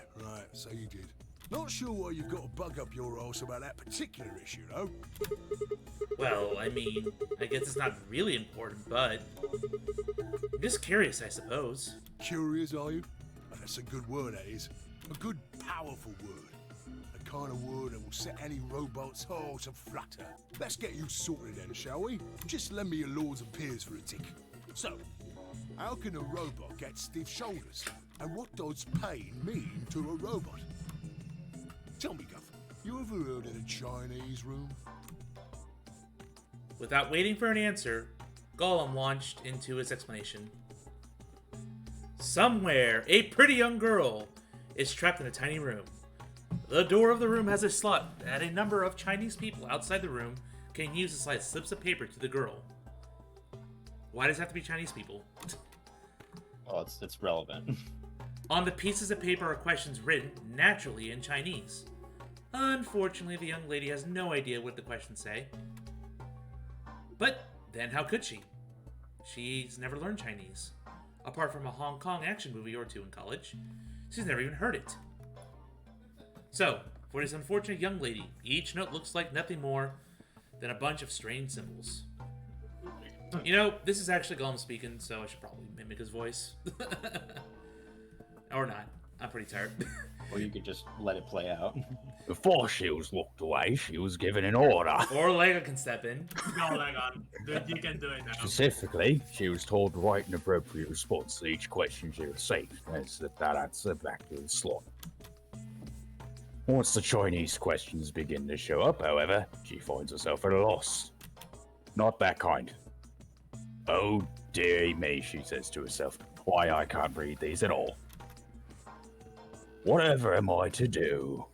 so you did. Not sure why you've got to bug up your arse about that particular issue, though. Well, I mean, I guess it's not really important, but I'm just curious, I suppose. Curious, are you? Oh, that's a good word, that is. A good, powerful word. The kind of word that will set any robot's heart to flutter. Let's get you sorted then, shall we? Just lend me your lords and peers for a tick. So, how can a robot get stiff shoulders? And what does pain mean to a robot? Tell me, Guff, you ever heard of the Chinese room? Without waiting for an answer, Gollum launched into his explanation. Somewhere, a pretty young girl is trapped in a tiny room. The door of the room has a slot that a number of Chinese people outside the room can use to slide slips of paper to the girl. Why does it have to be Chinese people? Well, it's relevant. On the pieces of paper are questions written naturally in Chinese. Unfortunately, the young lady has no idea what the questions say. But then how could she? She's never learned Chinese. Apart from a Hong Kong action movie or two in college, she's never even heard it. So, for this unfortunate young lady, each note looks like nothing more than a bunch of strange symbols. You know, this is actually Gollum speaking, so I should probably mimic his voice. Or not. I'm pretty tired. Or you could just let it play out. Before she was locked away, she was given an order. Or Lega can step in. No, Legon. Dude, you can do it now. Specifically, she was told to write an appropriate response to each question she received, and slip that answer back to the slot. Once the Chinese questions begin to show up, however, she finds herself at a loss. Not that kind. Oh dear me, she says to herself. Why, I can't read these at all. Whatever am I to do?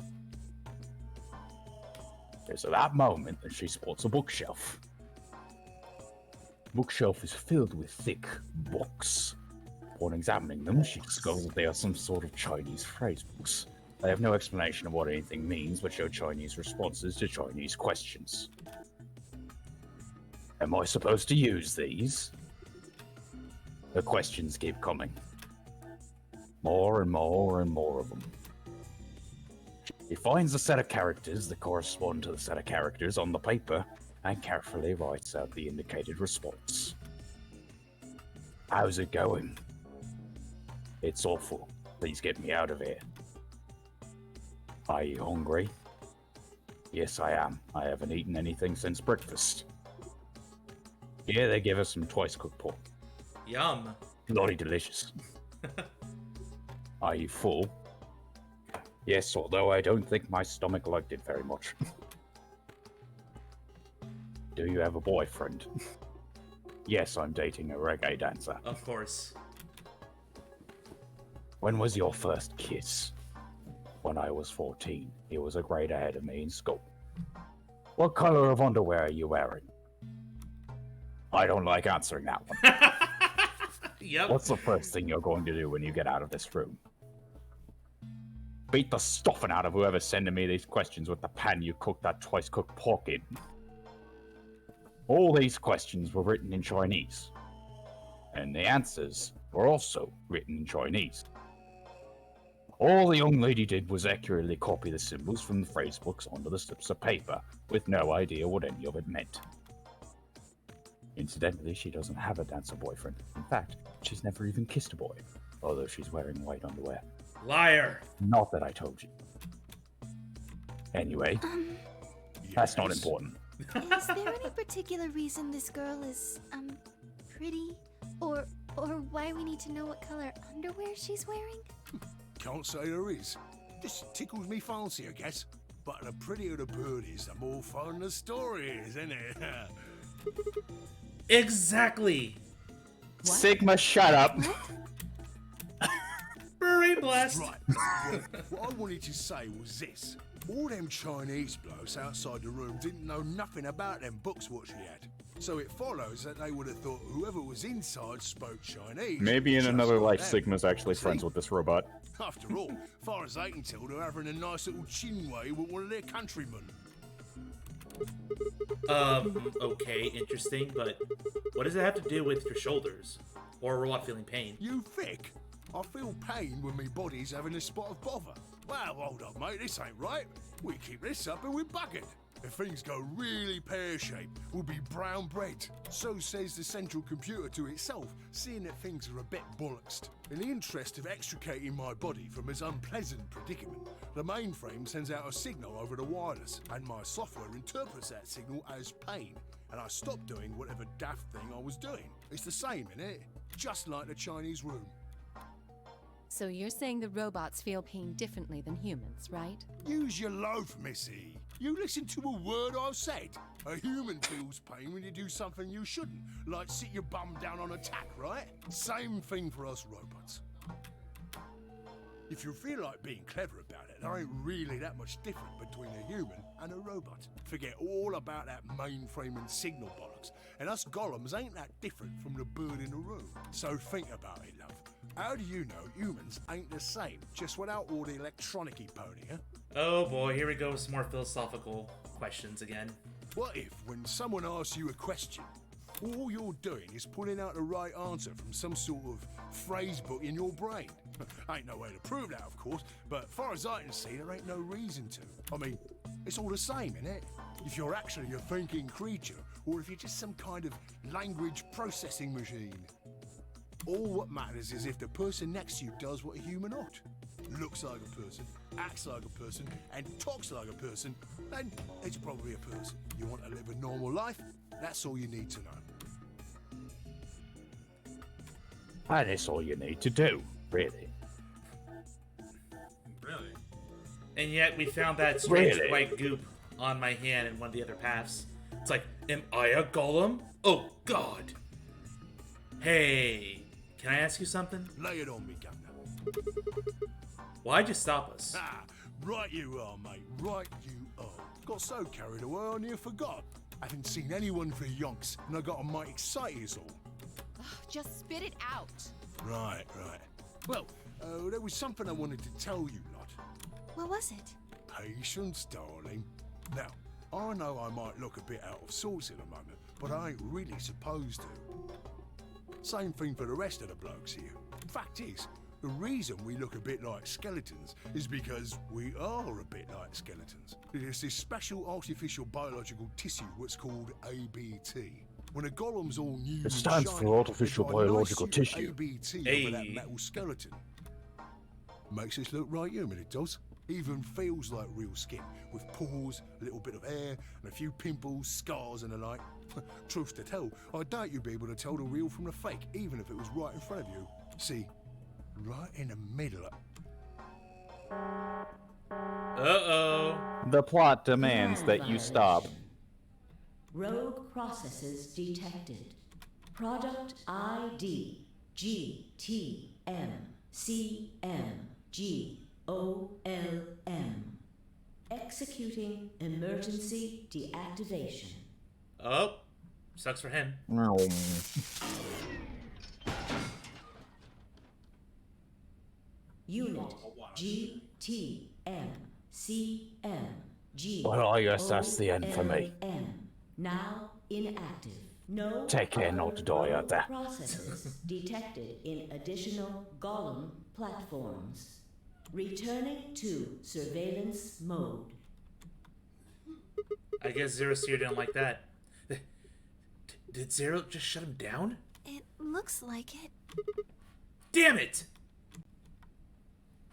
It's at that moment that she spots a bookshelf. The bookshelf is filled with thick books. Upon examining them, she discovers that they are some sort of Chinese phrase books. They have no explanation of what anything means, but show Chinese responses to Chinese questions. Am I supposed to use these? The questions keep coming. More and more and more of them. He finds a set of characters that correspond to the set of characters on the paper and carefully writes out the indicated response. How's it going? It's awful. Please get me out of here. Are you hungry? Yes, I am. I haven't eaten anything since breakfast. Yeah, they give us some twice-cooked pork. Yum. Bloody delicious. Are you full? Yes, although I don't think my stomach liked it very much. Do you have a boyfriend? Yes, I'm dating a reggae dancer. Of course. When was your first kiss? When I was 14. He was a grade ahead of me in school. What color of underwear are you wearing? I don't like answering that one. Yep. What's the first thing you're going to do when you get out of this room? Beat the stuffing out of whoever's sending me these questions with the pan you cooked that twice-cooked pork in. All these questions were written in Chinese. And the answers were also written in Chinese. All the young lady did was accurately copy the symbols from the phrase books onto the slips of paper, with no idea what any of it meant. Incidentally, she doesn't have a dancer boyfriend. In fact, she's never even kissed a boy, although she's wearing white underwear. Liar! Not that I told you. Anyway, that's not important. Is there any particular reason this girl is, pretty? Or why we need to know what color underwear she's wearing? Can't say there is. Just tickles me fancy, I guess. But the prettier the bird is, the more fun the story is, isn't it? Exactly! What? Sigma, shut up! Brain blast! Right. What I wanted to say was this. All them Chinese blokes outside the room didn't know nothing about them books what she had. So it follows that they would have thought whoever was inside spoke Chinese. Maybe in another like life, them. Sigma's actually friends with this robot. After all, far as I can tell, they're having a nice little chinway with one of their countrymen. Okay, interesting, but what does it have to do with your shoulders? Or a robot feeling pain? You thick? I feel pain when my body's having a spot of bother. Well, hold up, mate, this ain't right. We keep this up and we're buggered. If things go really pear-shaped, we'll be brown bread. So says the central computer to itself, seeing that things are a bit bollocksed. In the interest of extricating my body from this unpleasant predicament, the mainframe sends out a signal over the wireless, and my software interprets that signal as pain, and I stop doing whatever daft thing I was doing. It's the same, innit? Just like the Chinese room. So you're saying the robots feel pain differently than humans, right? Use your loaf, missy. You listen to a word I've said. A human feels pain when you do something you shouldn't, like sit your bum down on a tack, right? Same thing for us robots. If you feel like being clever about it, there ain't really that much different between a human and a robot. Forget all about that mainframe and signal bollocks, and us golems ain't that different from the bird in the room. So think about it, love. How do you know humans ain't the same, just without all the electronic-y pony, huh? Oh boy, here we go with some more philosophical questions again. What if, when someone asks you a question, all you're doing is pulling out the right answer from some sort of phrase book in your brain? Ain't no way to prove that, of course, but far as I can see, there ain't no reason to. I mean, it's all the same, innit? If you're actually a thinking creature, or if you're just some kind of language processing machine. All what matters is if the person next to you does what a human ought. Looks like a person, acts like a person, and talks like a person, then it's probably a person. You want to live a normal life? That's all you need to know. And it's all you need to do, really. Really? And yet we found that strange Really? white goop on my hand in one of the other paths. It's like, am I a golem? Oh, God. Hey, can I ask you something? Lay it on me, Governor. Why'd you stop us? Ah, right you are, mate. Right you are. Got so carried away I near forgot. I haven't seen anyone for yonks, and I got a mite excited as all. Just spit it out. Right. Well, there was something I wanted to tell you, lot. What was it? Patience, darling. Now, I know I might look a bit out of sorts in a moment, but I ain't really supposed to. Same thing for the rest of the blokes here. Fact is, the reason we look a bit like skeletons is because we are a bit like skeletons. There's this special artificial biological tissue what's called ABT. When a golem's all new It and stands shiny, for artificial they put a nice biological suit of tissue. ABT Hey. over that metal skeleton. Makes us look right human, it does. Even feels like real skin, with pores, a little bit of hair, and a few pimples, scars and the like. Truth to tell, I doubt you'd be able to tell the real from the fake, even if it was right in front of you. See, right in the middle of... Uh-oh. The plot demands that you stop. Rogue processes detected. Product ID GTMCMGOLM. Executing emergency deactivation. Oh, sucks for him. Unit GTMCMG. Well, I guess that's the end for me. Now inactive. No Take care not to die out there. processes detected in additional golem platforms. Returning to surveillance mode. I guess Zero Seer didn't like that. Did Zero just shut him down? It looks like it. Damn it!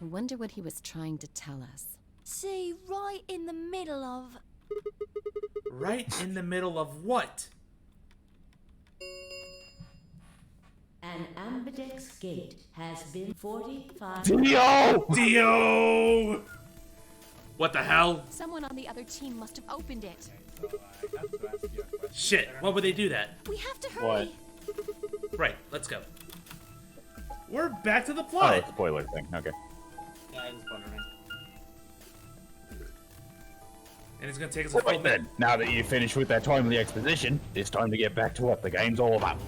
I wonder what he was trying to tell us. See, right in the middle of... Right in the middle of what? An ambidex gate has been 45... Dio! What the hell? Someone on the other team must have opened it. Shit, why would they do that? We have to hurry. Right, let's go. We're back to the Oh, plot. spoiler thing. Okay. Yeah, I was wondering. And it's gonna take us a full Right then, now that you've finished with that timely exposition, it's time to get back to what the game's all about.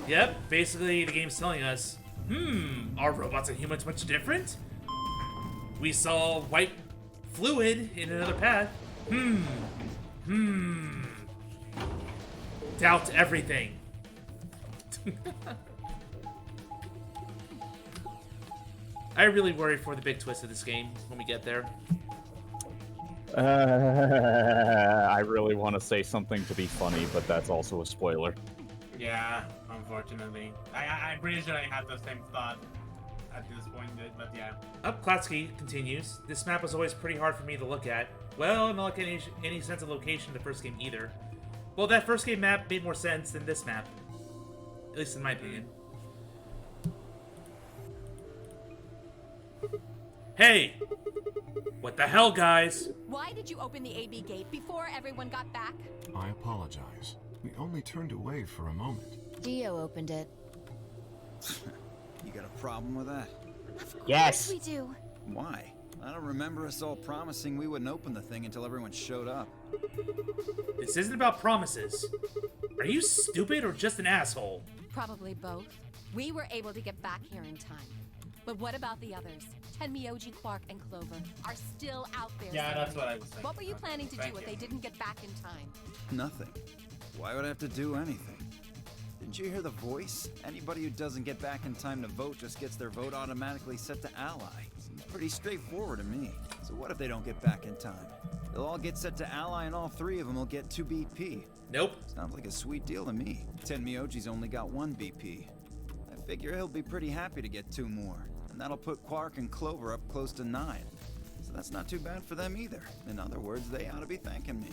Yep, basically the game's telling us, are robots and humans much different? We saw white fluid in another path. Doubt everything. I really worry for the big twist of this game when we get there. I really want to say something to be funny, but that's also a spoiler. Yeah, unfortunately. I'm pretty sure I had the same thought at this point, but yeah. Klatsky continues. This map was always pretty hard for me to look at. Well, not like any sense of location in the first game either. Well, that first game map made more sense than this map. At least in my opinion. Hey! What the hell, guys? Why did you open the AB gate before everyone got back? I apologize. We only turned away for a moment. Dio opened it. You got a problem with that? Yes. We do. Why? I don't remember us all promising we wouldn't open the thing until everyone showed up. This isn't about promises. Are you stupid or just an asshole? Probably both. We were able to get back here in time. But what about the others? Tenmyoji, Quark, and Clover are still out there. Yeah, that's what I was thinking. What were you planning to do if they didn't get back in time? Nothing. Why would I have to do anything? Didn't you hear the voice? Anybody who doesn't get back in time to vote just gets their vote automatically set to ally. Seems pretty straightforward to me. So what if they don't get back in time? They'll all get set to ally and all three of them will get 2 BP. Nope. Sounds like a sweet deal to me. Tenmyoji's only got 1 BP. I figure he'll be pretty happy to get 2 more. And that'll put Quark and Clover up close to 9. So that's not too bad for them either. In other words, they ought to be thanking me.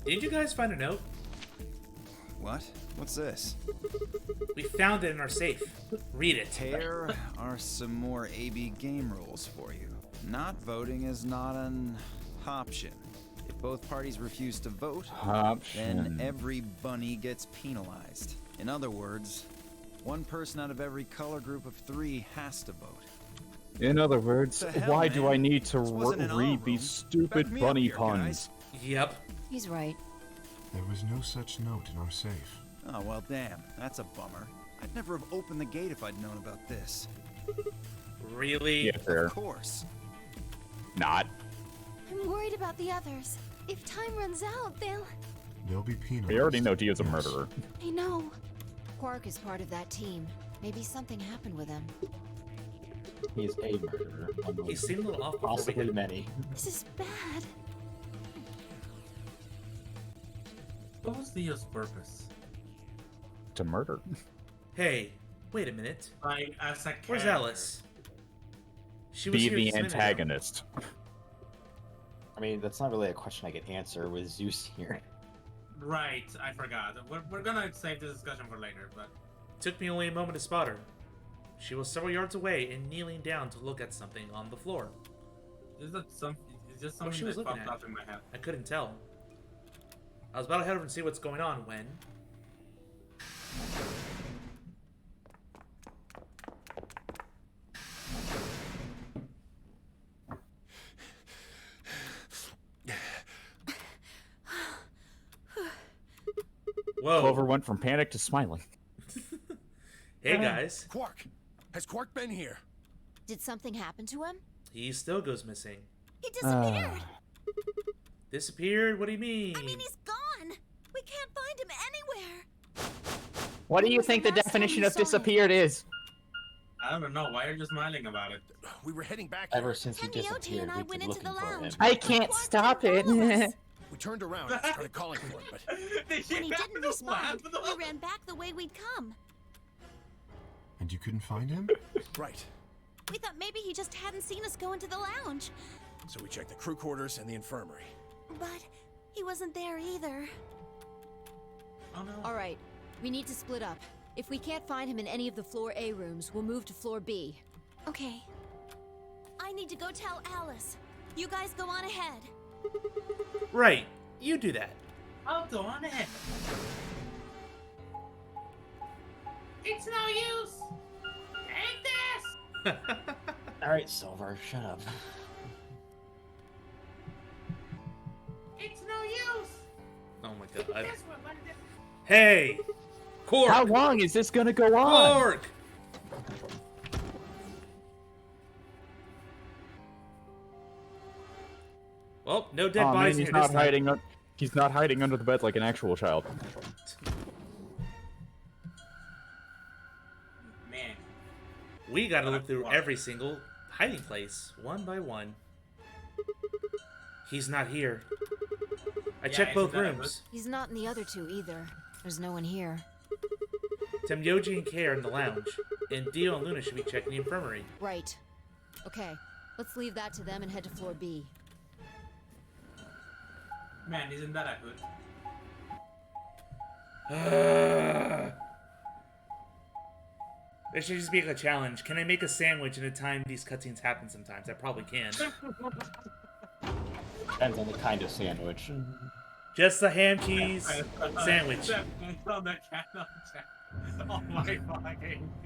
Did you guys find a note? What? What's this? We found it in our safe. Read it. Here are some more AB game rules for you. Not voting is not an option. If both parties refuse to vote, then every bunny gets penalized. In other words, 1 person out of every color group of 3 has to vote. In other words, hell, why man? do I need to This wasn't in our read room. these stupid Back me up bunny here, puns? guys. Yep. He's right. There was no such note in our safe. Oh, well, damn. That's a bummer. I'd never have opened the gate if I'd known about this. Really? Yeah, fair. Of course. Not. I'm worried about the others. If time runs out, They'll be penalized. We already know Dio's a murderer. I know. Quark is part of that team. Maybe something happened with him. He's a murderer. He seemed a little off before we Possibly could... many. This is bad. What was Dio's purpose? To murder. Hey, wait a minute. Like, as a character. Where's Alice? She was Be here the just a minute ago. antagonist. I mean, that's not really a question I could answer with Zeus here. Right, I forgot. We're gonna save this discussion for later, but... Took me only a moment to spot her. She was several yards away and kneeling down to look at something on the floor. Is that something? Is just What something she was that looking popped at? up in my head? I couldn't tell. I was about to head over and see what's going on when... Whoa. Clover went from panic to smiling. Hey guys. Quark! Has Quark been here? Did something happen to him? He still goes missing. He disappeared. Disappeared? What do you mean? I mean, he's gone. We can't find him anywhere. What do you think the last time definition you of saw him? disappeared is? I don't know. Why are you smiling about it? We were heading back. Ever since he Tenmyoji disappeared, and I we've went been into looking the for him. lounge. I can't stop it. We turned around and started calling for him, but When he didn't respond, we ran back the way we'd come. And you couldn't find him? right. We thought maybe he just hadn't seen us go into the lounge. So we checked the crew quarters and the infirmary. But he wasn't there either. Oh no. All right, we need to split up. If we can't find him in any of the floor A rooms, we'll move to floor B. Okay. I need to go tell Alice. You guys go on ahead. Right. You do that. I'll go on ahead. It's no use. Take this. Alright, Silver, shut up. It's no use. Oh my god. Guess what? Hey! Cork! How long is this gonna go on? Cork! Well, no dead Aw, man, bodies he's here not this time. hiding. He's not hiding under the bed like an actual child. Man. We gotta look through every single hiding place, one by one. He's not here. I checked both rooms. He's not in the other two either. There's no one here. Temyoji and Kay are in the lounge, and Dio and Luna should be checking the infirmary. Right. Okay, let's leave that to them and head to floor B. Man, isn't that good? There should just be like a challenge. Can I make a sandwich in a time these cutscenes happen sometimes? I probably can. Depends on the kind of sandwich. Just a ham cheese sandwich. Oh my fucking God.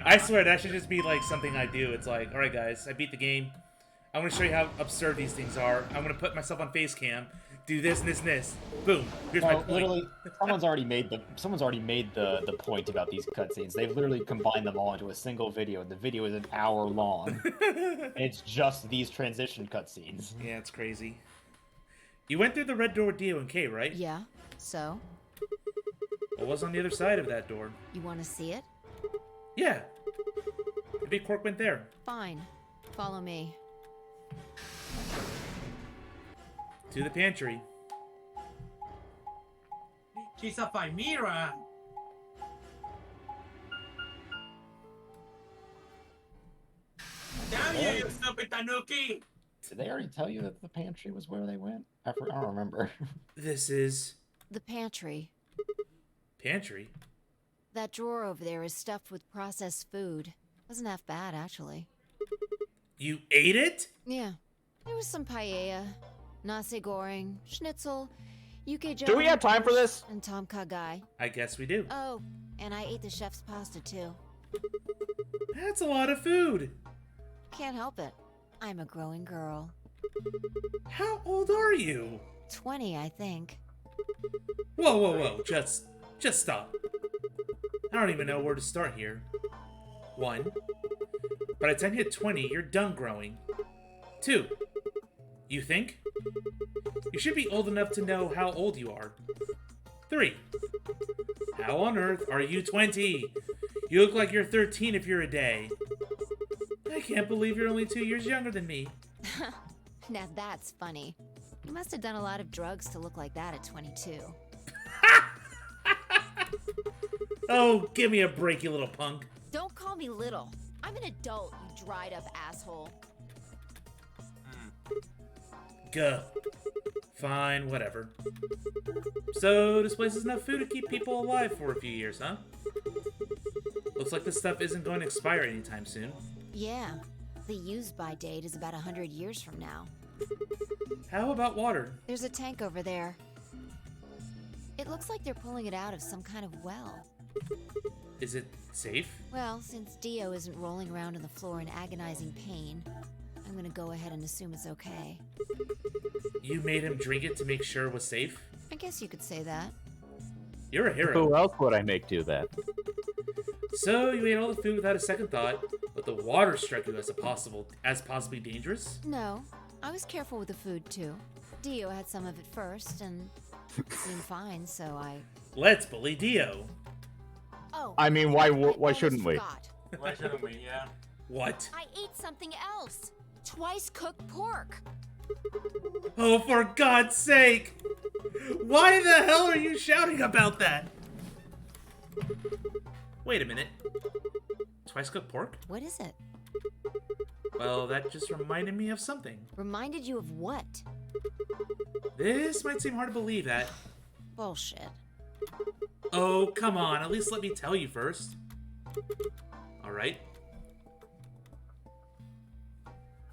I swear that should just be like something I do. It's like, alright guys, I beat the game. I'm gonna show you how absurd these things are. I'm gonna put myself on face cam, do this and this and this. Boom. Here's my point. Literally, someone's already made the point about these cutscenes. They've literally combined them all into a single video, and the video is an hour long. And it's just these transition cutscenes. Yeah, it's crazy. You went through the red door with Dio and Kay, right? Yeah, so? What was on the other side of that door? You want to see it? Yeah. Maybe Cork went there. Fine. Follow me. To the pantry. She's a Chimera. Damn you, you stupid tanuki! Did they already tell you that the pantry was where they went? I don't remember. This is... The pantry. Pantry? That drawer over there is stuffed with processed food. Wasn't half bad, actually. You ate it? Yeah. There was some paella, nasi goreng, schnitzel, UK Do we have time for this? and tom kha gai. I guess we do. Oh, and I ate the chef's pasta too. That's a lot of food. Can't help it. I'm a growing girl. How old are you? 20, I think. Whoa, whoa, whoa. Just stop. I don't even know where to start here. 1. By the time you hit 20, you're done growing. 2. You think? You should be old enough to know how old you are. 3. How on earth are you 20? You look like you're 13 if you're a day. I can't believe you're only 2 years younger than me. Now that's funny. You must have done a lot of drugs to look like that at 22. Oh, give me a break, you little punk. Don't call me little. I'm an adult, you dried up asshole. Gah. Fine, whatever. So, this place has enough food to keep people alive for a few years, huh? Looks like this stuff isn't going to expire anytime soon. Yeah. The use-by date is about 100 years from now. How about water? There's a tank over there. It looks like they're pulling it out of some kind of well. Is it safe? Well, since Dio isn't rolling around on the floor in agonizing pain, I'm gonna go ahead and assume it's okay. You made him drink it to make sure it was safe? I guess you could say that. You're a hero. Who else would I make do that? So, you ate all the food without a second thought, but the water struck you as possibly dangerous? No, I was careful with the food too. Dio had some of it first, and it seemed fine, so I... Let's bully Dio. Oh, I mean, why shouldn't we? Why shouldn't we? Yeah. What? I ate something else. Twice cooked pork. Oh, for God's sake! Why the hell are you shouting about that? Wait a minute. Twice cooked pork? What is it? Well, that just reminded me of something. Reminded you of what? This might seem hard to believe that. Bullshit. Oh, come on. At least let me tell you first. Alright.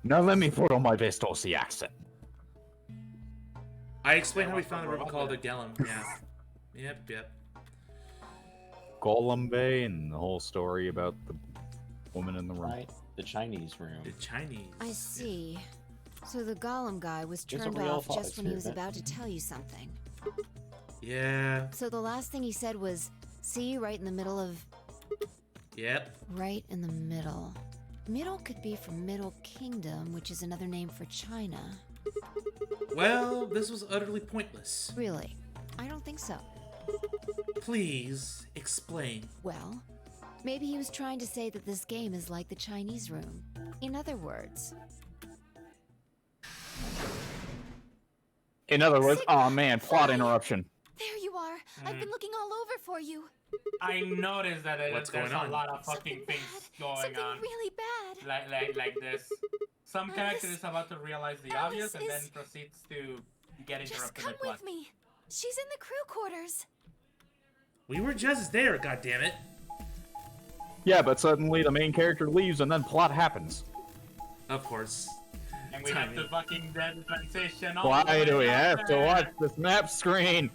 Now let me put on my best Aussie accent. I explained how we found the river called the Gellum. Yeah. Yep. Golem Bay and the whole story about the woman in the room. Right. The Chinese room. The Chinese. I see. So the golem guy was It's a turned real off just when he was experiment. about to tell you something. Yeah. So the last thing he said was, see, right in the middle of... Yep. Right in the middle. Middle could be from Middle Kingdom, which is another name for China. Well, this was utterly pointless. Really? I don't think so. Please, explain. Well, maybe he was trying to say that this game is like the Chinese room. In other words... In other words, Sigma, oh man, plot fly. interruption. There you are. I've been looking all over for you. I noticed that What's there's going on? a lot of Something fucking things bad. going Something on. really bad. Like this. Some character is about to realize the obvious and then is- proceeds to get Just interrupted come in plot. with me. She's in the crew quarters. We were just there, goddammit. Yeah, but suddenly the main character leaves and then plot happens. Of course. And we have to fucking dead transition. Why do we have to watch this map screen?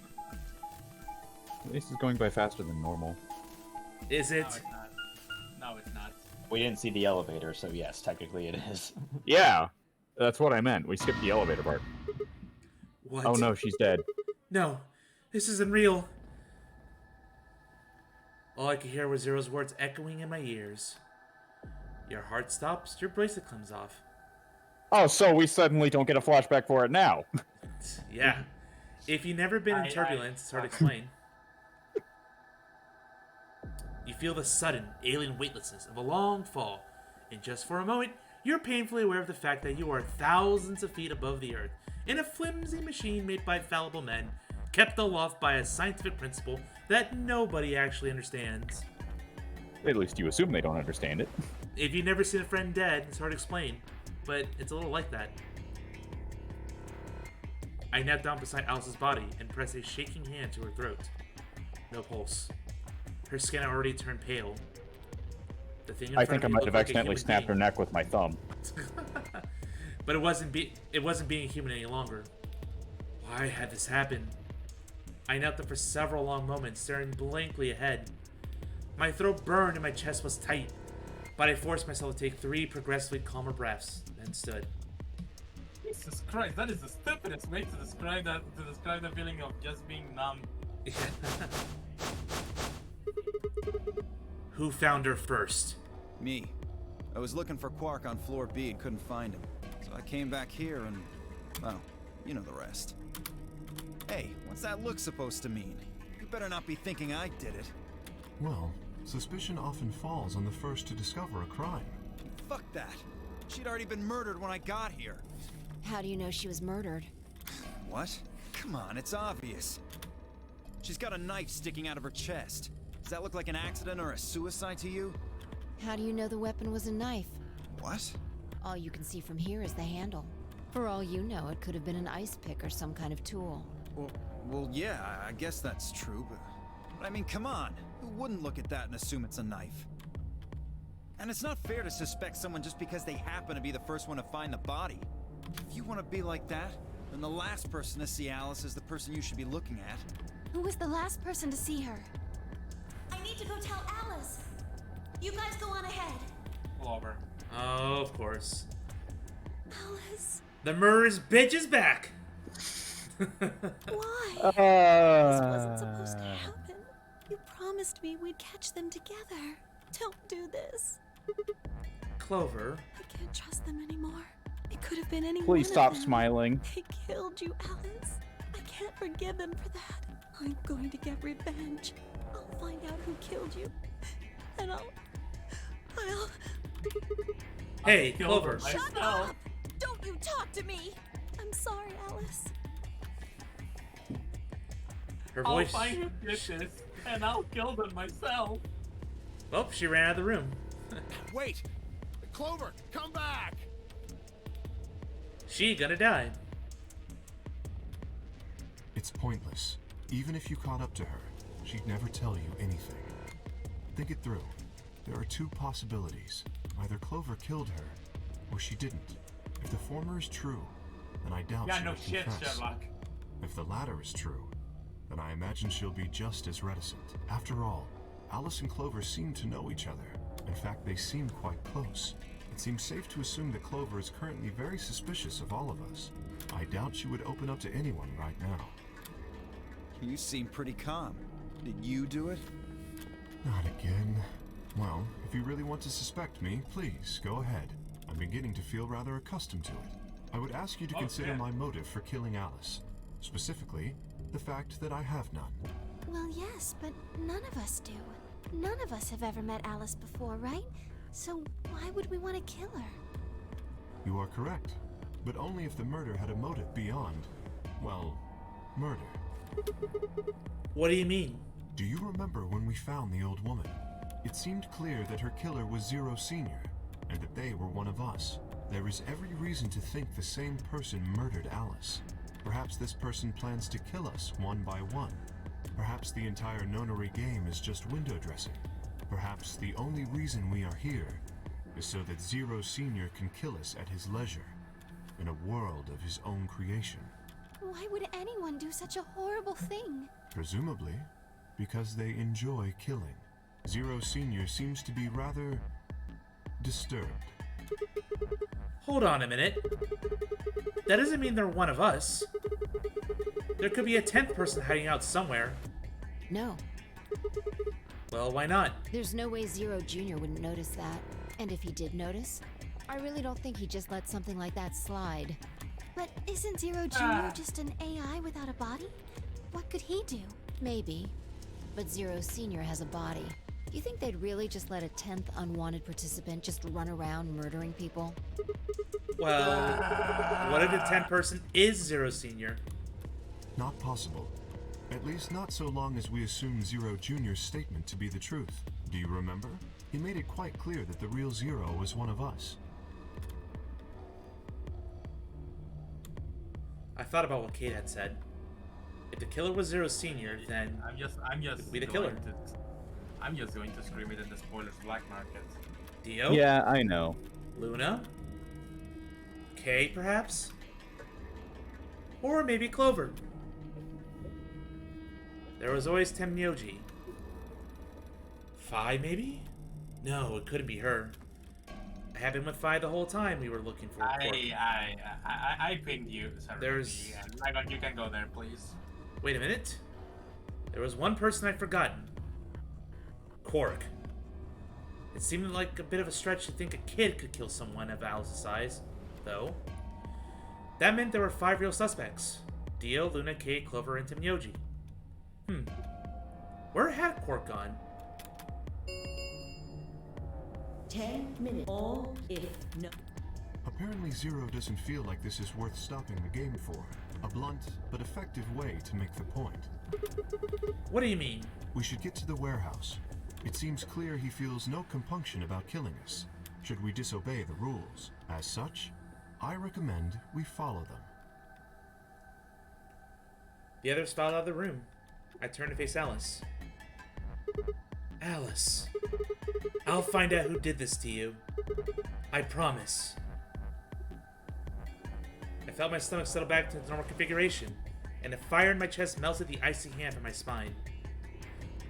This is going by faster than normal. Is it? No, it's not. No, it's not. We didn't see the elevator, so yes, technically it is. Yeah, that's what I meant. We skipped the elevator part. What? Oh no, she's dead. No, this isn't real. All I could hear was Zero's words echoing in my ears. Your heart stops, your bracelet comes off. Oh, so we suddenly don't get a flashback for it now. Yeah. If you've never been in turbulence, it's hard to explain. You feel the sudden, alien weightlessness of a long fall, and just for a moment, you're painfully aware of the fact that you are thousands of feet above the Earth, in a flimsy machine made by fallible men, kept aloft by a scientific principle that nobody actually understands. At least you assume they don't understand it. If you've never seen a friend dead, it's hard to explain, but it's a little like that. I knelt down beside Alice's body and pressed a shaking hand to her throat. No pulse. Her skin had already turned pale. The thing in I front think I of me might looked have like a accidentally human snapped her being. neck with my thumb. But it wasn't being human any longer. Why had this happened? I knelt there for several long moments, staring blankly ahead. My throat burned and my chest was tight, but I forced myself to take 3 progressively calmer breaths, then stood. Jesus Christ, that is the stupidest way to describe that. To describe the feeling of just being numb. Who found her first? Me. I was looking for Quark on floor B and couldn't find him. So I came back here and, well, you know the rest. Hey, what's that look supposed to mean? You better not be thinking I did it. Well, suspicion often falls on the first to discover a crime. Fuck that. She'd already been murdered when I got here. How do you know she was murdered? What? Come on, it's obvious. She's got a knife sticking out of her chest. Does that look like an accident or a suicide to you? How do you know the weapon was a knife? What? All you can see from here is the handle. For all you know, it could have been an ice pick or some kind of tool. Well, yeah, I guess that's true, but I mean, come on. Who wouldn't look at that and assume it's a knife? And it's not fair to suspect someone just because they happen to be the first one to find the body. If you want to be like that, then the last person to see Alice is the person you should be looking at. Who was the last person to see her? I need to go tell Alice. You guys go on ahead. Clover. Oh, of course. Alice. The murderous bitch is back! Why? This wasn't supposed to happen. You promised me we'd catch them together. Don't do this. Clover. I can't trust them anymore. It could have been any Please one stop of them. smiling. They killed you, Alice. I can't forgive them for that. I'm going to get revenge. I'll find out who killed you. And I'll Hey, Clover. Shut up! Don't you talk to me! I'm sorry, Alice. Her I'll voice. find who did this, and I'll kill them myself. Oh, she ran out of the room. Wait! Clover, come back! She gonna die. It's pointless. Even if you caught up to her, she'd never tell you anything. Think it through. There are two possibilities. Either Clover killed her, or she didn't. If the former is true, then I doubt Yeah, she no would shit, confess. Sherlock. If the latter is true, then I imagine she'll be just as reticent. After all, Alice and Clover seem to know each other. In fact, they seem quite close. It seems safe to assume that Clover is currently very suspicious of all of us. I doubt she would open up to anyone right now. You seem pretty calm. Did you do it? Not again. Well, if you really want to suspect me, please, go ahead. I'm beginning to feel rather accustomed to it. I would ask you to consider my motive for killing Alice. Specifically, the fact that I have none. Well, yes, but none of us do. None of us have ever met Alice before, right? So why would we want to kill her? You are correct, but only if the murder had a motive beyond, well, murder. What do you mean? Do you remember when we found the old woman? It seemed clear that her killer was Zero Senior, and that they were one of us. There is every reason to think the same person murdered Alice. Perhaps this person plans to kill us one by one. Perhaps the entire nonary game is just window dressing. Perhaps the only reason we are here is so that Zero Senior can kill us at his leisure, in a world of his own creation. Why would anyone do such a horrible thing? Presumably, because they enjoy killing. Zero Senior seems to be rather disturbed. Hold on a minute. That doesn't mean they're one of us. There could be a 10th person hiding out somewhere. No. Well, why not? There's no way Zero Jr. wouldn't notice that. And if he did notice, I really don't think he'd just let something like that slide. But isn't Zero Jr. just an AI without a body? What could he do? Maybe. But Zero Senior has a body. Do you think they'd really just let a 10th unwanted participant just run around murdering people? Well, what if the 10th person is Zero Senior? Not possible. At least not so long as we assume Zero Jr.'s statement to be the truth. Do you remember? He made it quite clear that the real Zero was one of us. I thought about what Kate had said. If the killer was Zero Senior, then I'm just be the killer. I'm just going to scream it in the spoilers black market. Dio? Yeah, I know. Luna? Kay, perhaps? Or maybe Clover. There was always Temnyoji. Fi, maybe? No, it couldn't be her. I have been with Fi the whole time we were looking for I pinged you. Sorry. There's... You can go there, please. Wait a minute. There was one person I'd forgotten. Quark. It seemed like a bit of a stretch to think a kid could kill someone of Alice's size, though. That meant there were 5 real suspects. Dio, Luna, Kate, Clover, and Temnyoji. Where had Quark gone? 10 minutes. All if no. Apparently Zero doesn't feel like this is worth stopping the game for. A blunt but effective way to make the point. What do you mean? We should get to the warehouse. It seems clear he feels no compunction about killing us, should we disobey the rules. As such, I recommend we follow them. The others filed out of the room. I turned to face Alice. Alice, I'll find out who did this to you. I promise. I felt my stomach settle back to its normal configuration, and a fire in my chest melted the icy hand from my spine.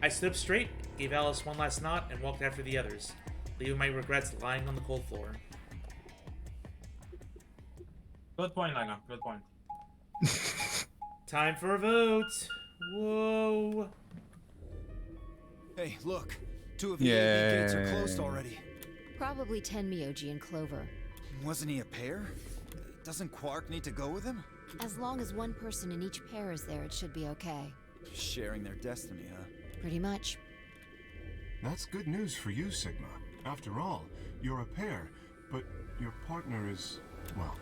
I stood up straight, gave Alice one last nod, and walked after the others, leaving my regrets lying on the cold floor. Good point, Lego. Good point. Time for a vote. Whoa. Hey, look. 2 of the AV gates are closed already. Probably Tenmyoji and Clover. Wasn't he a pair? Doesn't Quark need to go with him? As long as one person in each pair is there, it should be okay. Sharing their destiny, huh? Pretty much. That's good news for you, Sigma. After all, you're a pair, but your partner is, well,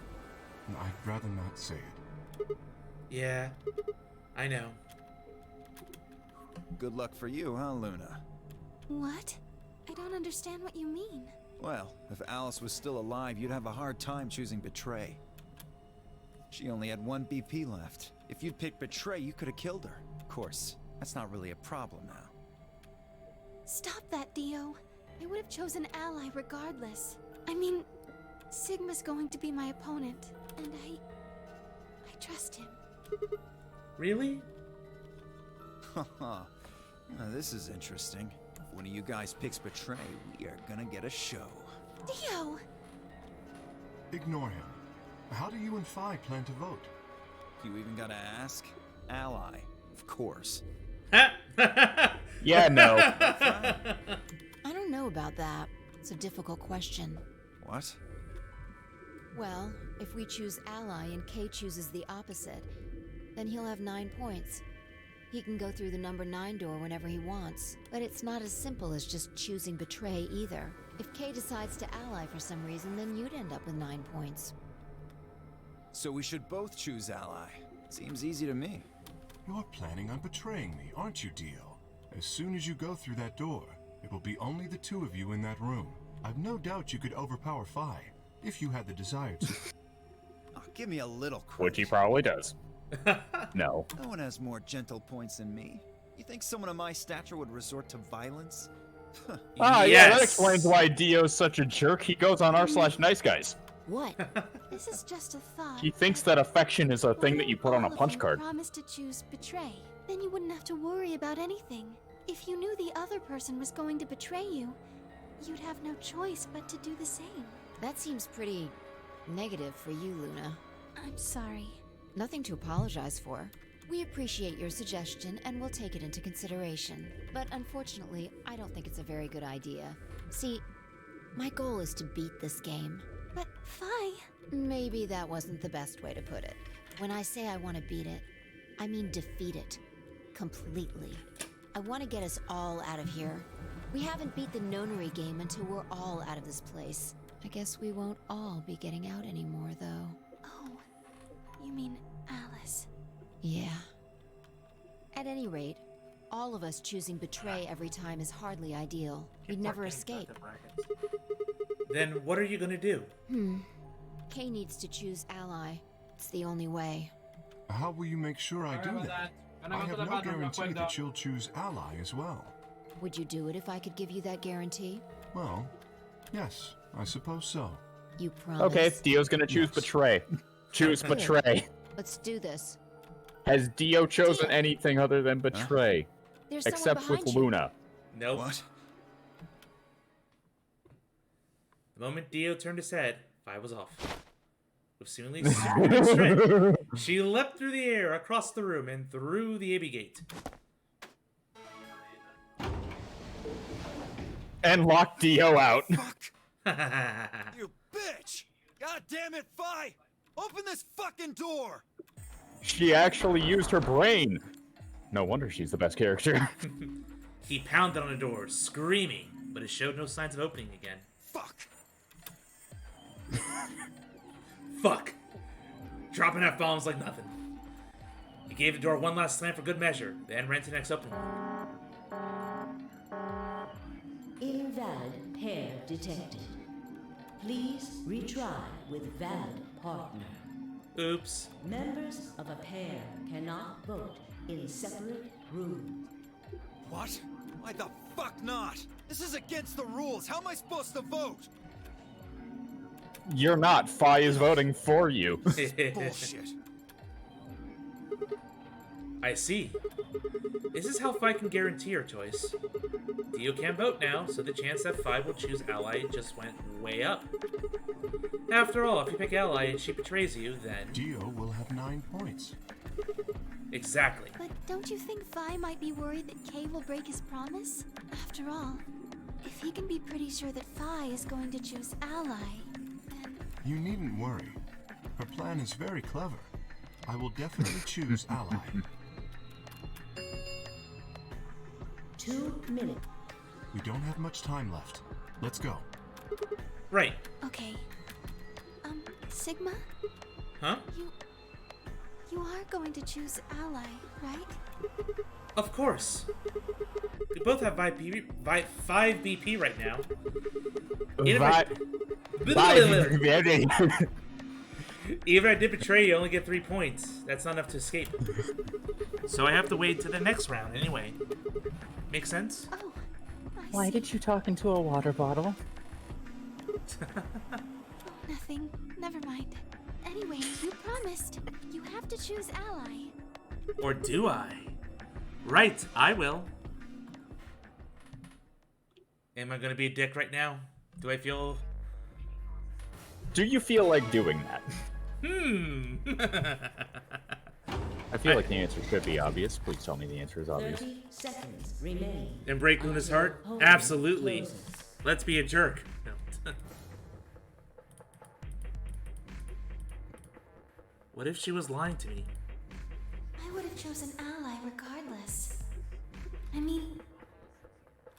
I'd rather not say it. Yeah, I know. Good luck for you, huh, Luna? What? I don't understand what you mean. Well, if Alice was still alive, you'd have a hard time choosing Betray. She only had 1 BP left. If you'd picked Betray, you could have killed her. Of course, that's not really a problem now. Stop that, Dio. I would have chosen Ally regardless. I mean, Sigma's going to be my opponent, and I trust him. Really? Haha. Now this is interesting. If one of you guys picks Betray, we are gonna get a show. Dio! Ignore him. How do you and Phi plan to vote? You even gotta ask? Ally, of course. Yeah, no. I don't know about that. It's a difficult question. What? Well, if we choose Ally and Kay chooses the opposite, then he'll have 9 points. He can go through the number 9 door whenever he wants, but it's not as simple as just choosing Betray either. If Kay decides to ally for some reason, then you'd end up with 9 points. So we should both choose Ally. Seems easy to me. You're planning on betraying me, aren't you, Dio? As soon as you go through that door, it will be only the 2 of you in that room. I've no doubt you could overpower Phi, if you had the desire to. Oh, give me a little credit. Which he probably does. No. No one has more gentle points than me. You think someone of my stature would resort to violence? Yeah, that explains why Dio's such a jerk. He goes on r/nice guys. What? This is just a thought. He thinks that affection is a thing that you put on a All of punch you card. Promise to choose Betray. Then you wouldn't have to worry about anything. If you knew the other person was going to betray you, you'd have no choice but to do the same. That seems pretty negative for you, Luna. I'm sorry. Nothing to apologize for. We appreciate your suggestion and we'll take it into consideration. But unfortunately, I don't think it's a very good idea. See, my goal is to beat this game. But Phi... Maybe that wasn't the best way to put it. When I say I want to beat it, I mean defeat it. Completely. I want to get us all out of here. We haven't beat the nonary game until we're all out of this place. I guess we won't all be getting out anymore, though. Oh, you mean Alice? Yeah. At any rate, all of us choosing Betray every time is hardly ideal. We'd never escape. Then what are you gonna do? Kay needs to choose Ally. It's the only way. How will you make sure I do that? I have no guarantee that she'll choose Ally as well. Would you do it if I could give you that guarantee? Well, yes, I suppose so. You promise? Okay, Dio's gonna choose Betray. Choose Good. Betray. Let's do this. Has Dio chosen anything other than Betray? There's someone Except with behind you. Luna. Nope. What? The moment Dio turned his head, Phi was off. With seemingly superhuman strength, she leapt through the air, across the room, and through the Abbey gate. And locked Dio out. You bitch! God damn it, Phi! Open this fucking door! She actually used her brain. No wonder she's the best character. He pounded on the door, screaming, but it showed no signs of opening again. Fuck! Fuck! Dropping F-bombs like nothing. He gave the door one last slam for good measure, then ran to the next opening. Invalid pair detected. Please retry with valid partner. Oops. Members of a pair cannot vote in separate rooms. What? Why the fuck not? This is against the rules. How am I supposed to vote? You're not. Phi is voting for you. Bullshit. I see. This is how Phi can guarantee her choice. Dio can't vote now, so the chance that Phi will choose Ally just went way up. After all, if you pick Ally and she betrays you, then... Dio will have 9 points. Exactly. But don't you think Phi might be worried that Kay will break his promise? After all, if he can be pretty sure that Phi is going to choose Ally, then... You needn't worry. Her plan is very clever. I will definitely choose Ally. 2 minutes. We don't have much time left. Let's go. Right. Okay. Sigma? Huh? You are going to choose ally, right? Of course. We both have 5 BP right now. Even if I did betray, you only get 3 points. That's not enough to escape. So I have to wait to the next round anyway. Make sense? Oh, Why did you talk into a water bottle? nothing. Never mind. Anyway, you promised. You have to choose ally. Or do I? Right, I will. Am I gonna be a dick right now? Do I feel... Do you feel like doing that? I feel like the answer should be obvious. Please tell me the answer is obvious. 30 seconds remain. And break Luna's heart? Absolutely. Let's be a jerk. No. What if she was lying to me? I would have chosen ally regardless. I mean,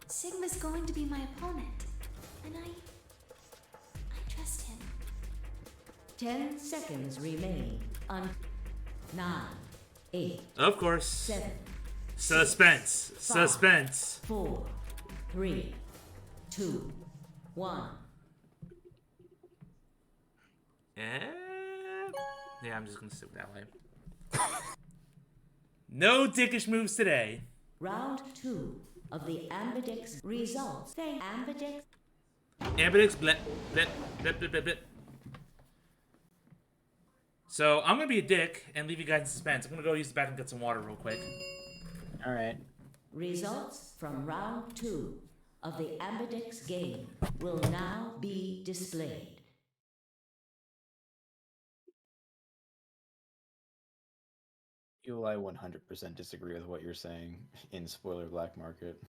Sigma's going to be my opponent, and I trust him. 10 seconds remain. 9, 8. Of course. 7. Suspense. 5, Suspense. 4, 3, 2, 1. Yeah, I'm just gonna sit with that way. No dickish moves today. Round 2 of the Ambidex results. Ambidex. Ambidex blip, blip, blip, blip, blip, blip. So I'm gonna be a dick and leave you guys in suspense. I'm gonna go use the bathroom and get some water real quick. All right. Results from round 2 of the Ambidex game will now be displayed. I 100% disagree with what you're saying in Spoiler Black Market.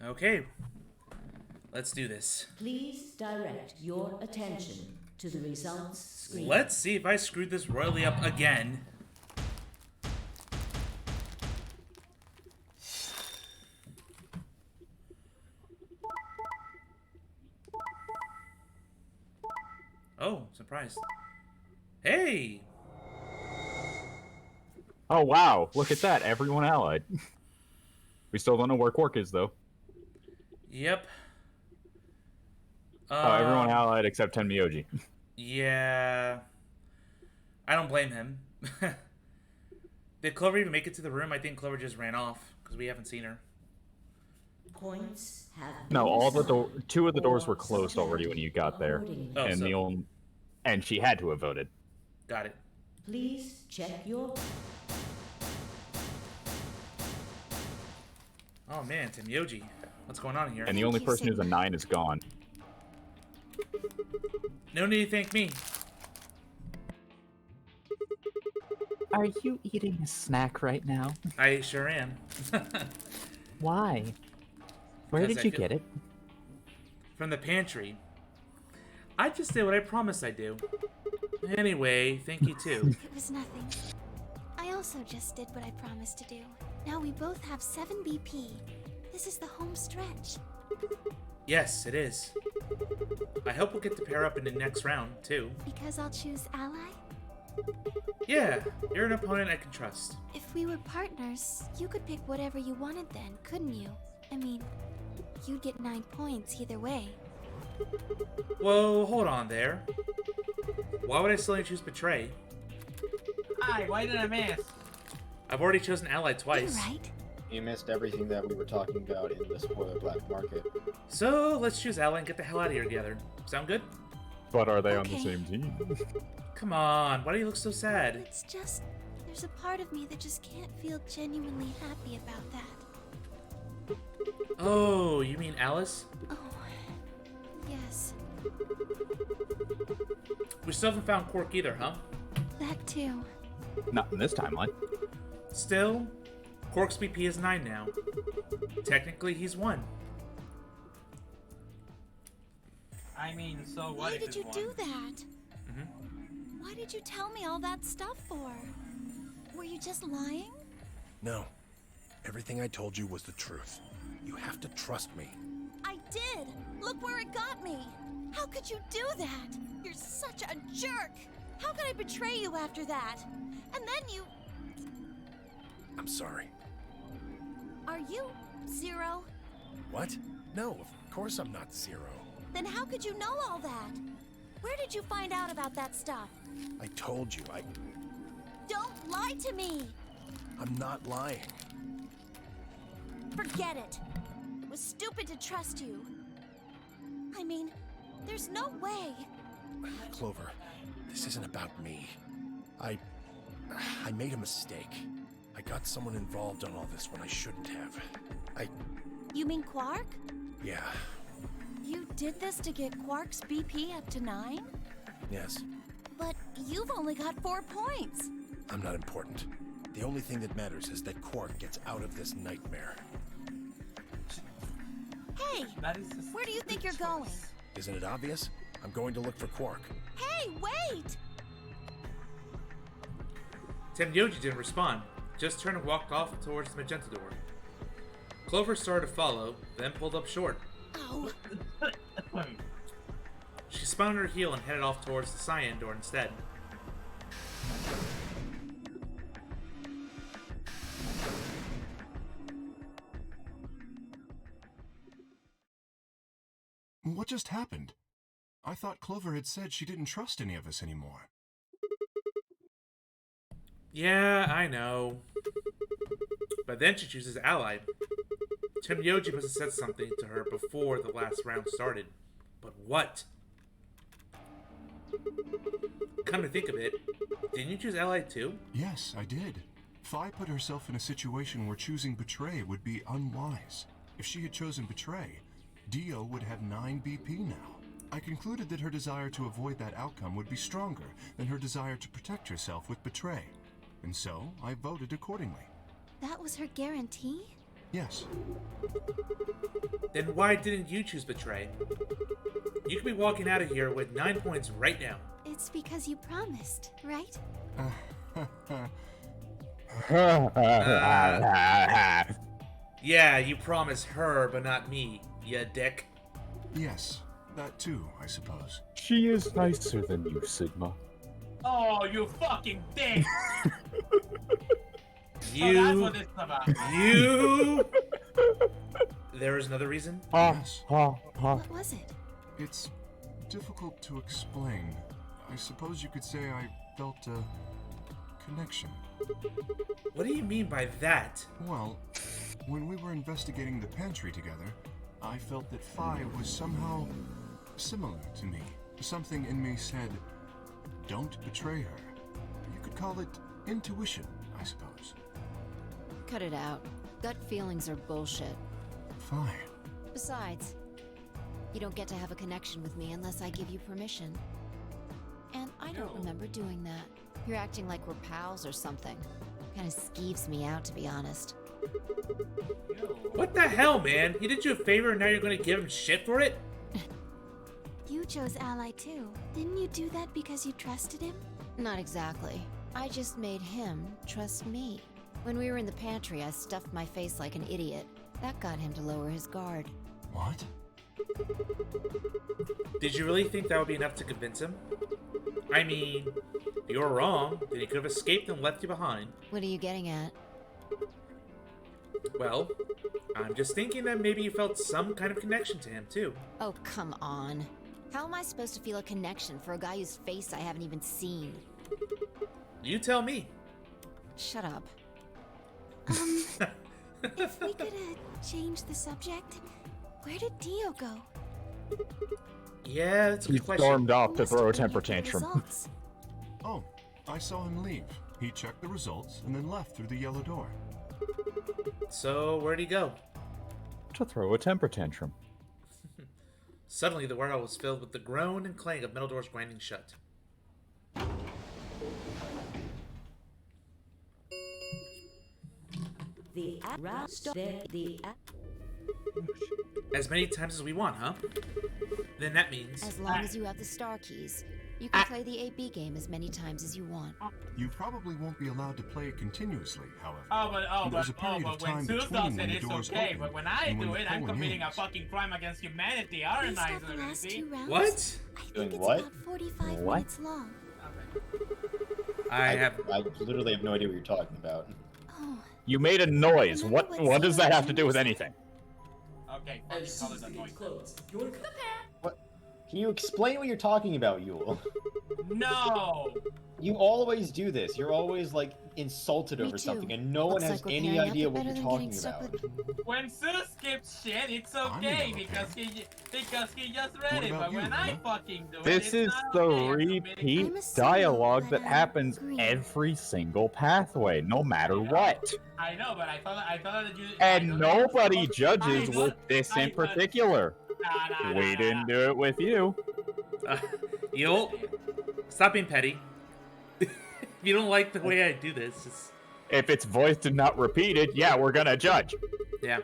Okay. Let's do this. Please direct your attention to the results screen. Let's see if I screwed this royally up again. Oh, surprise. Hey! Oh, wow. Look at that. Everyone allied. We still don't know where Quark is, though. Yep. Oh, everyone allied except Tenmyoji. Yeah. I don't blame him. Did Clover even make it to the room? I think Clover just ran off, because we haven't seen her. Points have No, all the two of the doors were closed already when you got there. Oh, and so... and she had to have voted. Got it. Please check your... Oh man, Tenmyoji. What's going on here? And the only person who's a 9 is gone. No need to thank me. Are you eating a snack right now? I sure am. Why? Where Because did I you feel- get it? From the pantry. I just did what I promised I'd do. Anyway, thank you too. It was nothing. I also just did what I promised to do. Now we both have 7 BP. This is the home stretch. Yes, it is. I hope we'll get to pair up in the next round, too. Because I'll choose ally? Yeah, you're an opponent I can trust. If we were partners, you could pick whatever you wanted then, couldn't you? I mean, you'd get 9 points either way. Whoa, hold on there. Why would I still only choose Betray? Hi, why did I miss? I've already chosen Ally twice. You're right. You missed everything that we were talking about in the spoiler black market. So, let's choose Ally and get the hell out of here together. Sound good? But are they on the Okay. same team? Come on, why do you look so sad? It's just, there's a part of me that just can't feel genuinely happy about that. Oh, you mean Alice? Oh, yes, We still haven't found Quark either, huh? that too. Not in this timeline. Still, Quark's BP is 9 now. Technically, he's 1. I mean, so what Why if did it's you one? do that? Mm-hmm. Why did you tell me all that stuff for? Were you just lying? No. Everything I told you was the truth. You have to trust me. I did! Look where it got me! How could you do that? You're such a jerk! How could I betray you after that? And then you... I'm sorry. Are you Zero? What? No, of course I'm not Zero. Then how could you know all that? Where did you find out about that stuff? I told you, Don't lie to me! I'm not lying. Forget it. It was stupid to trust you. I mean, there's no way. Clover, this isn't about me. I made a mistake. I got someone involved on all this when I shouldn't have. You mean Quark? Yeah, You did this to get Quark's BP up to 9? yes, But you've only got 4 points. I'm not important. The only thing that matters is that Quark gets out of this nightmare. Hey, That is just where do you think you're going? Isn't it obvious? I'm going to look for Quark. Hey, wait! Temyoji didn't respond, just turned and walked off towards the magenta door. Clover started to follow, then pulled up short. Oh, She spun on her heel and headed off towards the cyan door instead. What just happened? I thought Clover had said she didn't trust any of us anymore. Yeah, I know. But then she chooses Ally. Temyoji must have said something to her before the last round started. But what? Come to think of it, didn't you choose Ally too? Yes, I did. Fi put herself in a situation where choosing Betray would be unwise. If she had chosen Betray, Dio would have 9 BP now. I concluded that her desire to avoid that outcome would be stronger than her desire to protect herself with Betray. And so, I voted accordingly. That was her guarantee? Yes. Then why didn't you choose Betray? You could be walking out of here with 9 points right now. It's because you promised, right? Yeah, you promised her, but not me, ya dick. Yes, that too, I suppose. She is nicer than you, Sigma. Oh, you fucking dick! You... So that's what this is about. You... There is another reason? Yes. What was it? It's difficult to explain. I suppose you could say I felt a connection. What do you mean by that? Well, when we were investigating the pantry together, I felt that Fi was somehow similar to me. Something in me said, don't betray her. You could call it intuition, I suppose. Cut it out. Gut feelings are bullshit. Fine. Besides, you don't get to have a connection with me unless I give you permission. And I don't remember doing that. You're acting like we're pals or something. Kinda skeeves me out, to be honest. What the hell, man? He did you a favor and now you're gonna give him shit for it? You chose Ally too. Didn't you do that because you trusted him? Not exactly. I just made him trust me. When we were in the pantry, I stuffed my face like an idiot. That got him to lower his guard. What? Did you really think that would be enough to convince him? I mean, if you were wrong, then he could have escaped and left you behind. What are you getting at? Well, I'm just thinking that maybe you felt some kind of connection to him, too. Oh, come on. How am I supposed to feel a connection for a guy whose face I haven't even seen? You tell me. Shut up. If we could change the subject, where did Dio go? Yeah, that's a He good question. stormed off to throw a temper tantrum. Oh, I saw him leave. He checked the results and then left through the yellow door. So, where'd he go? To throw a temper tantrum. Suddenly, the warehouse was filled with the groan and clang of metal doors grinding shut. As many times as we want, huh? Then that means... As long as you have the star keys, you can play the AB game as many times as you want. You probably won't be allowed to play it continuously, however. But period of time when Zeus between does when it, the it's doors okay. open But when I and when do the it, I'm polling committing a ends. fucking crime against humanity, aren't I, Lucy? What? Doing It's what? about 45 What? minutes long. I literally have no idea what you're talking about. You made a noise. What does that have to do with anything? Okay, call it a noise. What? Can you explain what you're talking about, Yule? No! You always do this. You're always like insulted Me over too. something, and no one Looks has like we're any pairing up idea it what better you're than talking getting stuck about. When Zeus skips shit, it's okay because he just read What it. about But you, when I Luna? fucking do it, This it's is not the okay. repeat I'm assuming dialogue that that happens green. every single pathway, no matter what. I know, but I thought that you. And nobody judges with this in particular. We Nah. didn't do it with you. You'll... Stop being petty. If you don't like the way I do this, just... If it's voiced and not repeated, yeah, we're gonna judge. Yeah.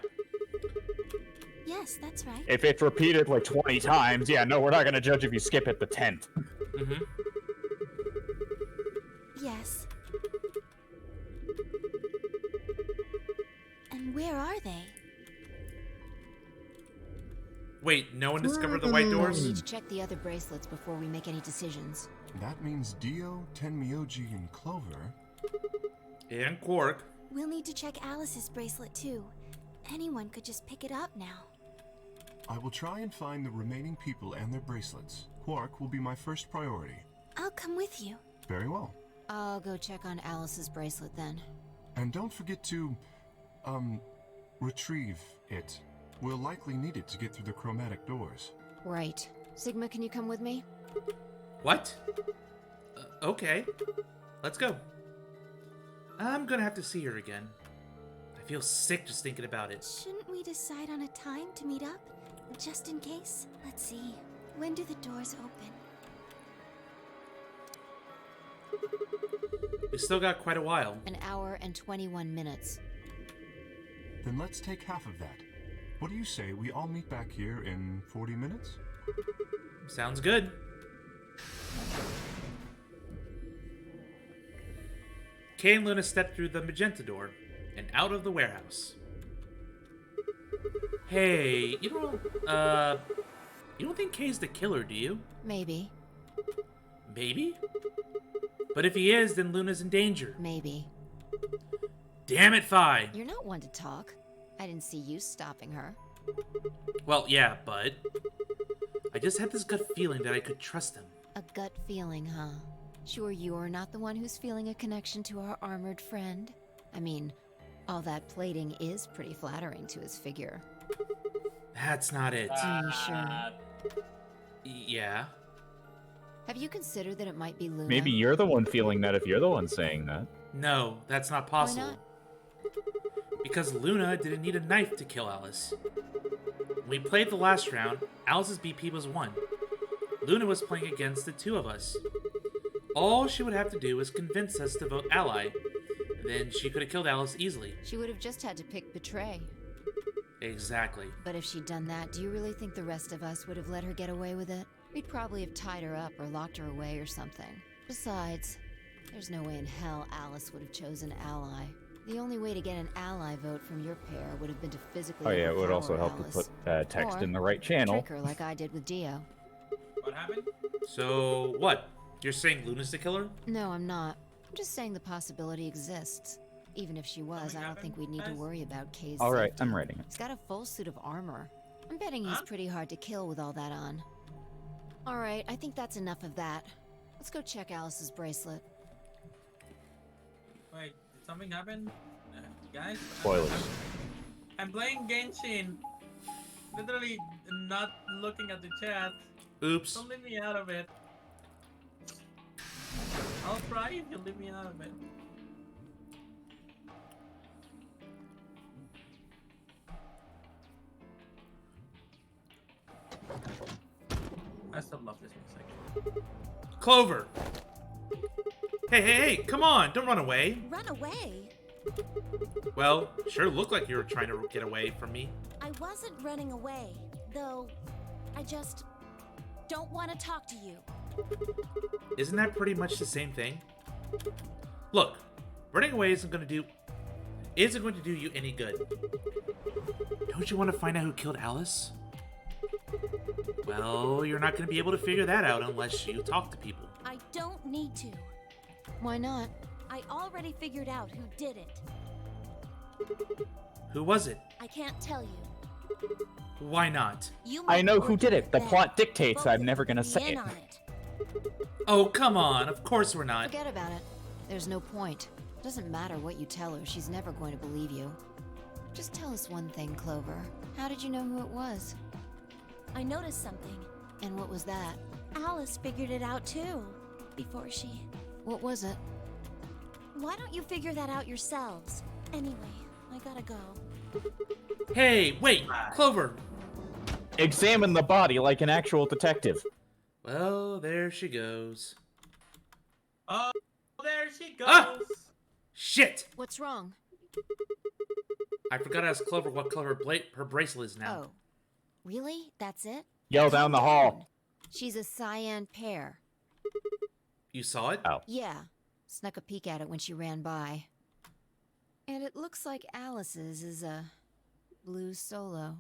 Yes, that's right. If it's repeated like 20 times, yeah, no, we're not gonna judge if you skip at the 10th. Mm-hmm. Yes. And where are they? Wait, no one discovered the white We doors? need to check the other bracelets before we make any decisions. That means Dio, Tenmyoji, and Clover. And Quark. We'll need to check Alice's bracelet too. Anyone could just pick it up now. I will try and find the remaining people and their bracelets. Quark will be my first priority. I'll come with you. Very well. I'll go check on Alice's bracelet then. And don't forget to, retrieve it. We'll likely need it to get through the chromatic doors. Right. Sigma, can you come with me? What? Okay. Let's go. I'm gonna have to see her again. I feel sick just thinking about it. Shouldn't we decide on a time to meet up? Just in case? Let's see. When do the doors open? We still got quite a while. An hour and 21 minutes. Then let's take half of that. What do you say we all meet back here in 40 minutes? Sounds good. Kay and Luna stepped through the magenta door and out of the warehouse. Hey, you don't think Kay's the killer, do you? Maybe. Maybe? But if he is, then Luna's in danger. Maybe. Damn it, Phi! You're not one to talk. I didn't see you stopping her. Well, yeah, but... I just had this gut feeling that I could trust him. A gut feeling, huh? Sure you're not the one who's feeling a connection to our armored friend? I mean, all that plating is pretty flattering to his figure. That's not it. Are you sure? Yeah. Have you considered that it might be Luna? Maybe you're the one feeling that if you're the one saying that. No, that's not possible. Why not? Because Luna didn't need a knife to kill Alice. When we played the last round, Alice's BP was 1. Luna was playing against the two of us. All she would have to do is convince us to vote ally. Then she could have killed Alice easily. She would have just had to pick betray. Exactly. But if she'd done that, do you really think the rest of us would have let her get away with it? We'd probably have tied her up or locked her away or something. Besides, there's no way in hell Alice would have chosen ally. The only way to get an ally vote from your pair would have been to physically Oh yeah, it would also overpower help Alice. to put text Or in the right channel. trick her like I did with Dio. What happened? So, what? You're saying Luna's the killer? No, I'm not. I'm just saying the possibility exists. Even if she was, I don't think we'd need to worry about Kay's All right, safety. I'm writing it. He's got a full suit of armor. I'm betting he's pretty hard to kill with all that on. All right, I think that's enough of that. Let's go check Alice's bracelet. Wait, did something happen? Guys? Spoilers. I'm playing Genshin. Literally not looking at the chat. Oops. Don't leave me out of it. I'll cry if you leave me out of it. I still love this music. Clover! Hey, hey, hey, come on, don't run away. Run away? Well, sure looked like you were trying to get away from me. I wasn't running away, though I just don't want to talk to you. Isn't that pretty much the same thing? Look, running away isn't going to do you any good. Don't you want to find out who killed Alice? Well, you're not going to be able to figure that out unless you talk to people. I don't need to. Why not? I already figured out who did it. Who was it? I can't tell you. Why not? You I might know look who did at it. The that. plot dictates Both I'm never gonna of you say in it. on it. Oh, come on. Of course we're not. Forget about it. There's no point. Doesn't matter what you tell her, she's never going to believe you. Just tell us one thing, Clover. How did you know who it was? I noticed something. And what was that? Alice figured it out too. Before she... What was it? Why don't you figure that out yourselves? Anyway, I gotta go. Hey, wait, Clover. Examine the body like an actual detective. Well, there she goes. Oh, there she goes. Ah! Shit! What's wrong? I forgot to ask Clover what color her bracelet is now. Oh. Really? That's it? Yell down the hall. She's a cyan pear. You saw it? Oh. Yeah. Snuck a peek at it when she ran by. And it looks like Alice's is a blue solo.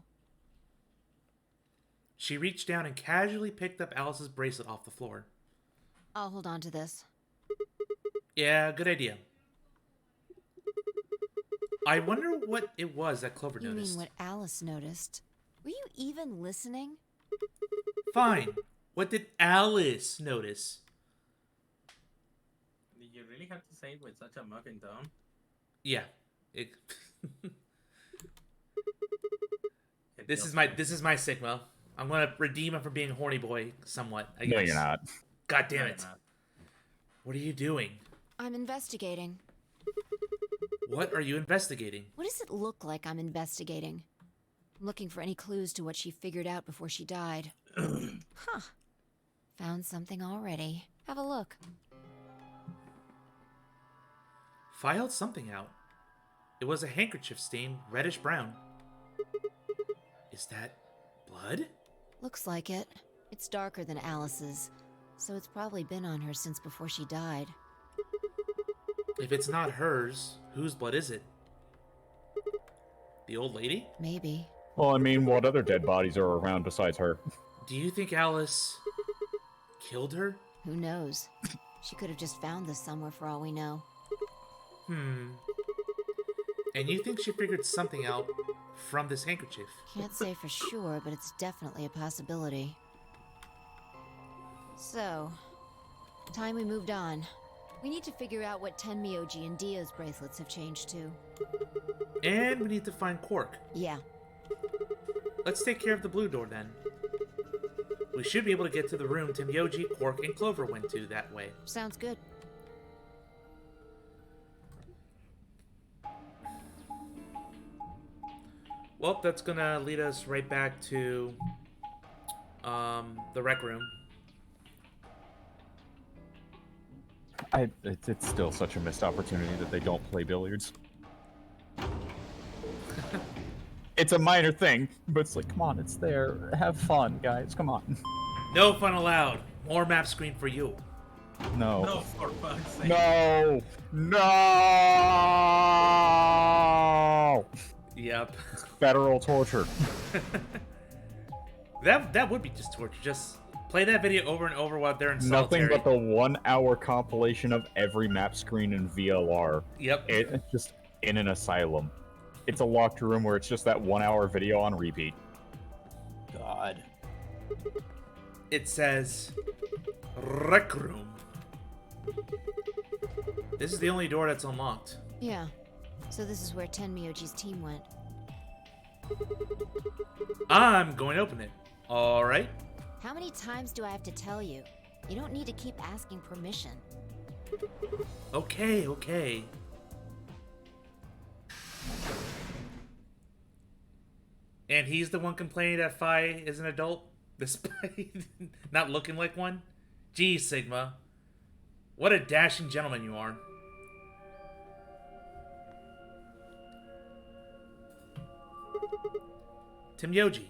She reached down and casually picked up Alice's bracelet off the floor. I'll hold on to this. Yeah, good idea. I wonder what it was that Clover You noticed. mean what Alice noticed? Were you even listening? Fine. What did Alice notice? Did you really have to say it with such a mocking tone? Yeah. This is my Sigma. I'm gonna redeem him for being a horny boy somewhat, I guess. No, you're not. God damn it. What are you doing? I'm investigating. What are you investigating? What does it look like I'm investigating? I'm looking for any clues to what she figured out before she died. Huh. Found something already. Have a look. Filed something out. It was a handkerchief stained reddish brown. Is that blood? Looks like it. It's darker than Alice's, so it's probably been on her since before she died. If it's not hers, whose blood is it? The old lady? Maybe. Well, I mean, what other dead bodies are around besides her? Do you think Alice killed her? Who knows? She could have just found this somewhere for all we know. And you think she figured something out from this handkerchief? Can't say for sure, but it's definitely a possibility. So, time we moved on. We need to figure out what Tenmyoji and Dio's bracelets have changed to. And we need to find Quark. Yeah. Let's take care of the blue door then. We should be able to get to the room Tenmyoji, Quark, and Clover went to that way. Sounds good. Well, that's gonna lead us right back to the rec room. It's still such a missed opportunity that they don't play billiards. It's a minor thing, but it's like, come on, it's there. Have fun, guys. Come on. No fun allowed. More map screen for you. No. No, for fuck's sake. No. No. Yep. Federal torture. That would be just torture. Just play that video over and over while they're in solitary. Nothing but the 1 hour compilation of every map screen in VLR. Yep. It's just in an asylum. It's a locked room where it's just that 1 hour video on repeat. God. It says Rec Room. This is the only door that's unlocked. Yeah. So this is where Tenmyoji's team went. I'm going to open it. All right. How many times do I have to tell you? You don't need to keep asking permission. Okay, okay. And he's the one complaining that Phi is an adult, despite not looking like one? Geez, Sigma. What a dashing gentleman you are. Tenmyoji.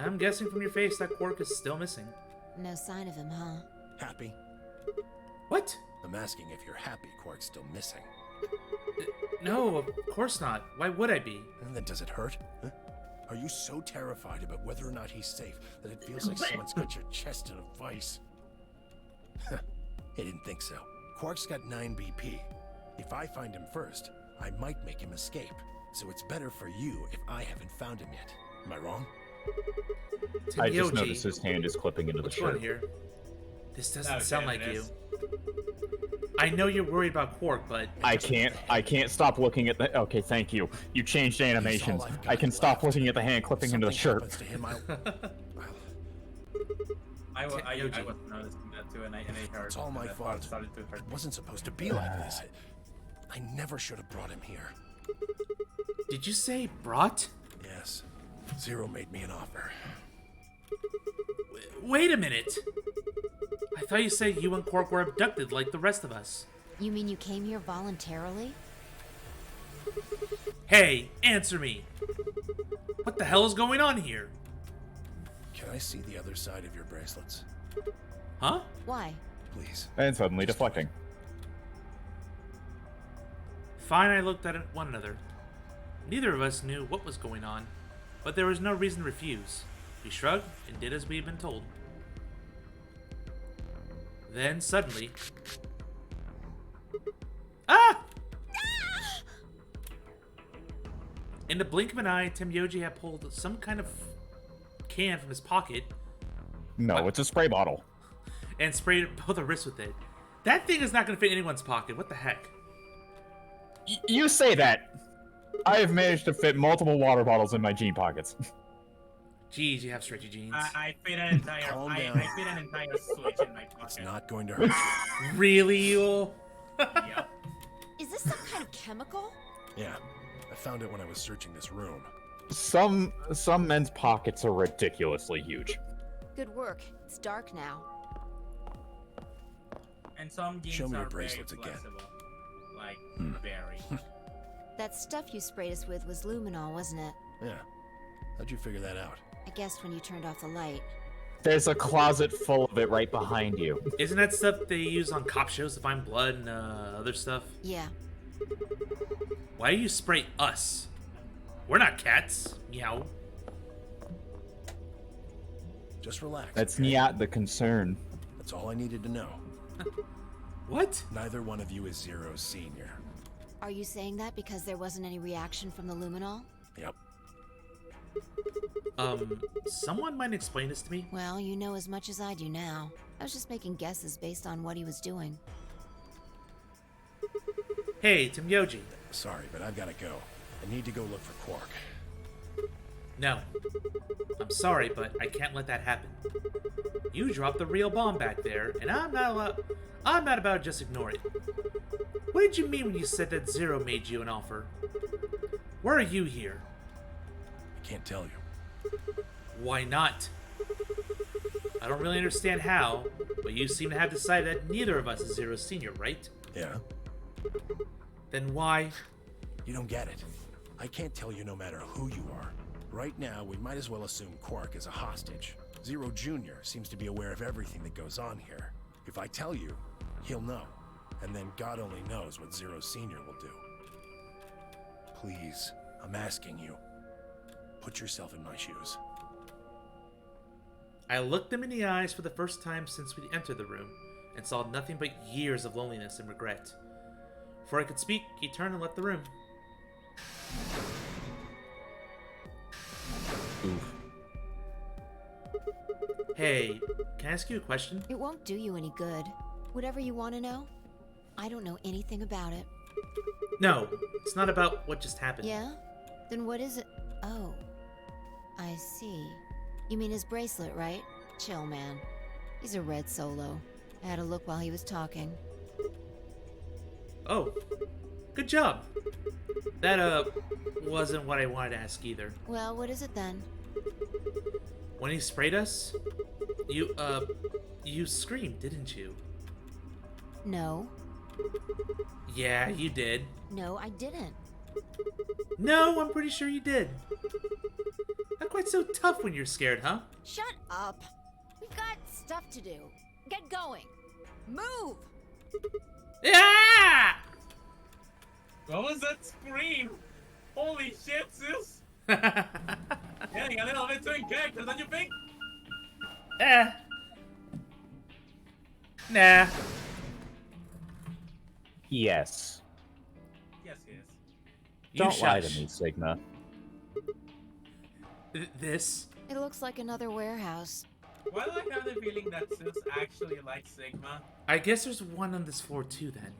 I'm guessing from your face that Quark is still missing. No sign of him, huh? Happy? What? I'm asking if you're happy Quark's still missing. No, of course not. Why would I be? And then does it hurt? Huh? Are you so terrified about whether or not he's safe that it feels like someone's got your chest in a vice? I didn't think so. Quark's got 9 BP. If I find him first, I might make him escape. So it's better for you if I haven't found him yet. Am I wrong? I just noticed his hand is clipping into the What's going shirt. here? This doesn't sound like you. I know you're worried about Quark, but I can't stop looking at the. Okay, thank you. You changed animations. I can stop looking at the hand clipping into the shirt. I was noticing that too, and I heard. It's all my fault. Started to hurt. It wasn't supposed to be like this. I never should have brought him here. Did you say brought? Yes. Zero made me an offer. Wait a minute. I thought you said you and Quark were abducted like the rest of us. You mean you came here voluntarily? Hey, answer me. What the hell is going on here? Can I see the other side of your bracelets? Huh? Why? Please. And suddenly deflecting. Fine, I looked at one another. Neither of us knew what was going on, but there was no reason to refuse. We shrugged and did as we had been told. Then, suddenly... Ah! In the blink of an eye, Tenmyoji had pulled some kind of can from his pocket. No, it's a spray bottle. And sprayed both our wrists with it. That thing is not going to fit in anyone's pocket. What the heck? You say that. I have managed to fit multiple water bottles in my jean pockets. Jeez, you have stretchy jeans. I fit an entire. I fit an entire switch in my pocket. It's not going to hurt you. Really, you? Yep. Is this some kind of chemical? Yeah. I found it when I was searching this room. Some men's pockets are ridiculously huge. Good work. It's dark now. And some jeans Show me your are very bracelets again. flexible. Like, very. That stuff you sprayed us with was luminol, wasn't it? Yeah. How'd you figure that out? I guessed when you turned off the light. There's a closet full of it right behind you. Isn't that stuff they use on cop shows to find blood and other stuff? Yeah. Why do you spray us? We're not cats. Meow. Just relax. That's okay? not the concern. That's all I needed to know. What? Neither one of you is Zero's senior. Are you saying that because there wasn't any reaction from the luminol? Yep. Someone might explain this to me? Well, you know as much as I do now. I was just making guesses based on what he was doing. Hey, Tenmyoji. Sorry, but I've got to go. I need to go look for Quark. No. I'm sorry, but I can't let that happen. You dropped the real bomb back there, and I'm not about to just ignore it. What did you mean when you said that Zero made you an offer? Where are you here? I can't tell you. Why not? I don't really understand how, but you seem to have decided that neither of us is Zero Senior, right? Yeah. Then why? You don't get it. I can't tell you no matter who you are. Right now, we might as well assume Quark is a hostage. Zero Jr. seems to be aware of everything that goes on here. If I tell you, he'll know. And then God only knows what Zero Senior will do. Please, I'm asking you. Put yourself in my shoes. I looked him in the eyes for the first time since we entered the room, and saw nothing but years of loneliness and regret. Before I could speak, he turned and left the room. Oof. Hey, can I ask you a question? It won't do you any good. Whatever you want to know, I don't know anything about it. No, it's not about what just happened. Yeah? Then what is it? Oh, I see. You mean his bracelet, right? Chill, man. He's a red solo. I had a look while he was talking. Oh, good job. That, wasn't what I wanted to ask either. Well, what is it then? When he sprayed us, you screamed, didn't you? No. Yeah, you did. No, I didn't. No, I'm pretty sure you did. Not quite so tough when you're scared, huh? Shut up. We've got stuff to do. Get going. Move! Yeah! What was that scream? Holy shit, Zeus! Getting a little bit too in character, don't you think? Nah. Yes. Yes, yes. Don't lie to me, Sigma. This? It looks like another warehouse. Why do I have the feeling that Zeus actually likes Sigma? I guess there's one on this floor too, then.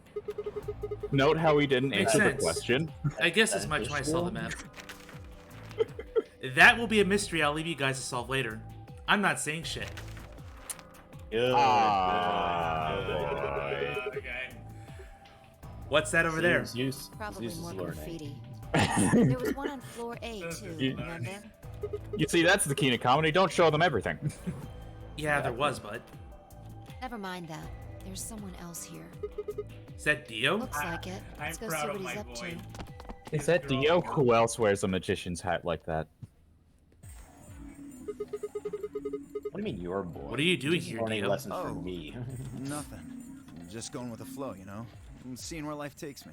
Note how he didn't Makes answer sense. the question. I guess as much when I saw the map. That will be a mystery I'll leave you guys to solve later. I'm not saying shit. Good. Okay. What's that over there? Zeus Probably is more learning. graffiti. There was one on floor A, too, remember? You see, that's the key to comedy. Don't show them everything. Yeah, there was, bud. Never mind that. There's someone else here. Is that Dio? Looks like it. Let's go see what he's up to. Is that Dio? Who else wears a magician's hat like that? What do you mean, your boy? What are you doing Just here, learning Dio? lessons from me. Nothing. Just going with the flow, you know? And seeing where life takes me.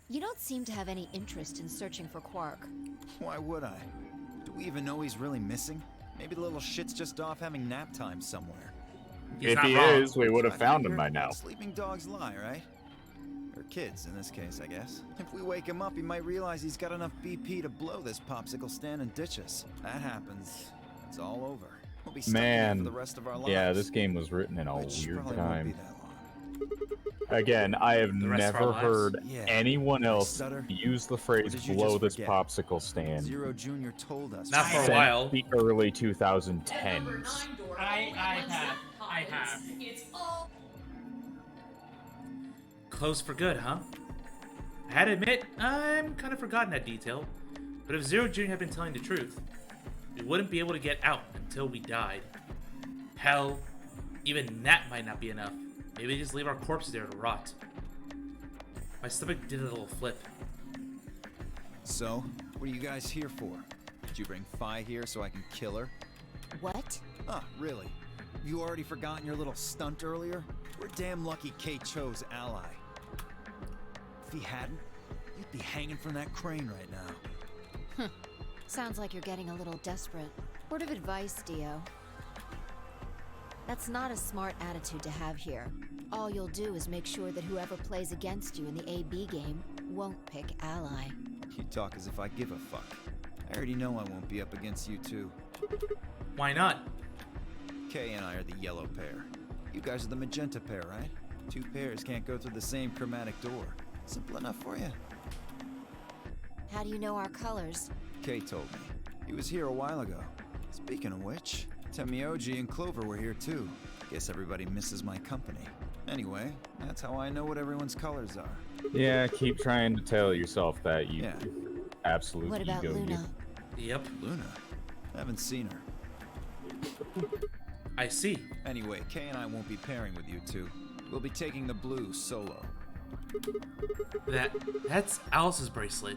You don't seem to have any interest in searching for Quark. Why would I? Do we even know he's really missing? Maybe the little shit's just off having nap time somewhere. He's If not he wrong. is, we would have I found him figure by now. Sleeping dogs lie, right? Or kids, in this case, I guess. If we wake him up, he might realize he's got enough BP to blow this popsicle stand and ditch us. That happens, it's all over. We'll be stuck in here for the rest of our lives. Yeah, this game was written in a Which weird probably won't be time. that long. Again, I have The rest of our never lives? heard Yeah. anyone else Stutter? use the Or phrase did you blow just this forget? popsicle stand Zero Jr. told us. Not for a since while. the early The number 2010s. 9 door I only have. happens. It's all Closed for good, huh? I had to admit, I'm kind of forgotten that detail. But if Zero Jr. had been telling the truth, we wouldn't be able to get out until we died. Hell, even that might not be enough. Maybe just leave our corpses there to rot. My stomach did a little flip. So, what are you guys here for? Did you bring Fi here so I can kill her? What? Ah, really? You already forgotten your little stunt earlier? We're damn lucky Kate chose ally. If he hadn't, you'd be hanging from that crane right now. Sounds like you're getting a little desperate. Word of advice, Dio. That's not a smart attitude to have here. All you'll do is make sure that whoever plays against you in the AB game won't pick ally. You talk as if I give a fuck. I already know I won't be up against you two. Why not? Kay and I are the yellow pair. You guys are the magenta pair, right? Two pairs can't go through the same chromatic door. Simple enough for you. How do you know our colors? Kay told me. He was here a while ago. Speaking of which, Temioji and Clover were here too. Guess everybody misses my company. Anyway, that's how I know what everyone's colors are. Yeah, keep trying to tell yourself that, you Yeah. absolute What about ego. Luna? Yep. Luna? Haven't seen her. I see. Anyway, Kay and I won't be pairing with you two. We'll be taking the blue solo. That's Alice's bracelet.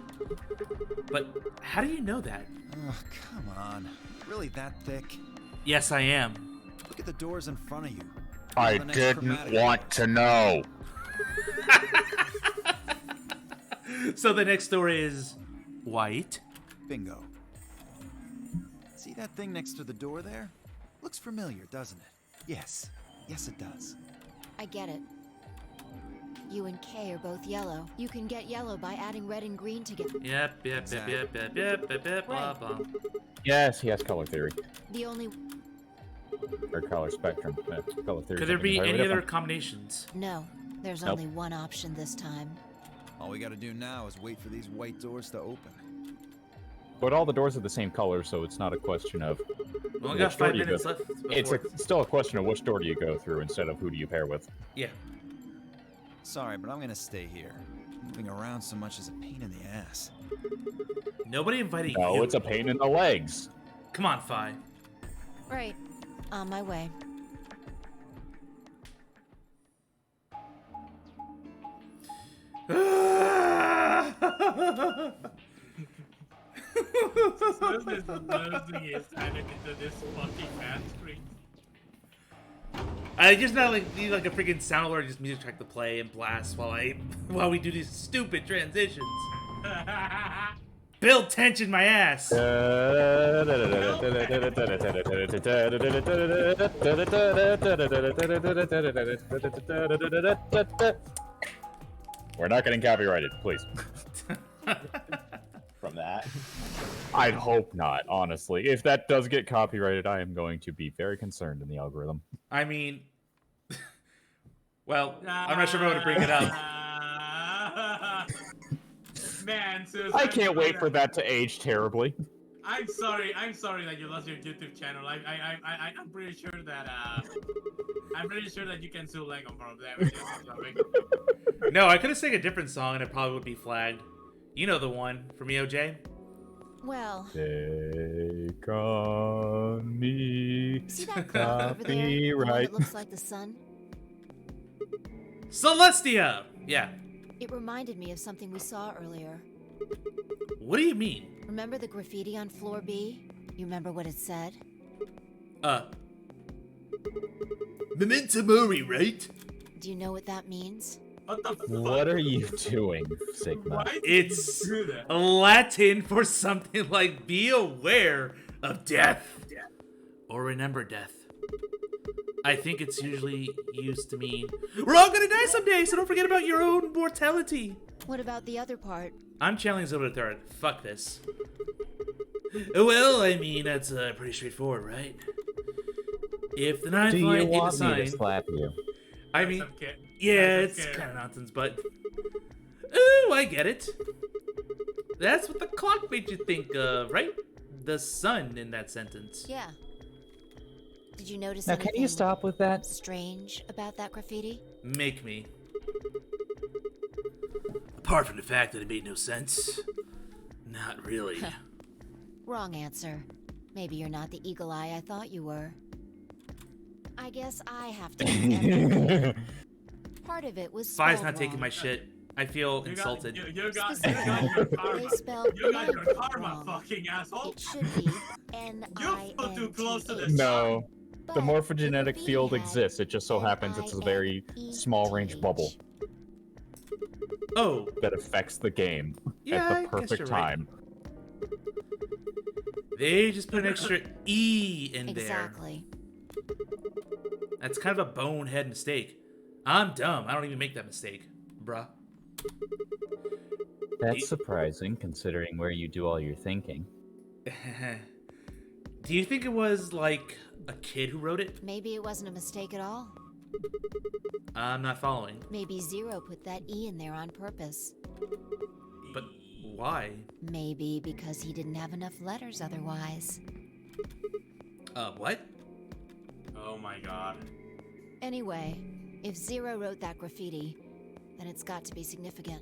But how do you know that? Oh, come on. Really that thick? Yes, I am. Look at the doors in front of you. I didn't want to know. So the next door is white. Bingo. See that thing next to the door there? Looks familiar, doesn't it? Yes. Yes, it does. I get it. You and Kay are both yellow. You can get yellow by adding red and green together. Yep, blah, blah. Yes, he has color theory. The only... Or color spectrum. Color theory. Could there be any other combinations? No, there's Nope. only one option this time. All we gotta do now is wait for these white doors to open. But all the doors are the same color, so it's not a question of... We only got 5 minutes left. It's still a question of which door do you go through instead of who do you pair with. Yeah. Sorry, but I'm gonna stay here. Moving around so much is a pain in the ass. Nobody invited you. No, it's a pain in the legs. Come on, Fi. Right. On my way. This is losing his sanity to this fucking fan screen. I just not need like a freaking sound alert, just music track to play and blast while we do these stupid transitions. Build tension, my ass. We're not getting copyrighted, please. From that. I'd hope not, honestly. If that does get copyrighted, I am going to be very concerned in the algorithm. I mean, well, I'm not sure if I want to bring it up. Man, Sus, I can't wait for that to age terribly. I'm sorry that you lost your YouTube channel. I'm pretty sure that you can sue Lego for that. No, I could have sang a different song and it probably would be flagged. You know the one from EOJ. Well, Take on me. see that cloud over there? The one that looks like the sun? Celestia! Yeah. It reminded me of something we saw earlier. What do you mean? Remember the graffiti on floor B? You remember what it said? Memento Mori, right? Do you know what that means? What are you doing, Sigma? It's Latin for something like be aware of death. Or remember death. I think it's usually used to mean we're all gonna die someday, so don't forget about your own mortality. What about the other part? I'm channeling Zelda the Third. Fuck this. Well, I mean, that's pretty straightforward, right? If the ninth line in the sign... slap you? I mean, yeah, it's kind of nonsense, but... Oh, I get it. That's what the clock made you think of, right? The sun in that sentence. Yeah. Did you notice Now, anything can you stop with that? strange about that graffiti? Make me. Apart from the fact that it made no sense. Not really. Wrong answer. Maybe you're not the eagle eye I thought you were. I guess I have to. Part of it was Fi's spelled not taking wrong. my shit. I feel insulted. You got your karma. They spelled You got your ninth karma, wrong. fucking asshole. It should be You flew too close to the No. The But morphogenetic the field B had exists. It just so happens it's a very small range bubble Oh. that affects the game Yeah, I at the guess perfect you're right. time. They just put an extra E in there. Exactly. That's kind of a bonehead mistake. I'm dumb. I don't even make that mistake, bruh. That's surprising, considering where you do all your thinking. Do you think it was, like, a kid who wrote it? Maybe it wasn't a mistake at all. I'm not following. Maybe Zero put that E in there on purpose. But why? Maybe because he didn't have enough letters otherwise. What? Oh my god. Anyway, if Zero wrote that graffiti, then it's got to be significant.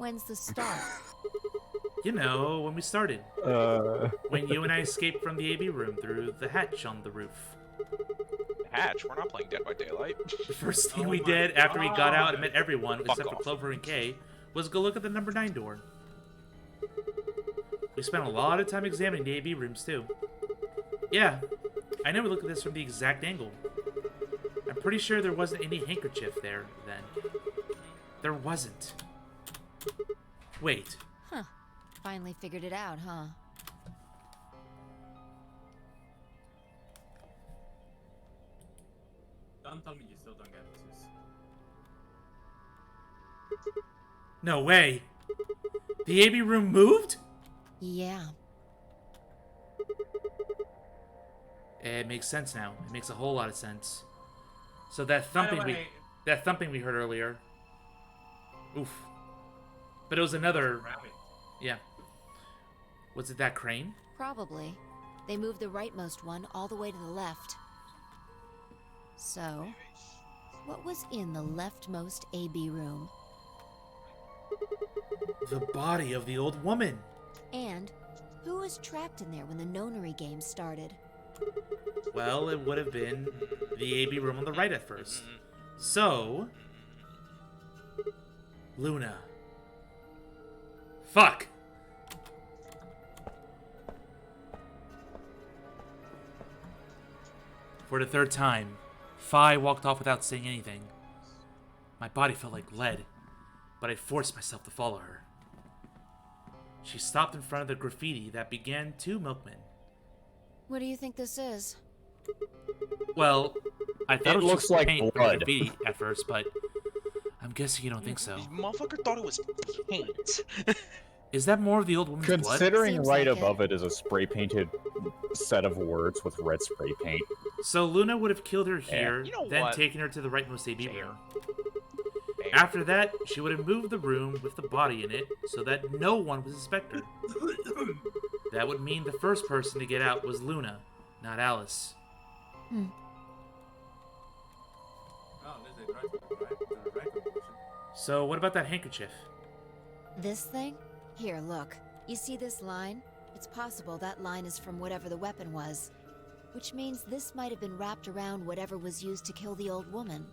When's the start? You know, when we started. When you and I escaped from the AB room through the hatch on the roof. Hatch? We're not playing Dead by Daylight. The first thing we did after we got out and met everyone, except for Clover and Kay, was go look at the number 9 door. We spent a lot of time examining the AB rooms, too. Yeah, I know we looked at this from the exact angle. I'm pretty sure there wasn't any handkerchief there, then. There wasn't. Wait. Huh. Finally figured it out, huh? Don't tell me you still don't get this. No way. The AB room moved? Yeah. It makes sense now. It makes a whole lot of sense. So that thumping we heard earlier. Oof. But it was another. Yeah. Was it that crane? Probably. They moved the rightmost one all the way to the left. So, what was in the leftmost AB room? The body of the old woman. And who was trapped in there when the nonary game started? Well, it would have been the AB room on the right at first. So, Luna. Fuck! For the third time, Fi walked off without saying anything. My body felt like lead, but I forced myself to follow her. She stopped in front of the graffiti that began 2 milkmen. What do you think this is? Well, I thought it looks was like paint blood. or graffiti at first, but I'm guessing you don't think so. Motherfucker thought it was paint. Is that more of the old woman's blood? Considering right above it is a spray painted set of words with red spray paint. So Luna would have killed her here, You know then what? taken her to the rightmost AB room. After that, she would have moved the room with the body in it so that no one would suspect her. That would mean the first person to get out was Luna, not Alice. Oh, this is right. So what about that handkerchief? This thing? Here, look. You see this line? It's possible that line is from whatever the weapon was. Which means this might have been wrapped around whatever was used to kill the old woman.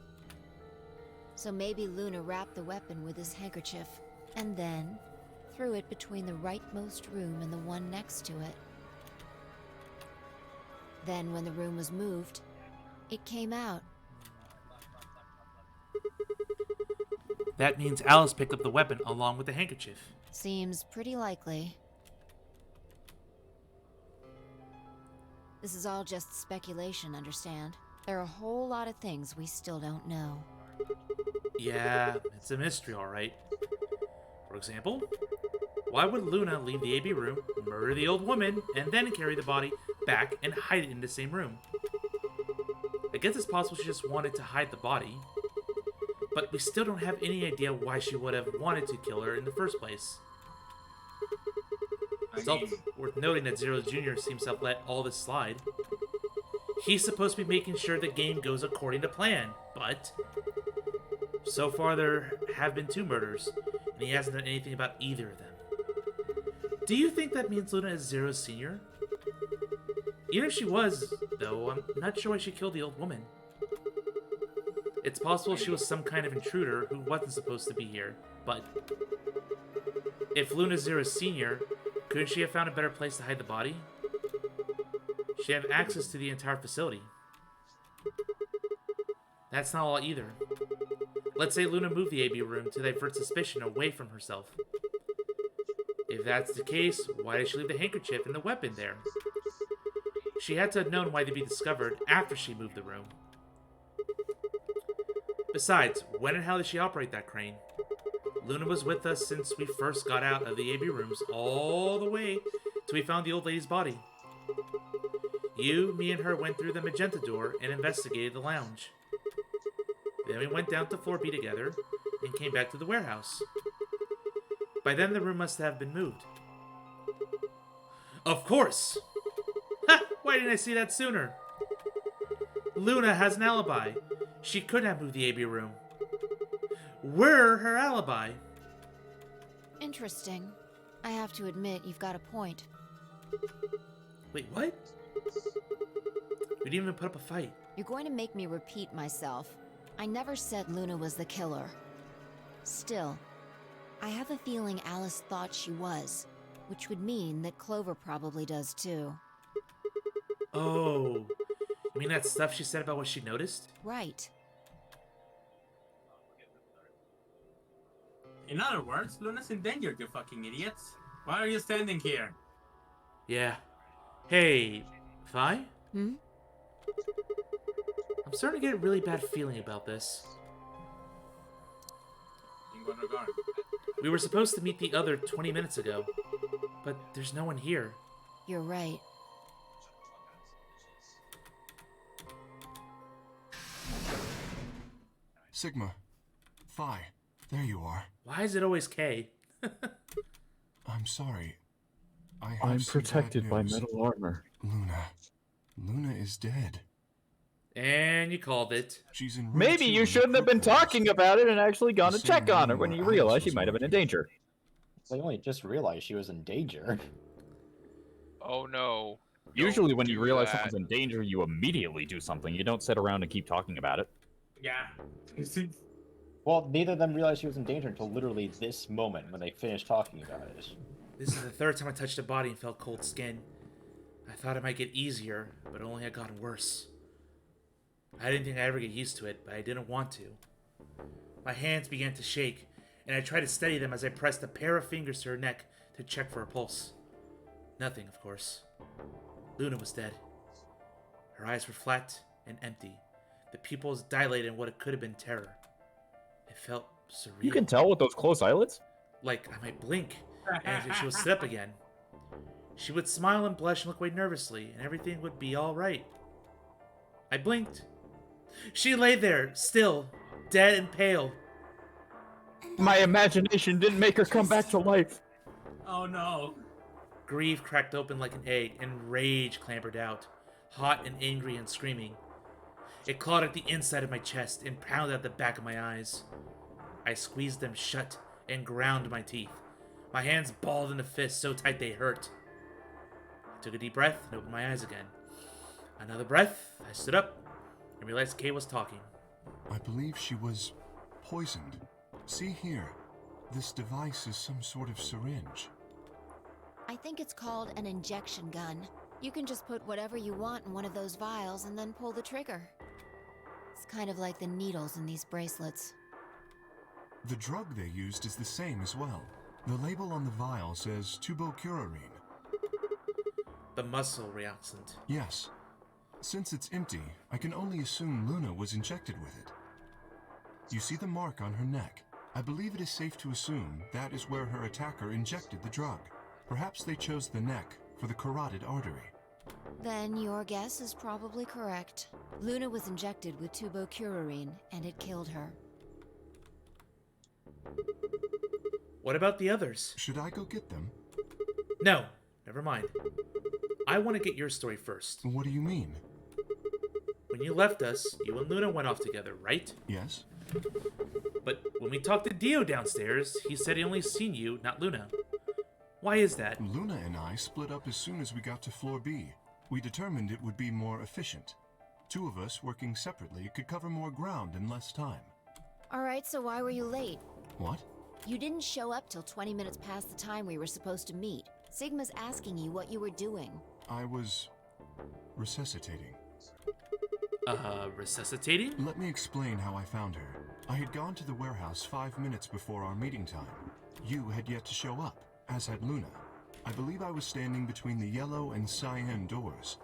So maybe Luna wrapped the weapon with this handkerchief, and then threw it between the rightmost room and the one next to it. Then when the room was moved, it came out. That means Alice picked up the weapon along with the handkerchief. Seems pretty likely. This is all just speculation, understand? There are a whole lot of things we still don't know. Yeah, it's a mystery, alright. For example, why would Luna leave the AB room, murder the old woman, and then carry the body back and hide it in the same room? I guess it's possible she just wanted to hide the body, but we still don't have any idea why she would have wanted to kill her in the first place. It's also worth noting that Zero Jr. seems to have let all this slide. He's supposed to be making sure the game goes according to plan, but so far there have been 2 murders, and he hasn't done anything about either of them. Do you think that means Luna is Zero Sr.? Even if she was, though, I'm not sure why she killed the old woman. It's possible she was some kind of intruder who wasn't supposed to be here, but if Luna's Zero Sr., couldn't she have found a better place to hide the body? She had access to the entire facility. That's not all either. Let's say Luna moved the AB room to divert suspicion away from herself. If that's the case, why did she leave the handkerchief and the weapon there? She had to have known why they'd be discovered after she moved the room. Besides, when and how did she operate that crane? Luna was with us since we first got out of the AB rooms all the way till we found the old lady's body. You, me, and her went through the magenta door and investigated the lounge. Then we went down to floor B together and came back to the warehouse. By then the room must have been moved. Of course! Ha! Why didn't I see that sooner? Luna has an alibi. She could have moved the AB room. We're her alibi. Interesting. I have to admit, you've got a point. Wait, what? We didn't even put up a fight. You're going to make me repeat myself. I never said Luna was the killer. Still, I have a feeling Alice thought she was, which would mean that Clover probably does too. Oh, you mean that stuff she said about what she noticed? Right. In other words, Luna's endangered, you fucking idiots. Why are you standing here? Yeah. Hey, Vi? Hmm? I'm starting to get a really bad feeling about this. In what regard? We were supposed to meet the other 20 minutes ago, but there's no one here. You're right. Sigma. Phi. There you are. Why is it always K? I'm sorry. I'm protected by metal armor. Luna. Luna is dead. And you called it. She's in Maybe you shouldn't have been talking about it and actually gone to check on her when you realized she might have been in danger. I only just realized she was in danger. Oh no. Usually when you do realize that. someone's in danger, you immediately do something. You don't sit around and keep talking about it. Yeah. Well, neither of them realized she was in danger until literally this moment when they finished talking about it. This is the third time I touched a body and felt cold skin. I thought it might get easier, but it only had gotten worse. I didn't think I'd ever get used to it, but I didn't want to. My hands began to shake, and I tried to steady them as I pressed a pair of fingers to her neck to check for a pulse. Nothing, of course. Luna was dead. Her eyes were flat and empty, the pupils dilated in what it could have been terror. It felt surreal. You can tell with those closed eyelids? Like I might blink, and she would sit up again. She would smile and blush and look away nervously, and everything would be all right. I blinked. She lay there, still, dead and pale. My imagination didn't make her come back to life. Oh no. Grief cracked open like an egg, and rage clambered out, hot and angry and screaming. It clawed at the inside of my chest and pounded at the back of my eyes. I squeezed them shut and ground my teeth. My hands balled into fists so tight they hurt. I took a deep breath and opened my eyes again. Another breath, I stood up and realized Kay was talking. I believe she was poisoned. See here. This device is some sort of syringe. I think it's called an injection gun. You can just put whatever you want in one of those vials and then pull the trigger. It's kind of like the needles in these bracelets. The drug they used is the same as well. The label on the vial says tubocurarine. The muscle reactant. Yes. Since it's empty, I can only assume Luna was injected with it. You see the mark on her neck. I believe it is safe to assume that is where her attacker injected the drug. Perhaps they chose the neck for the carotid artery. Then your guess is probably correct. Luna was injected with tubocurarine, and it killed her. What about the others? Should I go get them? No, never mind. I want to get your story first. What do you mean? When you left us, you and Luna went off together, right? Yes. But when we talked to Dio downstairs, he said he only seen you, not Luna. Why is that? Luna and I split up as soon as we got to floor B. We determined it would be more efficient. Two of us working separately could cover more ground in less time. Alright, so why were you late? What? You didn't show up till 20 minutes past the time we were supposed to meet. Sigma's asking you what you were doing. I was resuscitating. Resuscitating? Let me explain how I found her. I had gone to the warehouse 5 minutes before our meeting time. You had yet to show up, as had Luna. I believe I was standing between the yellow and cyan doors.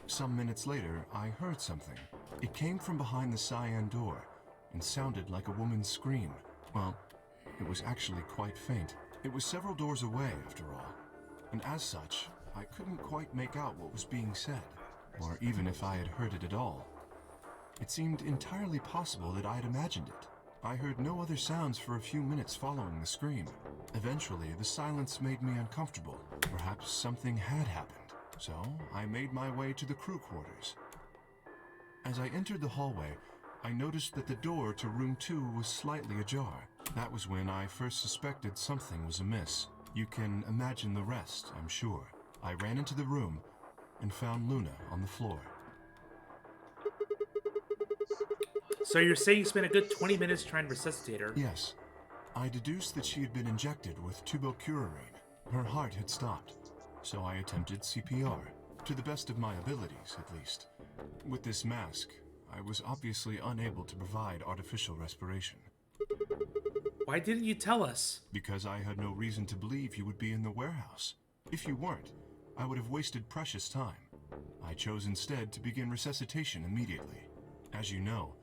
Some minutes later, I heard something. It came from behind the cyan door and sounded like a woman's scream. Well, it was actually quite faint. It was several doors away, after all. And as such, I couldn't quite make out what was being said, or even if I had heard it at all. It seemed entirely possible that I had imagined it. I heard no other sounds for a few minutes following the scream. Eventually, the silence made me uncomfortable. Perhaps something had happened. So, I made my way to the crew quarters. As I entered the hallway, I noticed that the door to room 2 was slightly ajar. That was when I first suspected something was amiss. You can imagine the rest, I'm sure. I ran into the room and found Luna on the floor. So you're saying you spent a good 20 minutes trying to resuscitate her? Yes. I deduced that she had been injected with tubocurarine. Her heart had stopped, so I attempted CPR, to the best of my abilities, at least. With this mask, I was obviously unable to provide artificial respiration. Why didn't you tell us? Because I had no reason to believe you would be in the warehouse. If you weren't, I would have wasted precious time. I chose instead to begin resuscitation immediately. As you know,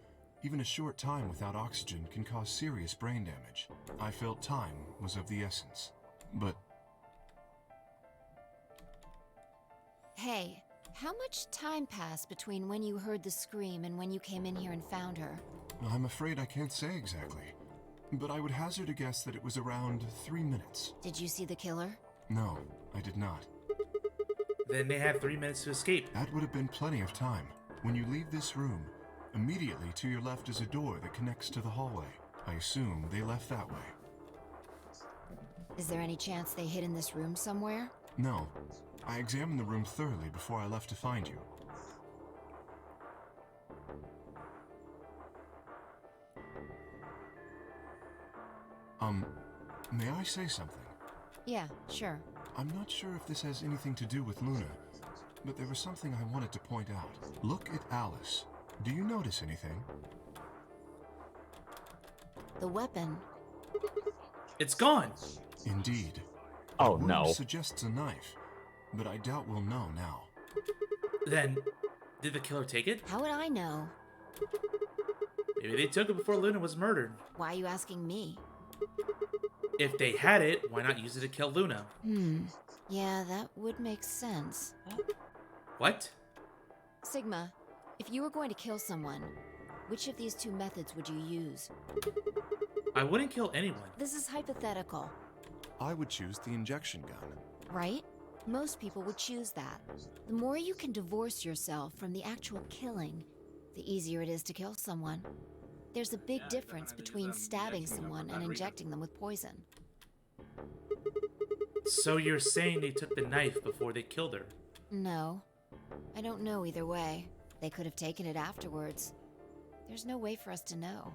even a short time without oxygen can cause serious brain damage. I felt time was of the essence. But... Hey, how much time passed between when you heard the scream and when you came in here and found her? I'm afraid I can't say exactly. But I would hazard a guess that it was around 3 minutes. Did you see the killer? No, I did not. Then they had 3 minutes to escape. That would have been plenty of time. When you leave this room, immediately to your left is a door that connects to the hallway. I assume they left that way. Is there any chance they hid in this room somewhere? No. I examined the room thoroughly before I left to find you. May I say something? Yeah, sure. I'm not sure if this has anything to do with Luna, but there was something I wanted to point out. Look at Alice. Do you notice anything? The weapon. It's gone. Indeed. Oh, The no. wound suggests a knife, but I doubt we'll know now. Then, did the killer take it? How would I know? Maybe they took it before Luna was murdered. Why are you asking me? If they had it, why not use it to kill Luna? Yeah, that would make sense. What? Sigma, if you were going to kill someone, which of these two methods would you use? I wouldn't kill anyone. This is hypothetical, I would choose the injection gun. right? Most people would choose that. The more you can divorce yourself from the actual killing, the easier it is to kill someone. There's a big difference between stabbing someone and injecting them with poison. So you're saying they took the knife before they killed her? No. I don't know either way. They could have taken it afterwards. There's no way for us to know.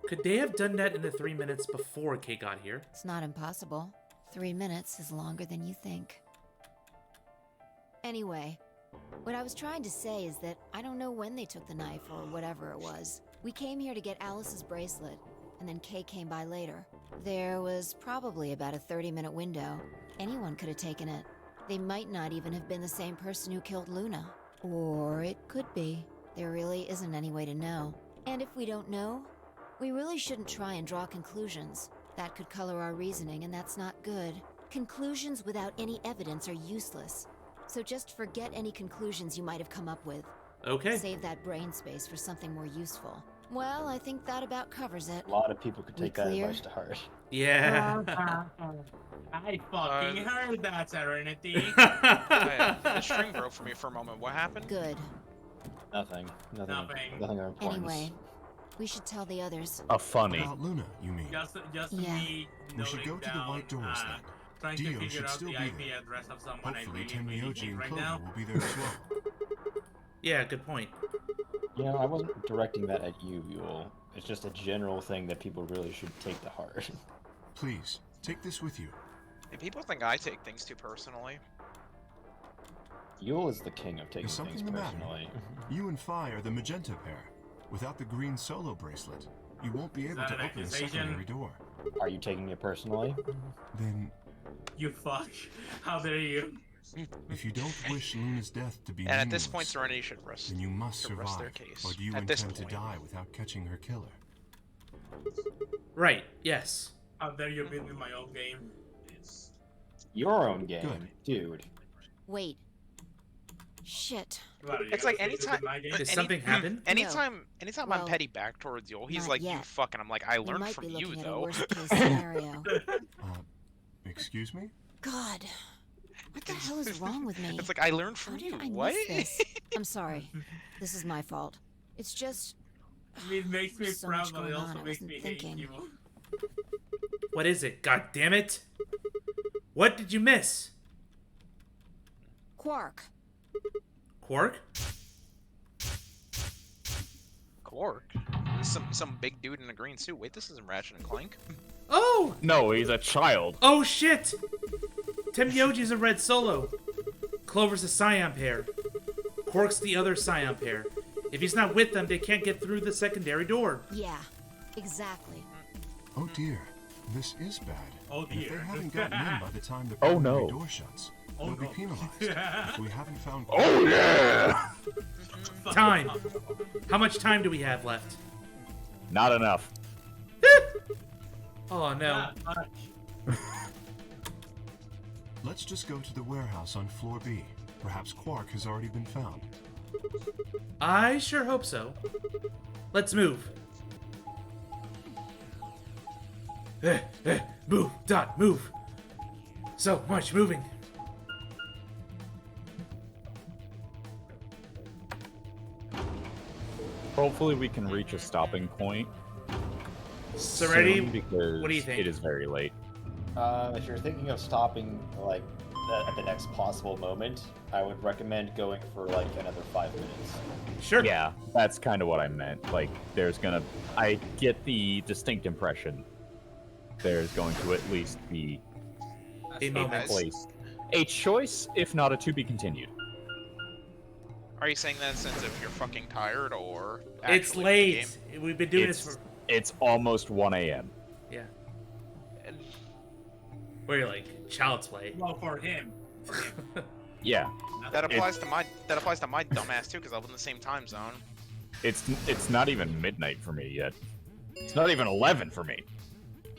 Could they have done that in the 3 minutes before Kay got here? It's not impossible. 3 minutes is longer than you think. Anyway, what I was trying to say is that I don't know when they took the knife or whatever it was. We came here to get Alice's bracelet, and then Kay came by later. There was probably about a 30-minute window. Anyone could have taken it. They might not even have been the same person who killed Luna. Or it could be. There really isn't any way to know. And if we don't know, we really shouldn't try and draw conclusions. That could color our reasoning, and that's not good. Conclusions without any evidence are useless. So just forget any conclusions you might have come up with. Okay. Save that brain space for something more useful. Well, I think that about covers it. A lot of people could take that clear? advice to heart. Yeah. I fucking heard that, Serenity. The string broke for me for a moment. What happened? Good. Nothing of importance. Anyway, we should tell the others. A funny. About Luna, you mean? Just Yeah. me We should go noting to the white down, doors then. trying to Dio figure should out still the be IP there. address of someone Hopefully I really Tenryoji need and right Clover now. will be there as well. Yeah, good point. You know, I wasn't directing that at you, Yule. It's just a general thing that people really should take to heart. Please, take this with you. Yeah, people think I take things too personally. Yule is the king of taking Is something things the matter? personally. You and Phi are the magenta pair. Without the green solo bracelet, you won't be able that to an open the accusation? secondary door. Are you taking it personally? Then, You fuck. How dare you? if you don't wish Luna's death to be And at this meaningless, point, Serenity should rest. then you must should rest their survive. case. Or do you At this intend to point. die without catching her killer? Right, yes. How dare you beat me my own game? Your own game, Good. dude. Wait. Shit. What, are you It's gonna like say this is anytime. my game? Did something happen? Anytime I'm Well, petty back towards Yule, he's not like, "You yet. fuck," and I'm like, "I We learned might from be you, looking at a though." worst case scenario. Excuse me? God. What the hell is wrong with me? It's like I learned How from did you. I What? miss this? I'm sorry. This is my fault. It's just... I mean, it makes me So proud, much but it going also on, I makes wasn't me thinking. hate you. What is it? God damn it! What did you miss? Quark. Quark? Quark? Some big dude in a green suit. Wait, this isn't Ratchet and Clank. Oh! No, he's a child. Oh shit! Tim Yoji's a red solo. Clover's a Scion pair. Quark's the other Scion pair. If he's not with them, they can't get through the secondary door. Yeah, exactly. Oh dear, this is bad. Oh And if they dear. haven't gotten in by the time the Oh, primary no. door shuts, Oh, they'll be no. penalized. If we haven't found Oh yeah! Time. How much time do we have left? Not enough. Oh no. Not much. Let's just go to the warehouse on floor B. Perhaps Quark has already been found. I sure hope so. Let's move. Move, Dot, move. So much moving. Hopefully we can reach a stopping point. Serenity, soon, because what do you think? It is very late. If you're thinking of stopping, like, at the next possible moment, I would recommend going for, like, another 5 minutes. Sure. Yeah, that's kind of what I meant. Like, I get the distinct impression there's going to at least be A moment. place. A choice, if not a to be continued. Are you saying that since if you're fucking tired or It's actually late. the game? We've been doing this for... It's almost 1 a.m. Yeah. Where you're like, child's play. Well, for him. Yeah. That applies to my dumbass too, because I live in the same time zone. It's not even midnight for me yet. It's not even 11 for me.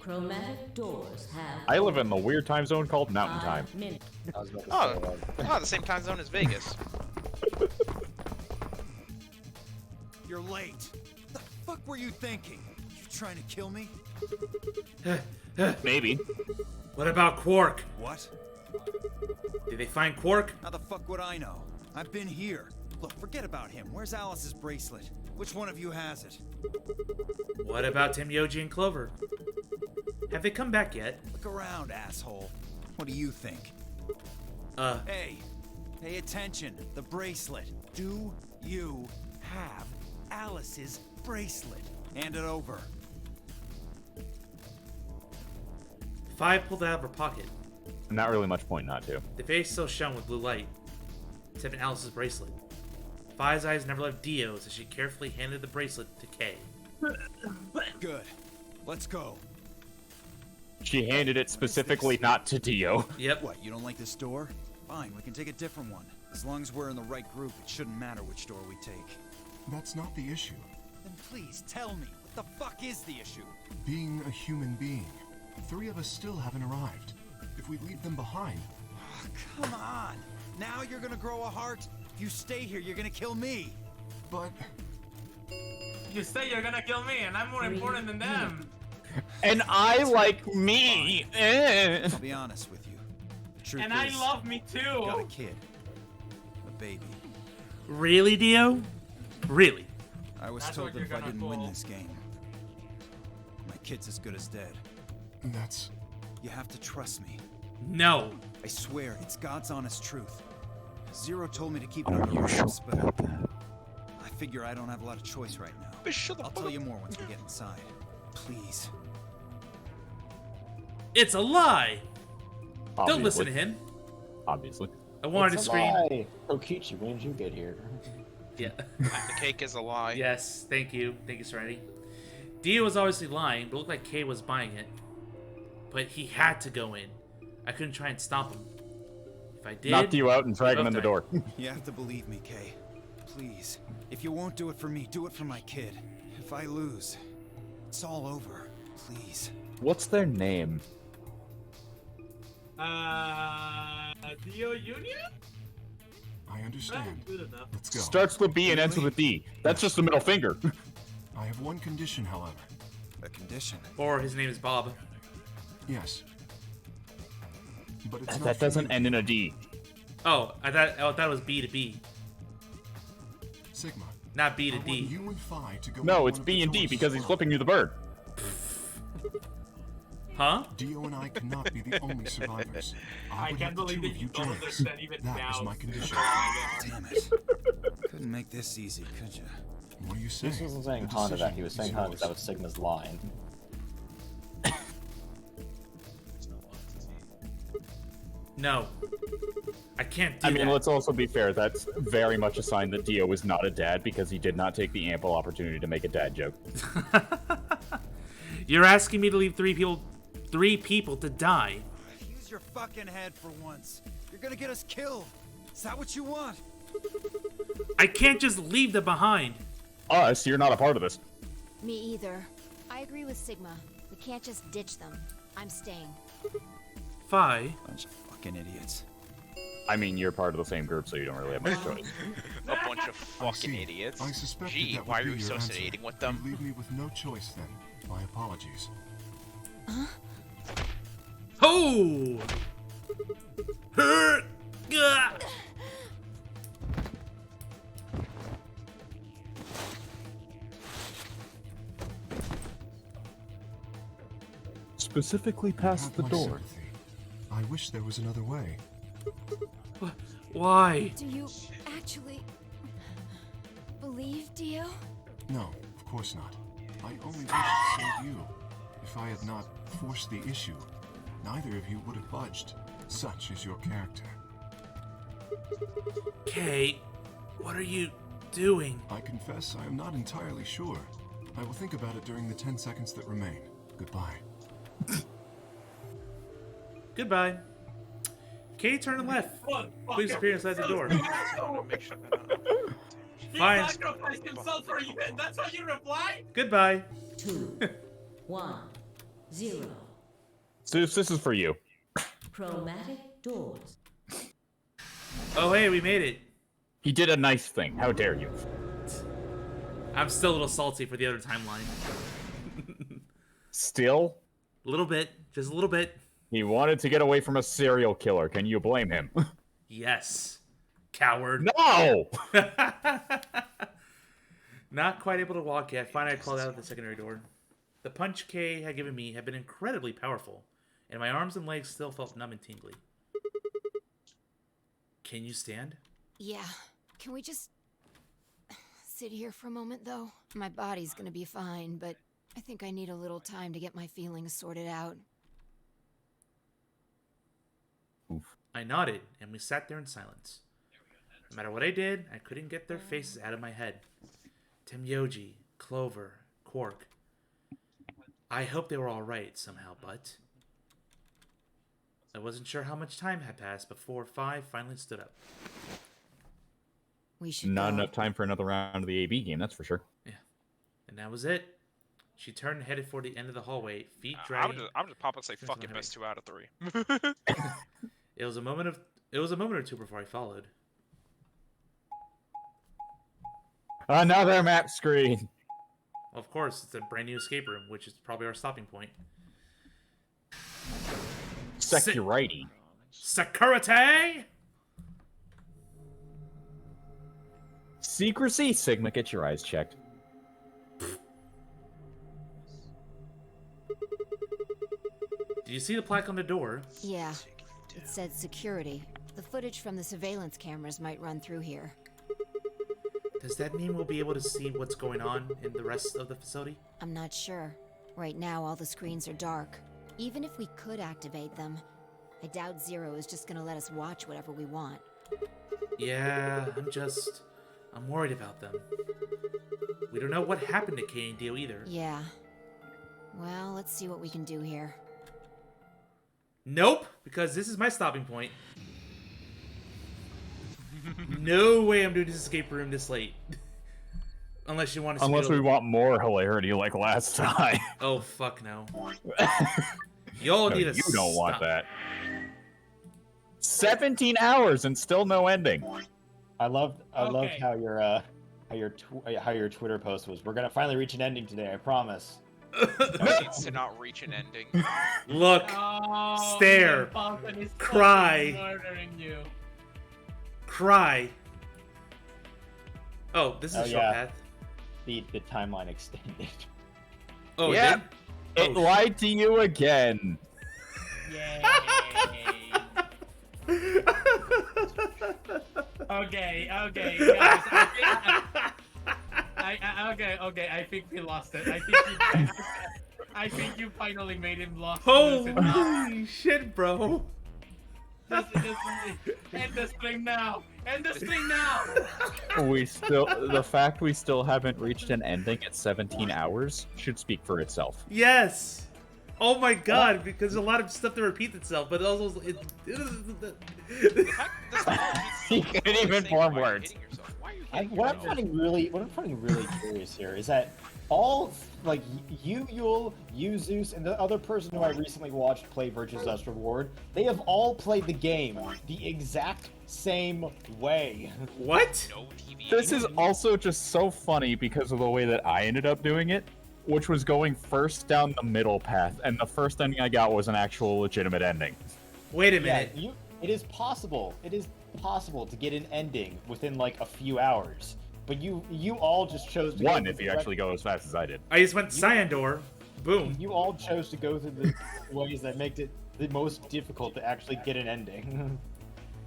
Chromatic doors have. I live in the weird time zone called Mountain Time. 5 minutes. The same time zone as Vegas. You're late. What the fuck were you thinking? You trying to kill me? Maybe. What about Quark? What? Did they find Quark? How the fuck would I know? I've been here. Look, forget about him. Where's Alice's bracelet? Which one of you has it? What about Tim Yoji and Clover? Have they come back yet? Look around, asshole. What do you think? Hey, pay attention. The bracelet. Do you have Alice's bracelet? Hand it over. 5 pulled it out of her pocket. Not really much point not to. The face still shone with blue light, except in Alice's bracelet. 5's eyes never left Dio's as she carefully handed the bracelet to Kay. Good. Let's go. She handed it specifically not to Dio. Yep. What, you don't like this door? Fine, we can take a different one. As long as we're in the right group, it shouldn't matter which door we take. That's not the issue. Then please tell me, what the fuck is the issue? Being a human being. 3 of us still haven't arrived. If we leave them behind... Come on! Now you're gonna grow a heart? If you stay here, you're gonna kill me! But... You say you're gonna kill me, and I'm more important than them. And I like me. I'll be honest with you. The truth And is, I love me too. you got a kid. A baby. Really, Dio? Really? I was That's told what that you're if I gonna didn't win pull. this game, my kid's as good as dead. That's... You have to trust me. No. I swear, it's God's honest truth. Zero told me to keep it under your wraps, but I figure I don't have a lot of choice right now. I'll tell you more once we get inside. Please. It's a lie! Don't listen Obviously. to him. Obviously. I wanted It's to a scream. lie. Okichi, when did you get here? Yeah. The cake is a lie. Yes, thank you. Thank you, Serenity. Dio was obviously lying, but it looked like Kay was buying it. But he had to go in. I couldn't try and stop him. If I did... Knocked you out and dragged him in the door. You have to believe me, Kay. Please. If you won't do it for me, do it for my kid. If I lose, it's all over. Please. What's their name? Dio Union? I understand. Good enough. Let's go. Starts with B and ends with a D. That's just a middle finger. I have one condition, however. A condition? Or his name is Bob. Yes. But it's not That for doesn't you. end in a D. Oh, I thought it was B to B. Sigma, Not B to D. You and Phi to go No, it's B and D because he's flipping you the bird. Huh? Dio and I cannot be the only survivors. I can't believe that you don't understand even now. That is my condition. Damn it. Couldn't make this easy, could you? What are you saying? He wasn't saying Honda that. He was saying Honda because that was Sigma's line. No. I can't do I mean, that. let's also be fair. That's very much a sign that Dio is not a dad because he did not take the ample opportunity to make a dad joke. You're asking me to leave three people to die. Use your fucking head for once. You're gonna get us killed. Is that what you want? I can't just leave them behind. Us, you're not a part of this. Me either. I agree with Sigma. We can't just ditch them. I'm staying. Phi. Bunch of fucking idiots. I mean, you're part of the same group, so you don't really have much choice. A bunch of fucking idiots. I suspected Gee, that why would are you be your associating answer. with them? You leave me with no choice then. My apologies. Huh? Oh! Hurt! Gah! Specifically past the My door. sympathy. I wish there was another way. Why? Do you actually believe Dio? No, of course not. I only wished to save you. If I had not forced the issue, neither of you would have budged. Such is your character. Kay, what are you doing? I confess I am not entirely sure. I will think about it during the 10 seconds that remain. Goodbye. Goodbye. Kay, turn left. Please appear inside the door. He Fine. sacrificed himself for you, and that's how you reply? Goodbye. 2, 1, 0. Zeus, this is for you. Chromatic doors. Oh, hey, we made it. He did a nice thing. How dare you? I'm still a little salty for the other timeline. Still? A little bit. Just a little bit. He wanted to get away from a serial killer. Can you blame him? Yes. Coward. No! Not quite able to walk yet. Finally, I crawled out of the secondary door. The punch Kay had given me had been incredibly powerful, and my arms and legs still felt numb and tingly. Can you stand? Yeah. Can we just sit here for a moment, though? My body's gonna be fine, but I think I need a little time to get my feelings sorted out. I nodded, and we sat there in silence. No matter what I did, I couldn't get their faces out of my head. Temyoji, Clover, Quark. I hoped they were all right somehow, but I wasn't sure how much time had passed before Phi finally stood up. We should Not go. enough time for another round of the AB game, that's for sure. Yeah. And that was it. She turned and headed for the end of the hallway, feet I'm dragging. just pop and say fuck it, best 2 out of 3. It was a moment or two before I followed. Another map screen. Of course, it's a brand new escape room, which is probably our stopping point. Security. Security! Secrecy? Sigma, get your eyes checked. Did you see the plaque on the door? Yeah. It said security. The footage from the surveillance cameras might run through here. Does that mean we'll be able to see what's going on in the rest of the facility? I'm not sure. Right now, all the screens are dark. Even if we could activate them, I doubt Zero is just gonna let us watch whatever we want. Yeah, I'm worried about them. We don't know what happened to Kay and Dio either. Yeah. Well, let's see what we can do here. Nope, because this is my stopping point. No way I'm doing this escape room this late. Unless you want to. Unless we want more hilarity like last time. Oh fuck no. Y'all No, need to you don't want stop. that. 17 hours and still no ending. I loved how your Twitter post was. We're gonna finally reach an ending today. I promise. It needs to not reach an ending. Look, stare, cry, Murdering you. cry. Oh, this is a short yeah. path. The timeline extended. Oh, yeah. It Oh, lied to you again. Yay. Okay, guys. I think we lost it. I think you finally made him lost. Holy shit, bro. Just end this thing now. End this thing now. The fact we still haven't reached an ending at 17 hours should speak for itself. Yes. Oh my god, because a lot of stuff that repeats itself, but also You can even form words. What I'm finding really curious here is that all, like, you, Yule, you, Zeus, and the other person who I recently watched play Virtue's Last Reward, they have all played the game the exact same way. What? This is also just so funny because of the way that I ended up doing it, which was going first down the middle path, and the first ending I got was an actual legitimate ending. Wait a minute. Yeah, it is possible. It is possible to get an ending within like a few hours. But you all just chose to One, go if you actually go as fast as I did. I just went Cyandor. Boom. You all chose to go through the ways that make it the most difficult to actually get an ending.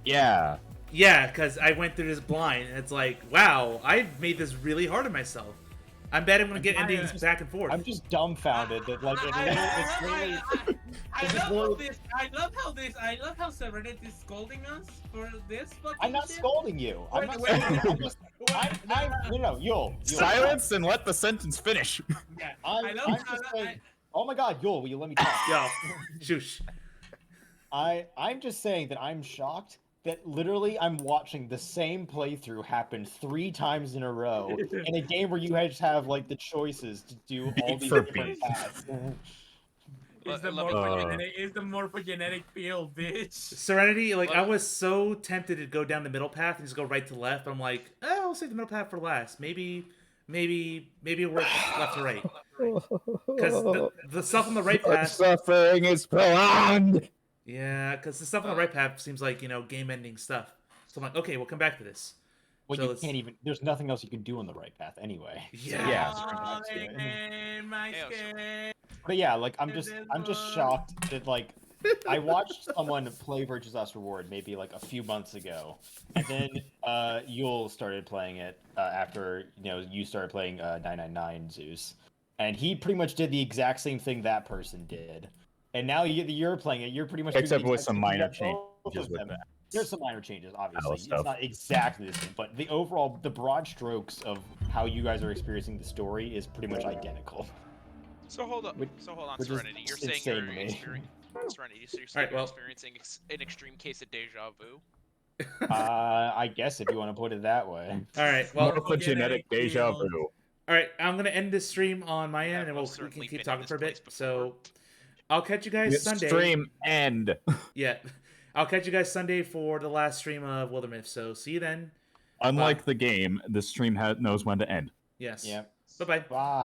Yeah. Yeah, because I went through this blind, and it's like, wow, I made this really hard on myself. I bet I'm gonna get endings back and forth. I'm just dumbfounded that like it's really. I love how Serenity is scolding us for this fucking I'm not shit. scolding you. I'm not scolding you. No, Yule. Silence and let the sentence finish. Yeah, I'm just saying. Oh my God, Yule, will you let me talk? Yo, shush. I'm just saying that I'm shocked that literally I'm watching the same playthrough happen 3 times in a row in a game where you just have like the choices to do all these different paths. It's the morphogenetic field, bitch. Serenity, like, I was so tempted to go down the middle path and just go right to left. I'm like, oh, I'll save the middle path for last. Maybe it works left to right. Because the stuff on the right path... Suffering is prolonged! Yeah, because the stuff on the right path seems like, game-ending stuff. So I'm like, okay, we'll come back to this. Well, so you can't even... There's nothing else you can do on the right path anyway. Yeah. But yeah, like, I'm just shocked that, like, I watched someone play Virtue's Last Reward maybe, like, a few months ago. And then, Yule started playing it after, you started playing 999 Zeus. And he pretty much did the exact same thing that person did. And now you're playing it, you're pretty much... Except with some minor changes with that. There's some minor changes, obviously. It's not exactly the same, but the broad strokes of how you guys are experiencing the story is pretty much identical. So hold on, Serenity. You're saying you're experiencing an extreme case of deja vu? I guess if you want to put it that way. All right, well... Morphogenetic deja vu. All right, I'm going to end this stream on my end, and we can keep talking for a bit. So, I'll catch you guys Sunday. Stream end. Yeah. I'll catch you guys Sunday for the last stream of Wildermyth. So, see you then. Unlike the game, the stream knows when to end. Yes. Yeah. Bye-bye. Bye.